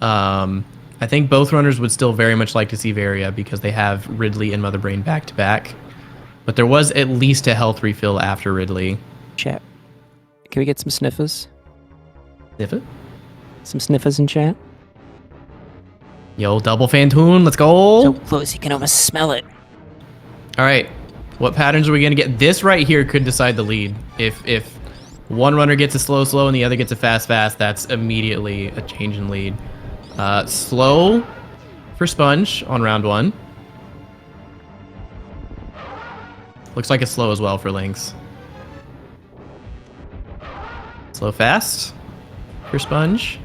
I think both runners would still very much like to see Varia because they have Ridley and Mother Brain back to back. But there was at least a health refill after Ridley. Chat. Can we get some sniffers? Sniff it. Some sniffers in chat? Yo, double Fantoon, let's go. So close you can almost smell it. All right, what patterns are we gonna get? This right here could decide the lead. If one runner gets a slow and the other gets a fast, that's immediately a change in lead. Slow for Sponge on round 1. Looks like it's slow as well for Lynx. Slow fast for Sponge.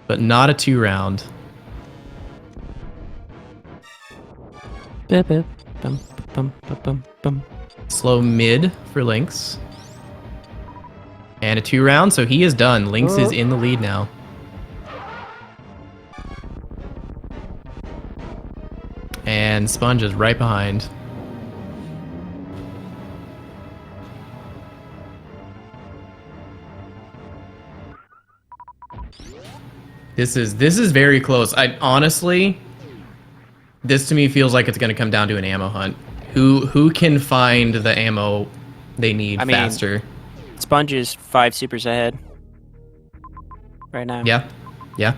But not a 2 round. Bum, bum, bum, bum, bum. Slow mid for Lynx. And a 2 round, so he is done. Lynx is in the lead now. And Sponge is right behind. This is very close. I honestly, this to me feels like it's going to come down to an ammo hunt. Who can find the ammo they need faster? Sponge is 5 supers ahead right now. Yeah.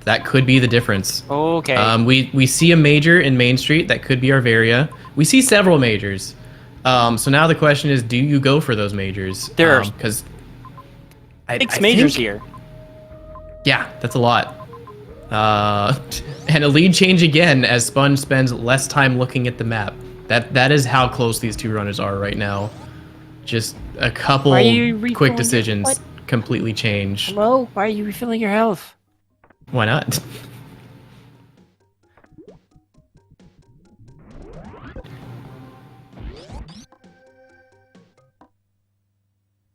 That could be the difference. Okay. We see a major in Main Street. That could be Arvaria. We see several majors. So now the question is, do you go for those majors? There are because 6 majors here. Yeah, that's a lot. And a lead change again as Sponge spends less time looking at the map. That is how close these 2 runners are right now. Just a couple quick decisions completely change. Hello? Why are you refilling your health? Why not?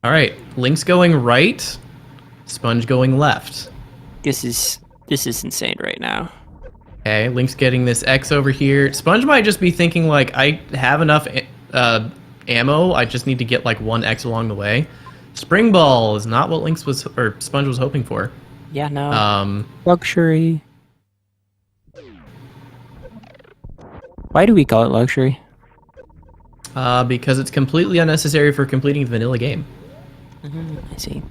All right, Lynx going right, Sponge going left. This is insane right now. Okay, Lynx getting this X over here. Sponge might just be thinking like, I have enough ammo. I just need to get like 1 X along the way. Spring Ball is not what Sponge was hoping for. Yeah, no. Luxury. Why do we call it luxury? Because it's completely unnecessary for completing the vanilla game. I see.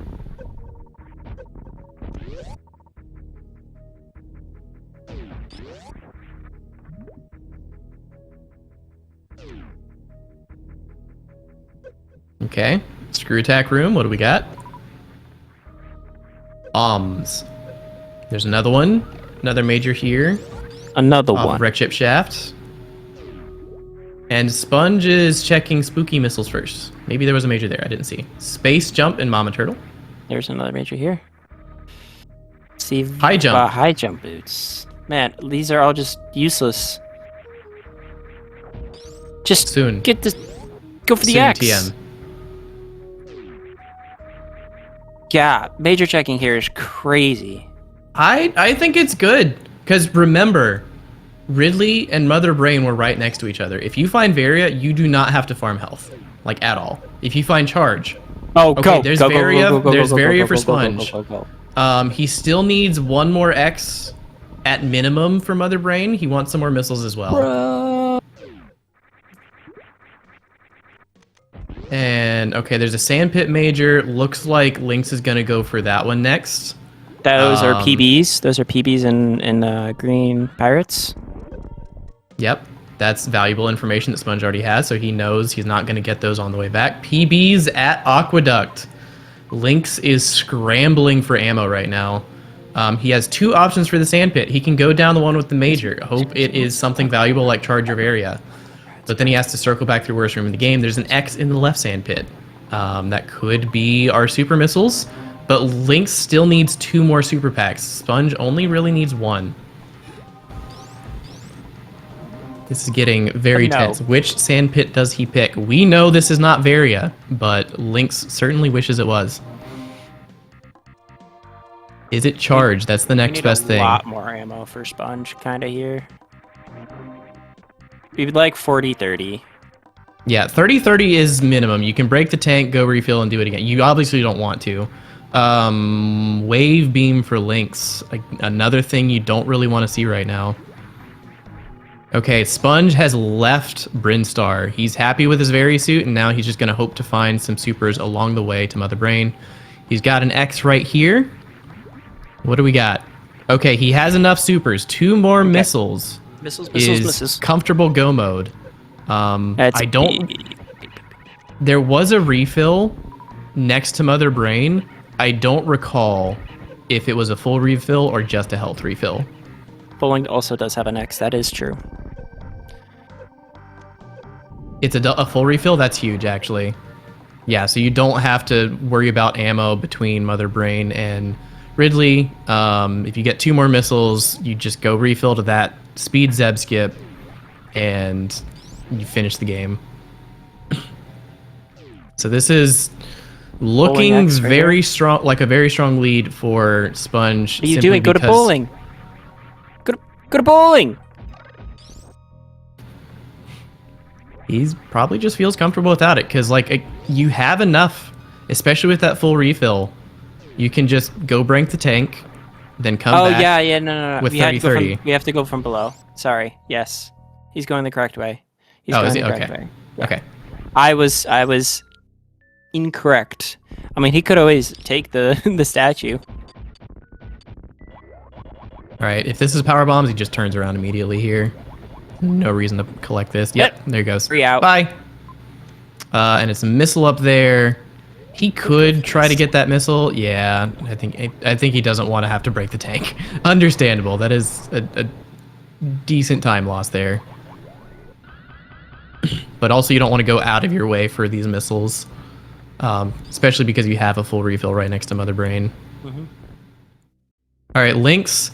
Okay, screw attack room. What do we got? Bombs. There's another one. Another major here. Another one. Wreck ship shaft. And Sponge is checking spooky missiles first. Maybe there was a major there. I didn't see. Space jump and Mama Turtle. There's another major here. See, high jump. High jump boots. Man, these are all just useless. Just soon. Get this. Go for the soon, X. TM. Yeah, major checking here is crazy. I think it's good because remember, Ridley and Mother Brain were right next to each other. If you find Varia, you do not have to farm health, like at all. If you find Charge, go. There's go, Varia. go, go, go, There's go, go, Varia go, for go, Sponge. go, go, go. He still needs 1 more X at minimum for Mother Brain. He wants some more missiles as well. Bro. And okay, there's a sandpit major. Looks like Lynx is gonna go for that one next. Those are PBs. Those are PBs in Green Pirates. Yep, that's valuable information that Sponge already has, so he knows he's not gonna get those on the way back. PBs at Aqueduct. Lynx is scrambling for ammo right now. He has 2 options for the sandpit. He can go down the one with the major. Hope it is something valuable like Charge of Area. But then he has to circle back through worst room in the game. There's an X in the left sandpit. That could be our super missiles. But Lynx still needs 2 more super packs. Sponge only really needs 1. This is getting very tense. Which sandpit does he pick? We know this is not Varia, but Lynx certainly wishes it was. Is it Charge? That's the next best thing. A lot more ammo for Sponge, kind of here. We would like 40-30. Yeah, 30-30 is minimum. You can break the tank, go refill, and do it again. You obviously don't want to. Wave beam for Lynx. Like, another thing you don't really want to see right now. Okay, Sponge has left Brinstar. He's happy with his Very suit, and now he's just going to hope to find some supers along the way to Mother Brain. He's got an X right here. What do we got? Okay, he has enough supers. 2 more missiles. Missiles. Comfortable go mode. I don't... There was a refill next to Mother Brain. I don't recall if it was a full refill or just a health refill. Bowling also does have an X, that is true. It's a full refill? That's huge, actually. Yeah, so you don't have to worry about ammo between Mother Brain and Ridley. If you get 2 more missiles, you just go refill to that, speed Zeb skip, and you finish the game. So this is Looking X right very here. strong, like a very strong lead for Sponge. What are you simply doing? Go to because- bowling. Go to bowling. He's probably just feels comfortable without it because like you have enough, especially with that full refill. You can just go break the tank, then come Oh back. yeah, no. with We had to go 30-30. we have to go from below. Sorry. Yes, he's going the correct way. He's Oh, going is the he? correct Okay. way. Yeah. Okay. I was incorrect. I mean, he could always take the the statue. All right. If this is power bombs, he just turns around immediately here. No reason to collect this. Yep. There he goes. 3 out. Bye. And it's a missile up there. He could try to get that missile. Yeah, I think he doesn't want to have to break the tank. Understandable. That is a decent time loss there. But also, you don't want to go out of your way for these missiles, especially because you have a full refill right next to Mother Brain. Mhm. All right, Lynx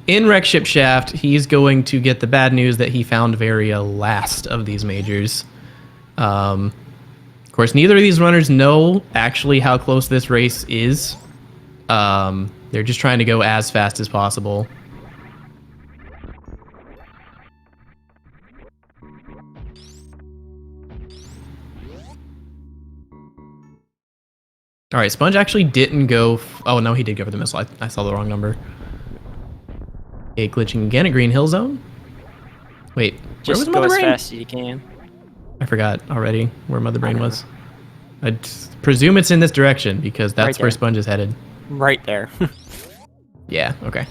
in Wreck Ship Shaft. He's going to get the bad news that he found Varia last of these majors. Of course, neither of these runners know actually how close this race is. They're just trying to go as fast as possible. All right, Sponge actually didn't go. Oh no, he did go for the missile. I saw the wrong number. Okay, glitching again at Green Hill Zone. Wait, where Just was go Mother as Brain? fast as you can. I forgot already where Mother Brain was. I presume it's in this direction because that's Right where there. Sponge is headed. Right there. Yeah. Okay.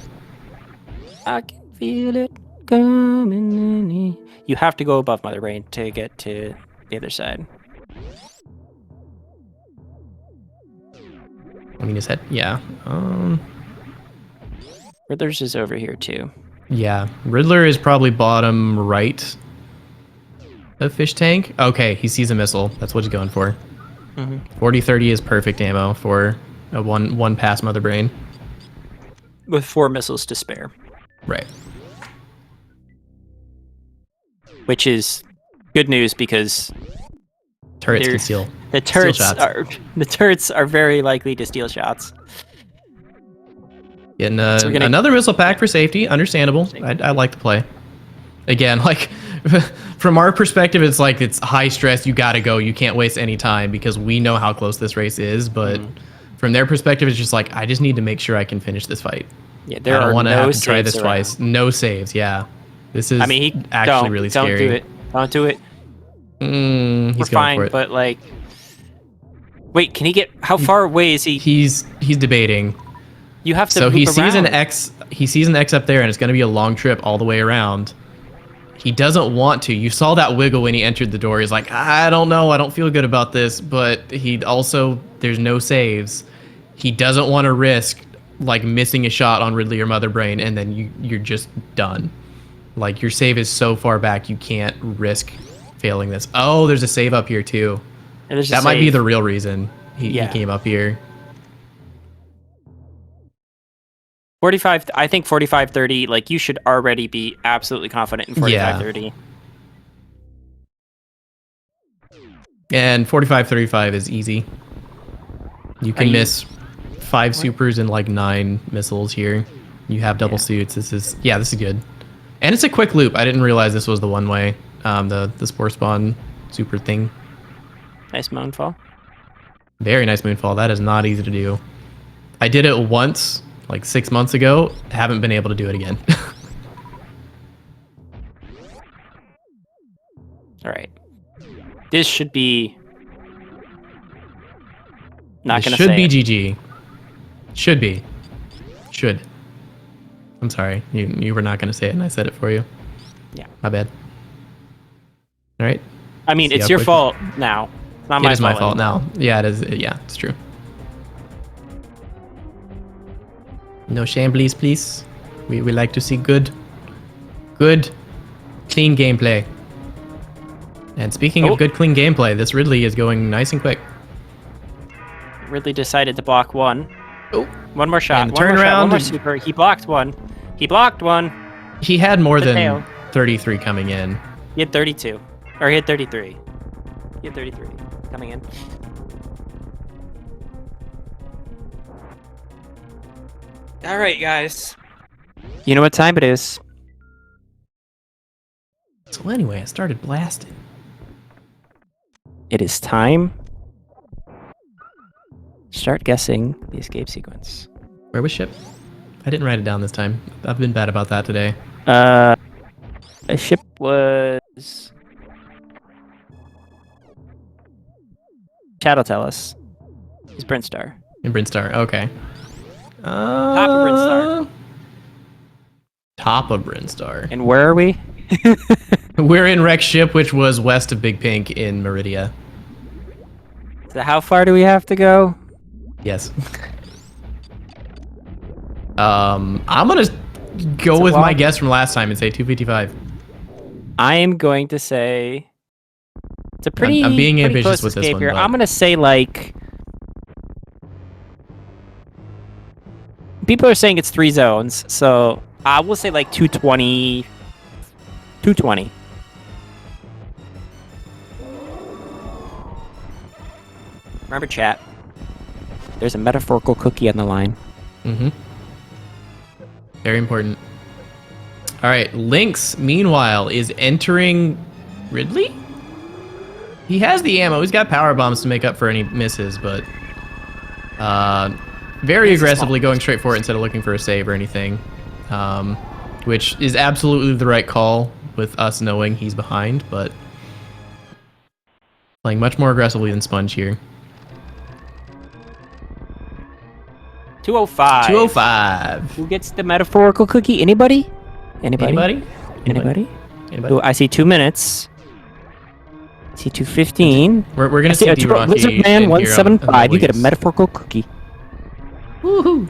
I can feel it coming. You have to go above Mother Brain to get to the other side. I mean, his head. Yeah. Riddler's is over here too. Yeah. Riddler is probably bottom right of fish tank. Okay, he sees a missile. That's what he's going for. 40-30 is perfect ammo for a one pass Mother Brain. With 4 missiles to spare. Right. Which is good news because Turrets They're- can steal. the turrets shots. are very likely to steal shots. Getting So we're gonna- another missile pack for safety. Understandable. I like the play. Again, like from our perspective, it's like it's high stress. You got to go. You can't waste any time because we know how close this race is. But from their perspective, it's just like I just need to make sure I can finish this fight. Yeah, I there don't are want to no have to try saves this around. twice. No saves. Yeah, this is I mean, he actually don't, really don't scary. do it. Don't do it. He's We're going fine, for it. but like, wait, can he get? How far away is he? He's debating. You have to. So he loop sees an around. X. He sees an X up there, and it's going to be a long trip all the way around. He doesn't want to. You saw that wiggle when he entered the door. He's like, I don't know. I don't feel good about this. But he also, there's no saves. He doesn't want to risk like missing a shot on Ridley or Mother Brain, and then you're just done. Like your save is so far back, you can't risk failing this. Oh, there's a save up here too. And there's a That might be save. the real reason he Yeah. came up here. 45. I think 45-30. Like you should already be absolutely confident in 45-30. And 45-35 is easy. You can you- miss 5 supers and like 9 missiles here. You have double suits. This is good. And it's a quick loop. I didn't realize this was the one way. The spore spawn super thing. Nice moonfall. Very nice moonfall. That is not easy to do. I did it once, like 6 months ago. Haven't been able to do it again. All right. This should be. Not It gonna should say be it. GG. Should be. Should. I'm sorry. You were not going to say it, and I said it for you. Yeah. My bad. All right. I mean, See it's how your quick- fault now. It's not It is my fault anymore. now. Yeah, it is. Yeah, it's true. No shamblies, please. We like to see good, clean gameplay. And speaking Oh. of good, clean gameplay, this Ridley is going nice and quick. Ridley decided to block one. Oh. One more shot. And One more turn shot. One around more and- super. He blocked one. He blocked one. He had more The than tail. 33 coming in. He had 32. Or he had 33. He had 33 coming in. All right, guys. You know what time it is. So anyway, I started blasting. It is time. Start guessing the escape sequence. Where was ship? I didn't write it down this time. I've been bad about that today. A ship was. Chad'll tell us. It's Brintstar. In Brinstar, okay. Top of Brintstar. Top of Brinstar. And where are we? We're in Rex ship, which was west of Big Pink in Meridia. So how far do we have to go? Yes. I'm gonna go It's a with my long- guess from last time and say 255. I am going to say it's a pretty. I'm being pretty ambitious close with this escape one, here. but- I'm gonna say like. People are saying it's 3 zones, so I will say like 220. 220. Remember, chat. There's a metaphorical cookie on the line. Mm-hmm. Very important. All right, Lynx, meanwhile, is entering Ridley? He has the ammo. He's got power bombs to make up for any misses, but very He's a aggressively small going straight for it instead of looking for a save or anything, which is absolutely the right call with us knowing he's behind, but playing much more aggressively than Sponge here. 205. 205. Who gets the metaphorical cookie? Anybody? Anybody? Anybody? Anybody? Anybody? Ooh, I see 2 minutes. I see 2:15. We're I gonna see see a D-Rocky Lizard in Man here 175. You get a Wings. metaphorical cookie. Woohoo!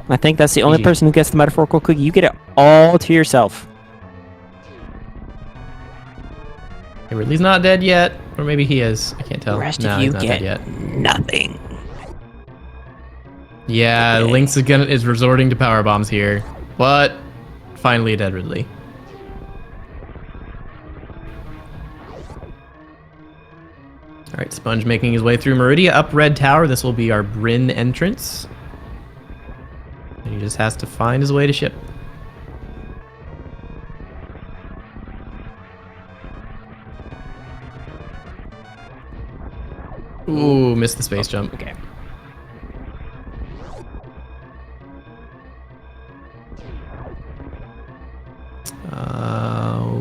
I think that's the only GG. person who gets the metaphorical cookie. You get it all to yourself. Hey, Ridley's not dead yet, or maybe he is. I can't tell. The rest No, of you he's not dead get yet. nothing. Yeah, Okay. Lynx is resorting to power bombs here, but finally a dead Ridley. All right, Sponge making his way through Meridia up Red Tower. This will be our Bryn entrance, and he just has to find his way to ship. Ooh, missed the space jump. Okay.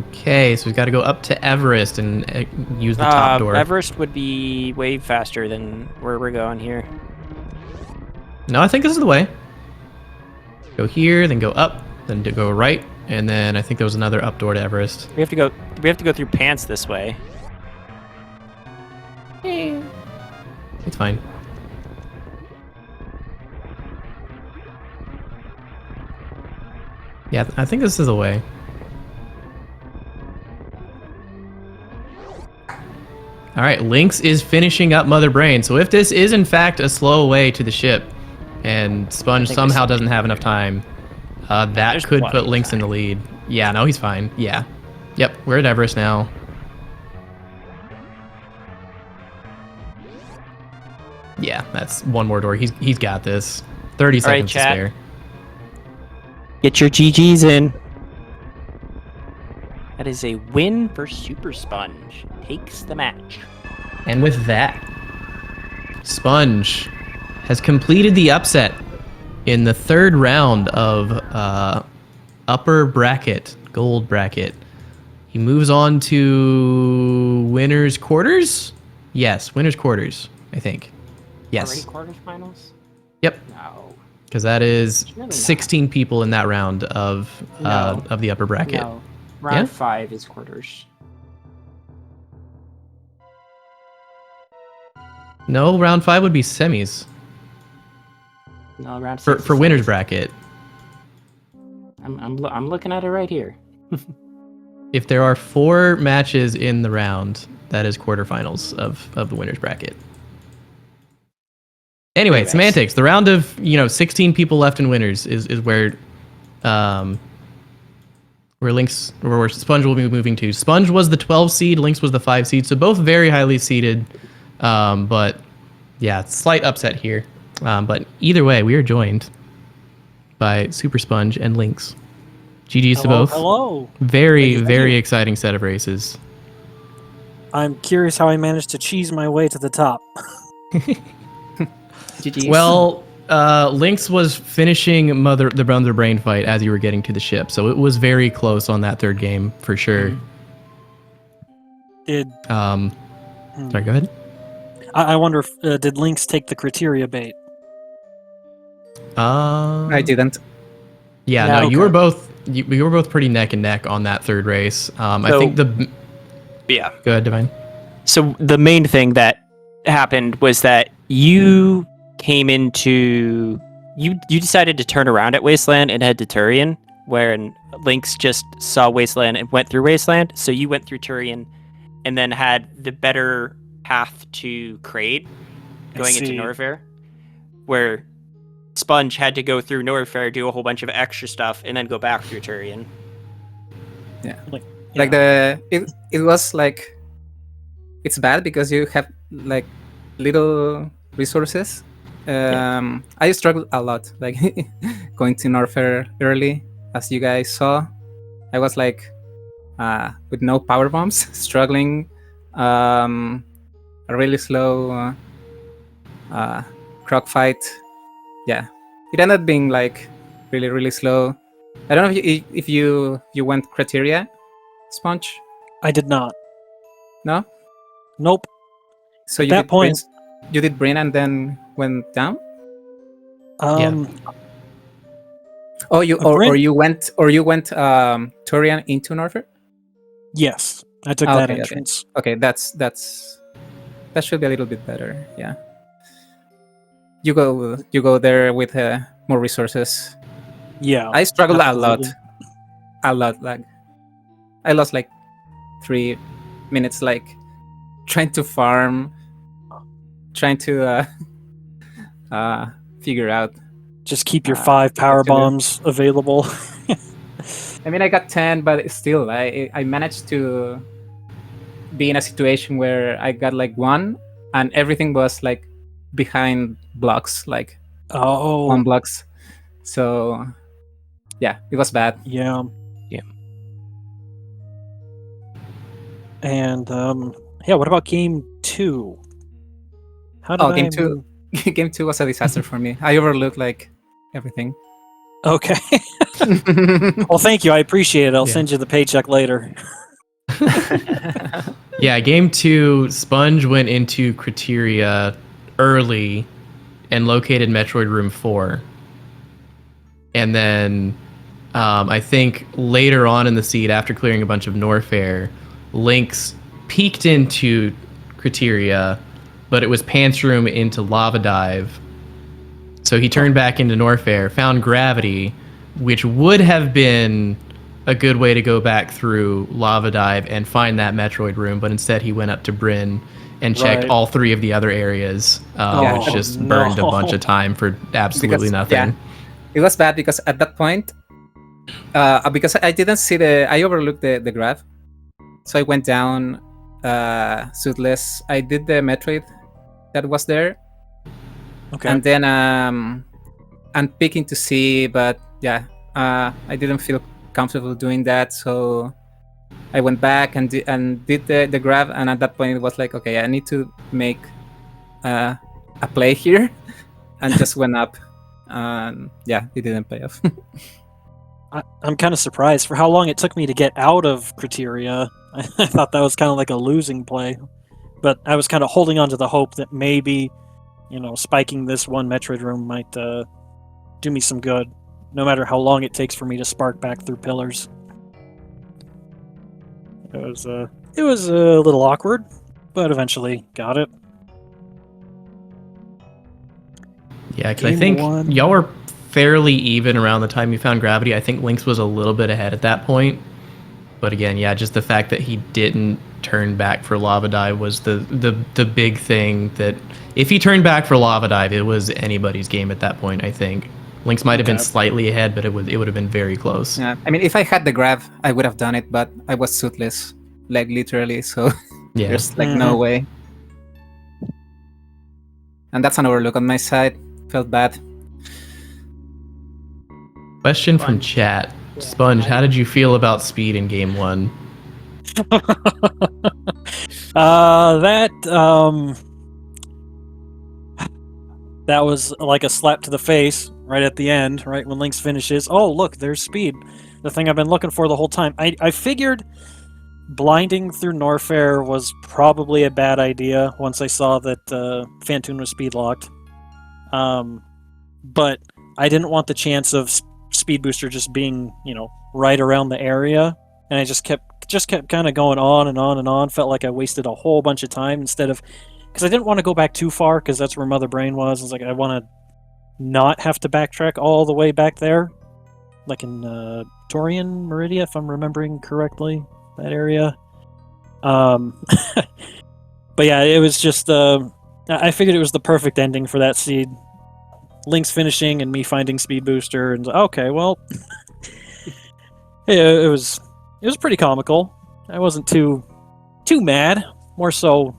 Okay, so we've got to go up to Everest and use the top door. Everest would be way faster than where we're going here. No, I think this is the way. Go here, then go up, then to go right, and then I think there was another up door to Everest. We have to go. We have to go through pants this way. It's fine. Yeah, I think this is the way. All right, Lynx is finishing up Mother Brain. So if this is in fact a slow way to the ship, and Sponge think somehow this- doesn't have enough time, that There's could plenty put of Lynx in the lead. Yeah, no, he's fine. Yeah. Yep, we're at Everest now. Yeah, that's one more door. He's got this. 30 All right, seconds to chat. spare. Get your GGs in. That is a win for Supersponge. Takes the match. And with that, Sponge has completed the upset in the third round of upper bracket, gold bracket. He moves on to winners quarters? Yes, winners quarters, I think. Yes. Already quarterfinals? Yep. No. Because that is Really not. 16 people in that round of No. the upper bracket. No. Round Yeah? 5 is quarters. No, round 5 would be semis No, round 6 for is winners semis. bracket. I'm looking at it right here. If there are 4 matches in the round, that is quarterfinals of the winners bracket. Anyway, Anyways. semantics. The round of 16 people left in winners is where where Sponge will be moving to. Sponge was the 12 seed, Lynx was the 5 seed, so both very highly seeded. But yeah, slight upset here. But either way, we are joined by Supersponge and Lynx. GG's to Hello, both. hello. Very, Thank very you. exciting set of races. I'm curious how I managed to cheese my way to the top. GG's. Well, Lynx was finishing the Mother Brain fight as you were getting to the ship, so it was very close on that third game for sure. Did Sorry, go ahead. I wonder if did Lynx take the criteria bait? I didn't. Yeah, Yeah, no, you okay. were both you were both pretty neck and neck on that third race. I So- think the Yeah. go ahead, Divine. So the main thing that happened was that you came into you decided to turn around at Wasteland and head to Turian, where Lynx just saw Wasteland and went through Wasteland. So you went through Turian and then had the better path to Kraid going into see. Norfair, where Sponge had to go through Norfair, do a whole bunch of extra stuff, and then go back through Turian. Like it was like it's bad because you have like little resources. I struggled a lot like going to Norfair early, as you guys saw. I was like with no power bombs, struggling, a really slow croc fight. Yeah, it ended up being like really slow. I don't know if you went criteria, Sponge. I did not. No. Nope. So At you that did point- you did brain and then went down. Oh, Brain- you went Turian into Norfair. Yes, I took Ah, that okay. entrance. Okay, that should be a little bit better. Yeah. You go there with more resources. Yeah, I struggled absolutely. a lot. Like I lost like 3 minutes, like trying to farm, trying to figure out. Just keep your 5 power what to do. bombs available. I mean, I got 10, but still, I managed to be in a situation where I got like 1, and everything was like behind blocks, like Oh, 1 blocks. So yeah, it was bad. yeah. Yeah. And yeah, what about game 2? How did Oh, I game 2. Game 2 was a disaster for me. I overlooked like everything. Okay. Well, thank you. I appreciate it. I'll Yeah. send you the paycheck later. Yeah, game 2, Sponge went into Criteria early and located Metroid Room 4. And then I think later on in the seed, after clearing a bunch of Norfair, Lynx peeked into Criteria, but it was Pants Room into Lava Dive. So he turned back into Norfair, found Gravity, which would have been a good way to go back through Lava Dive and find that Metroid room, but instead he went up to Bryn and checked Right. all 3 of the other areas, Yeah. which just Oh, burned no. a bunch of time for absolutely Because, nothing. yeah. It was bad because at that point, because I didn't see I overlooked the graph, so I went down suitless. I did the Metroid that was there, Okay. and then I'm picking to see, but yeah, I didn't feel comfortable doing that, so I went back and did the grab, and at that point it was like, okay, I need to make a play here, and just went up. Yeah, it didn't pay off. I'm kind of surprised for how long it took me to get out of Criteria. I thought that was kind of like a losing play, but I was kind of holding on to the hope that maybe, spiking this one Metroid room might do me some good, no matter how long it takes for me to spark back through pillars. It was a little awkward, but eventually got it. Yeah, because I Game think 1. y'all were fairly even around the time you found Gravity. I think Lynx was a little bit ahead at that point. But again, yeah, just the fact that he didn't turn back for Lava Dive was the big thing. That if he turned back for Lava Dive, it was anybody's game at that point, I think. Lynx might have been Okay. slightly ahead, but it would have been very close. Yeah, I mean, if I had the grab, I would have done it, but I was suitless, like literally. So Yeah. there's like no way. And that's an overlook on my side. Felt bad. Question from chat. Sponge, how did you feel about speed in game 1? That was like a slap to the face right at the end, right when Lynx finishes. Oh, look, there's speed. The thing I've been looking for the whole time. I figured blinding through Norfair was probably a bad idea once I saw that Phantoon was speed locked. But I didn't want the chance of Speed Booster just being, right around the area, and I just kept kind of going on and on and on. Felt like I wasted a whole bunch of time instead of, because I didn't want to go back too far because that's where Mother Brain was. I was like, I want to not have to backtrack all the way back there, like in Torian Meridia, if I'm remembering correctly, that area. But yeah, it was just I figured it was the perfect ending for that seed. Lynx finishing and me finding Speed Booster, and okay, well, yeah, it was pretty comical. I wasn't too mad. More so,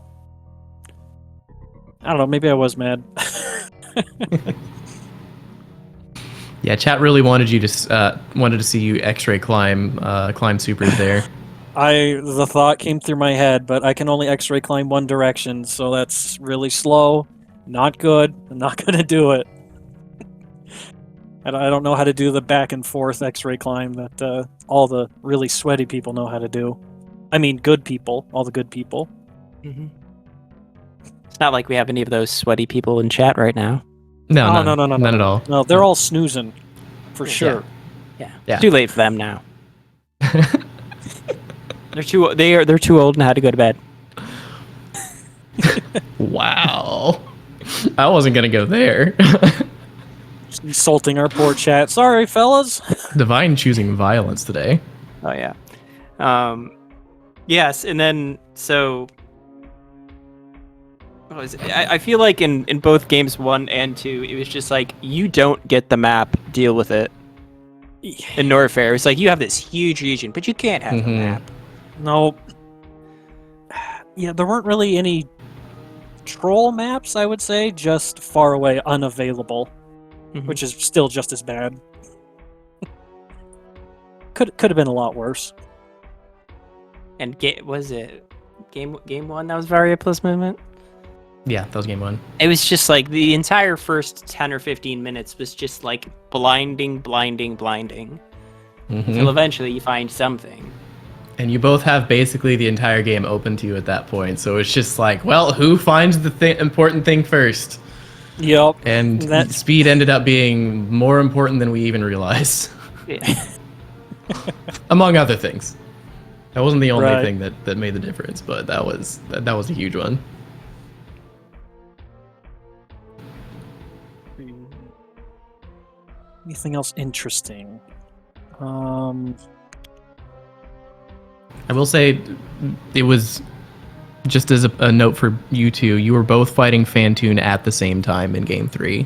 I don't know. Maybe I was mad. Yeah, chat really wanted you to wanted to see you X-ray climb supers there. The thought came through my head, but I can only X-ray climb one direction, so that's really slow. Not good. I'm not gonna do it. I don't know how to do the back and forth X-ray climb that all the really sweaty people know how to do. I mean, good people. All the good people. Mm-hmm. It's not like we have any of those sweaty people in chat right now. No, none at all. No, they're all snoozing, for sure. Yeah. Yeah. Too late for them now. They're too old and had to go to bed. Wow. I wasn't gonna go there. Insulting our poor chat. Sorry, fellas. Divine choosing violence today. Oh yeah. Yes, and then so what was it? I feel like in both games 1 and 2, it was just like, you don't get the map, deal with it. In Norfair, it's like you have this huge region, but you can't have the map. No. Yeah, there weren't really any troll maps, I would say, just far away, unavailable, which is still just as bad. Could have been a lot worse. And was it game 1 that was variableless movement? Yeah, that was game 1. It was just like the entire first 10 or 15 minutes was just like blinding. Until eventually you find something. And you both have basically the entire game open to you at that point, so it's just like, well, who finds the important thing first? Yep. And speed ended up being more important than we even realized. Yeah. Among other things. That wasn't the only thing that made the difference, but that was a huge one. Anything else interesting? I will say, it was, just as a note for you two, you were both fighting Phantoon at the same time in Game 3.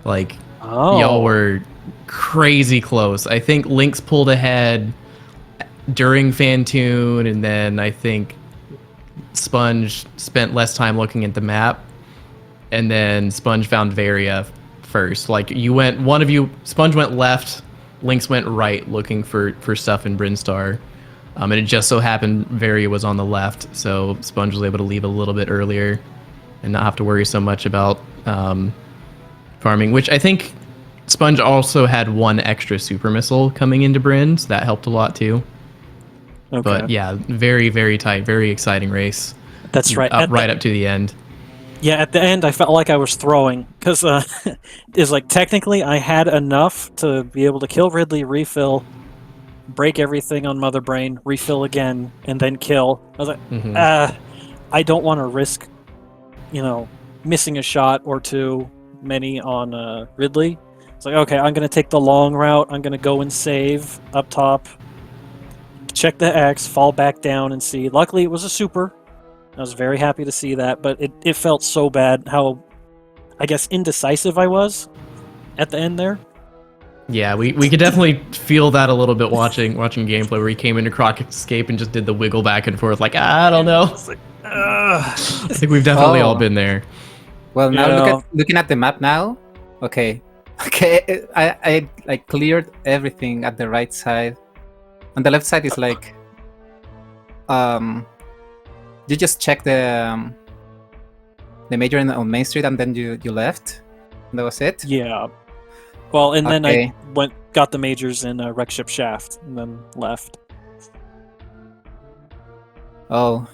Like, y'all were crazy close. I think Lynx pulled ahead during Phantoon, and then I think Sponge spent less time looking at the map, and then Sponge found Varia first. Like, Sponge went left, Lynx went right looking for stuff in Brinstar. And it just so happened Varia was on the left, so Sponge was able to leave a little bit earlier and not have to worry so much about farming, which I think Sponge also had one extra super missile coming into Bryn, so that helped a lot too. Okay. But yeah, very, very tight, very exciting race. That's right. Right up to the end. Yeah, at the end I felt like I was throwing, because it's like technically I had enough to be able to kill Ridley, refill, break everything on Mother Brain, refill again, and then kill. I was like, I don't want to risk, missing a shot or too many on Ridley. It's like, okay, I'm going to take the long route. I'm going to go and save up top, check the X, fall back down and see. Luckily, it was a super. I was very happy to see that, but it felt so bad how, I guess, indecisive I was at the end there. Yeah, we could definitely feel that a little bit watching gameplay where he came into Croc Escape and just did the wiggle back and forth like, I don't know. Like, I think we've definitely all been there. Well, now looking at the map now, okay, Okay, I like cleared everything at the right side. On the left side is like, you just check the major on Main Street, and then you left. That was it. Yeah. Well, and then Okay. I got the majors in Wreck Ship Shaft, and then left. Oh,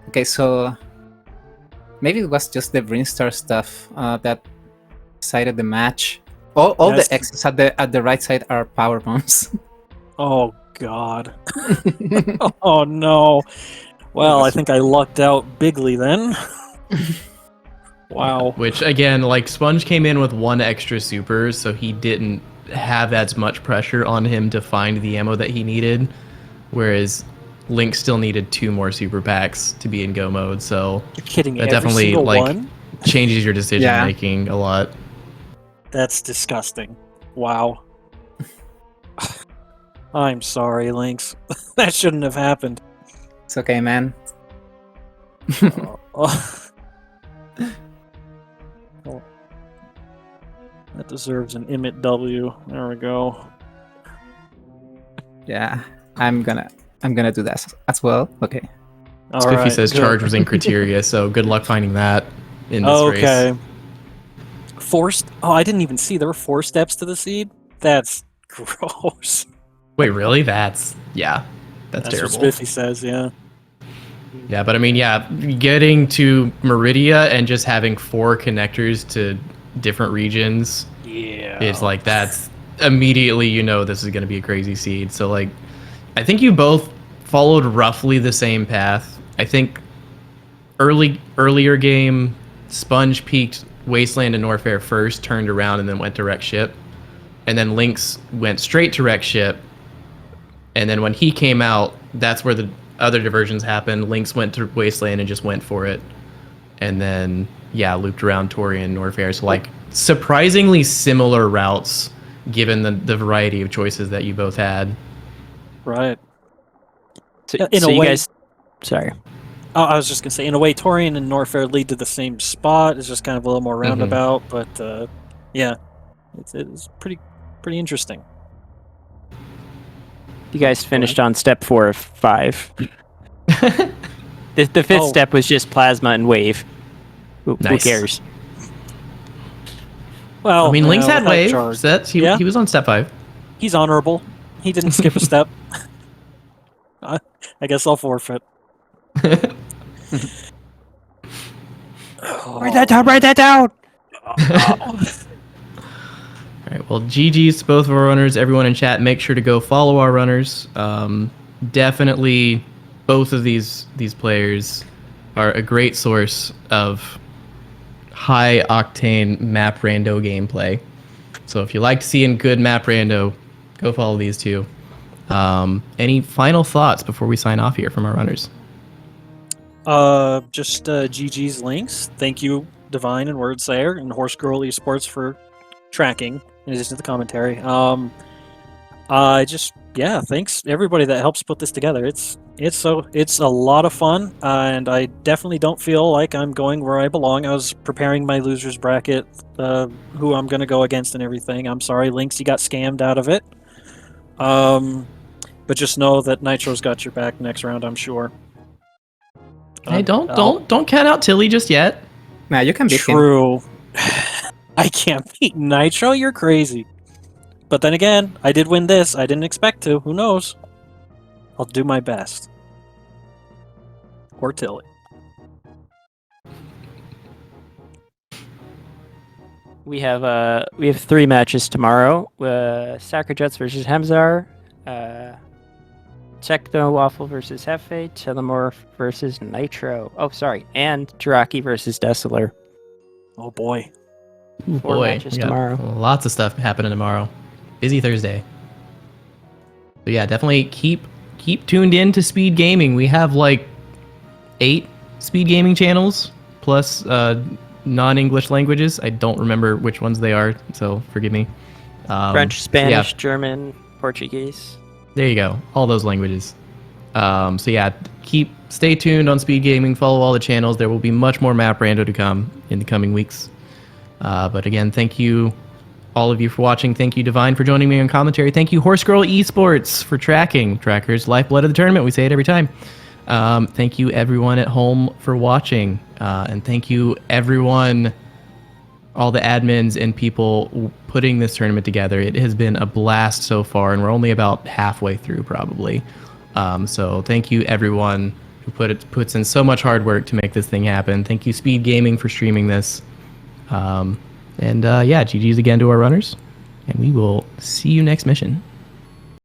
okay. So maybe it was just the Brinstar stuff that decided the match. All Yes. the X's at the right side are power bombs. Oh God. Oh no. Well, I think I lucked out bigly then. Wow. Which again, like Sponge came in with 1 extra super, so he didn't have as much pressure on him to find the ammo that he needed, whereas Lynx still needed 2 more super packs to be in go mode. So You're kidding me. that Every definitely single like one? changes your decision making a lot. That's disgusting. Wow. I'm sorry, Lynx. That shouldn't have happened. It's okay, man. Oh. That deserves an Emmet W. There we go. Yeah, I'm gonna do that as well. Okay. All Spiffy right, says good. Charge was in criteria, so good luck finding that in this Okay. race. Oh, I didn't even see. There were 4 steps to the seed? That's gross. Wait, really? That's That's terrible. what Spiffy says, yeah. Yeah, but I mean, yeah, getting to Meridia and just having 4 connectors to different regions Yeah. is like, that's immediately, this is going to be a crazy seed. So like, I think you both followed roughly the same path. I think earlier game, Sponge peaked Wasteland and Norfair first, turned around and then went to Wreck Ship. And then Lynx went straight to Wreck Ship. And then when he came out, that's where the other diversions happened. Lynx went to Wasteland and just went for it. And then, yeah, looped around Tori and Norfair. So, like, surprisingly similar routes, given the variety of choices that you both had. Right. So, In so a you way- guys, sorry. Oh, I was just going to say, in a way, Torian and Norfair lead to the same spot. It's just kind of a little more roundabout. But, yeah, it's pretty interesting. You guys finished on step 4 of 5. The 5th Oh. step was just plasma and wave. Who Nice. cares? Well, I mean, Lynx had without wave charge. sets. He Yeah. was on step 5. He's honorable. He didn't skip a step. I guess I'll forfeit. Write that down. Write that down. All right. Well, GG's to both of our runners. Everyone in chat, make sure to go follow our runners. Definitely, both of these players are a great source of high octane map rando gameplay. So if you like seeing good map rando, go follow these two. Any final thoughts before we sign off here from our runners? Just GG's Lynx. Thank you, Divine and Wordsayer and Horse Girl Esports for tracking in addition to the commentary. Thanks everybody that helps put this together. It's a lot of fun, and I definitely don't feel like I'm going where I belong. I was preparing my losers bracket, who I'm gonna go against and everything. I'm sorry, Lynx, you got scammed out of it. But just know that Nitro's got your back next round, I'm sure. Hey, don't count out Tilly just yet. Nah, you can beat him. True. I can't beat Nitro. You're crazy. But then again, I did win this. I didn't expect to. Who knows? I'll do my best. Or Tilly. We have 3 matches tomorrow. Sacra Jets versus Hemzar, Techno Waffle versus Hefe, Telemorph versus Nitro. Oh, sorry, and Taraki versus Desolar. Oh boy. 4 matches we got tomorrow. Lots of stuff happening tomorrow. Busy Thursday. So yeah, definitely keep tuned in to Speed Gaming. We have like 8 Speed Gaming channels plus non-English languages. I don't remember which ones they are, so forgive me. French, Spanish, yeah. German, Portuguese. There you go. All those languages. So yeah, stay tuned on Speed Gaming. Follow all the channels. There will be much more map rando to come in the coming weeks. But again, thank you all of you for watching. Thank you, Divine, for joining me on commentary. Thank you, Horse Girl Esports, for tracking. Trackers, lifeblood of the tournament. We say it every time. Thank you, everyone at home, for watching. And thank you, everyone, all the admins and people putting this tournament together. It has been a blast so far, and we're only about halfway through, probably. So thank you, everyone who puts in so much hard work to make this thing happen. Thank you, SpeedGaming, for streaming this. GG's again to our runners, and we will see you next mission.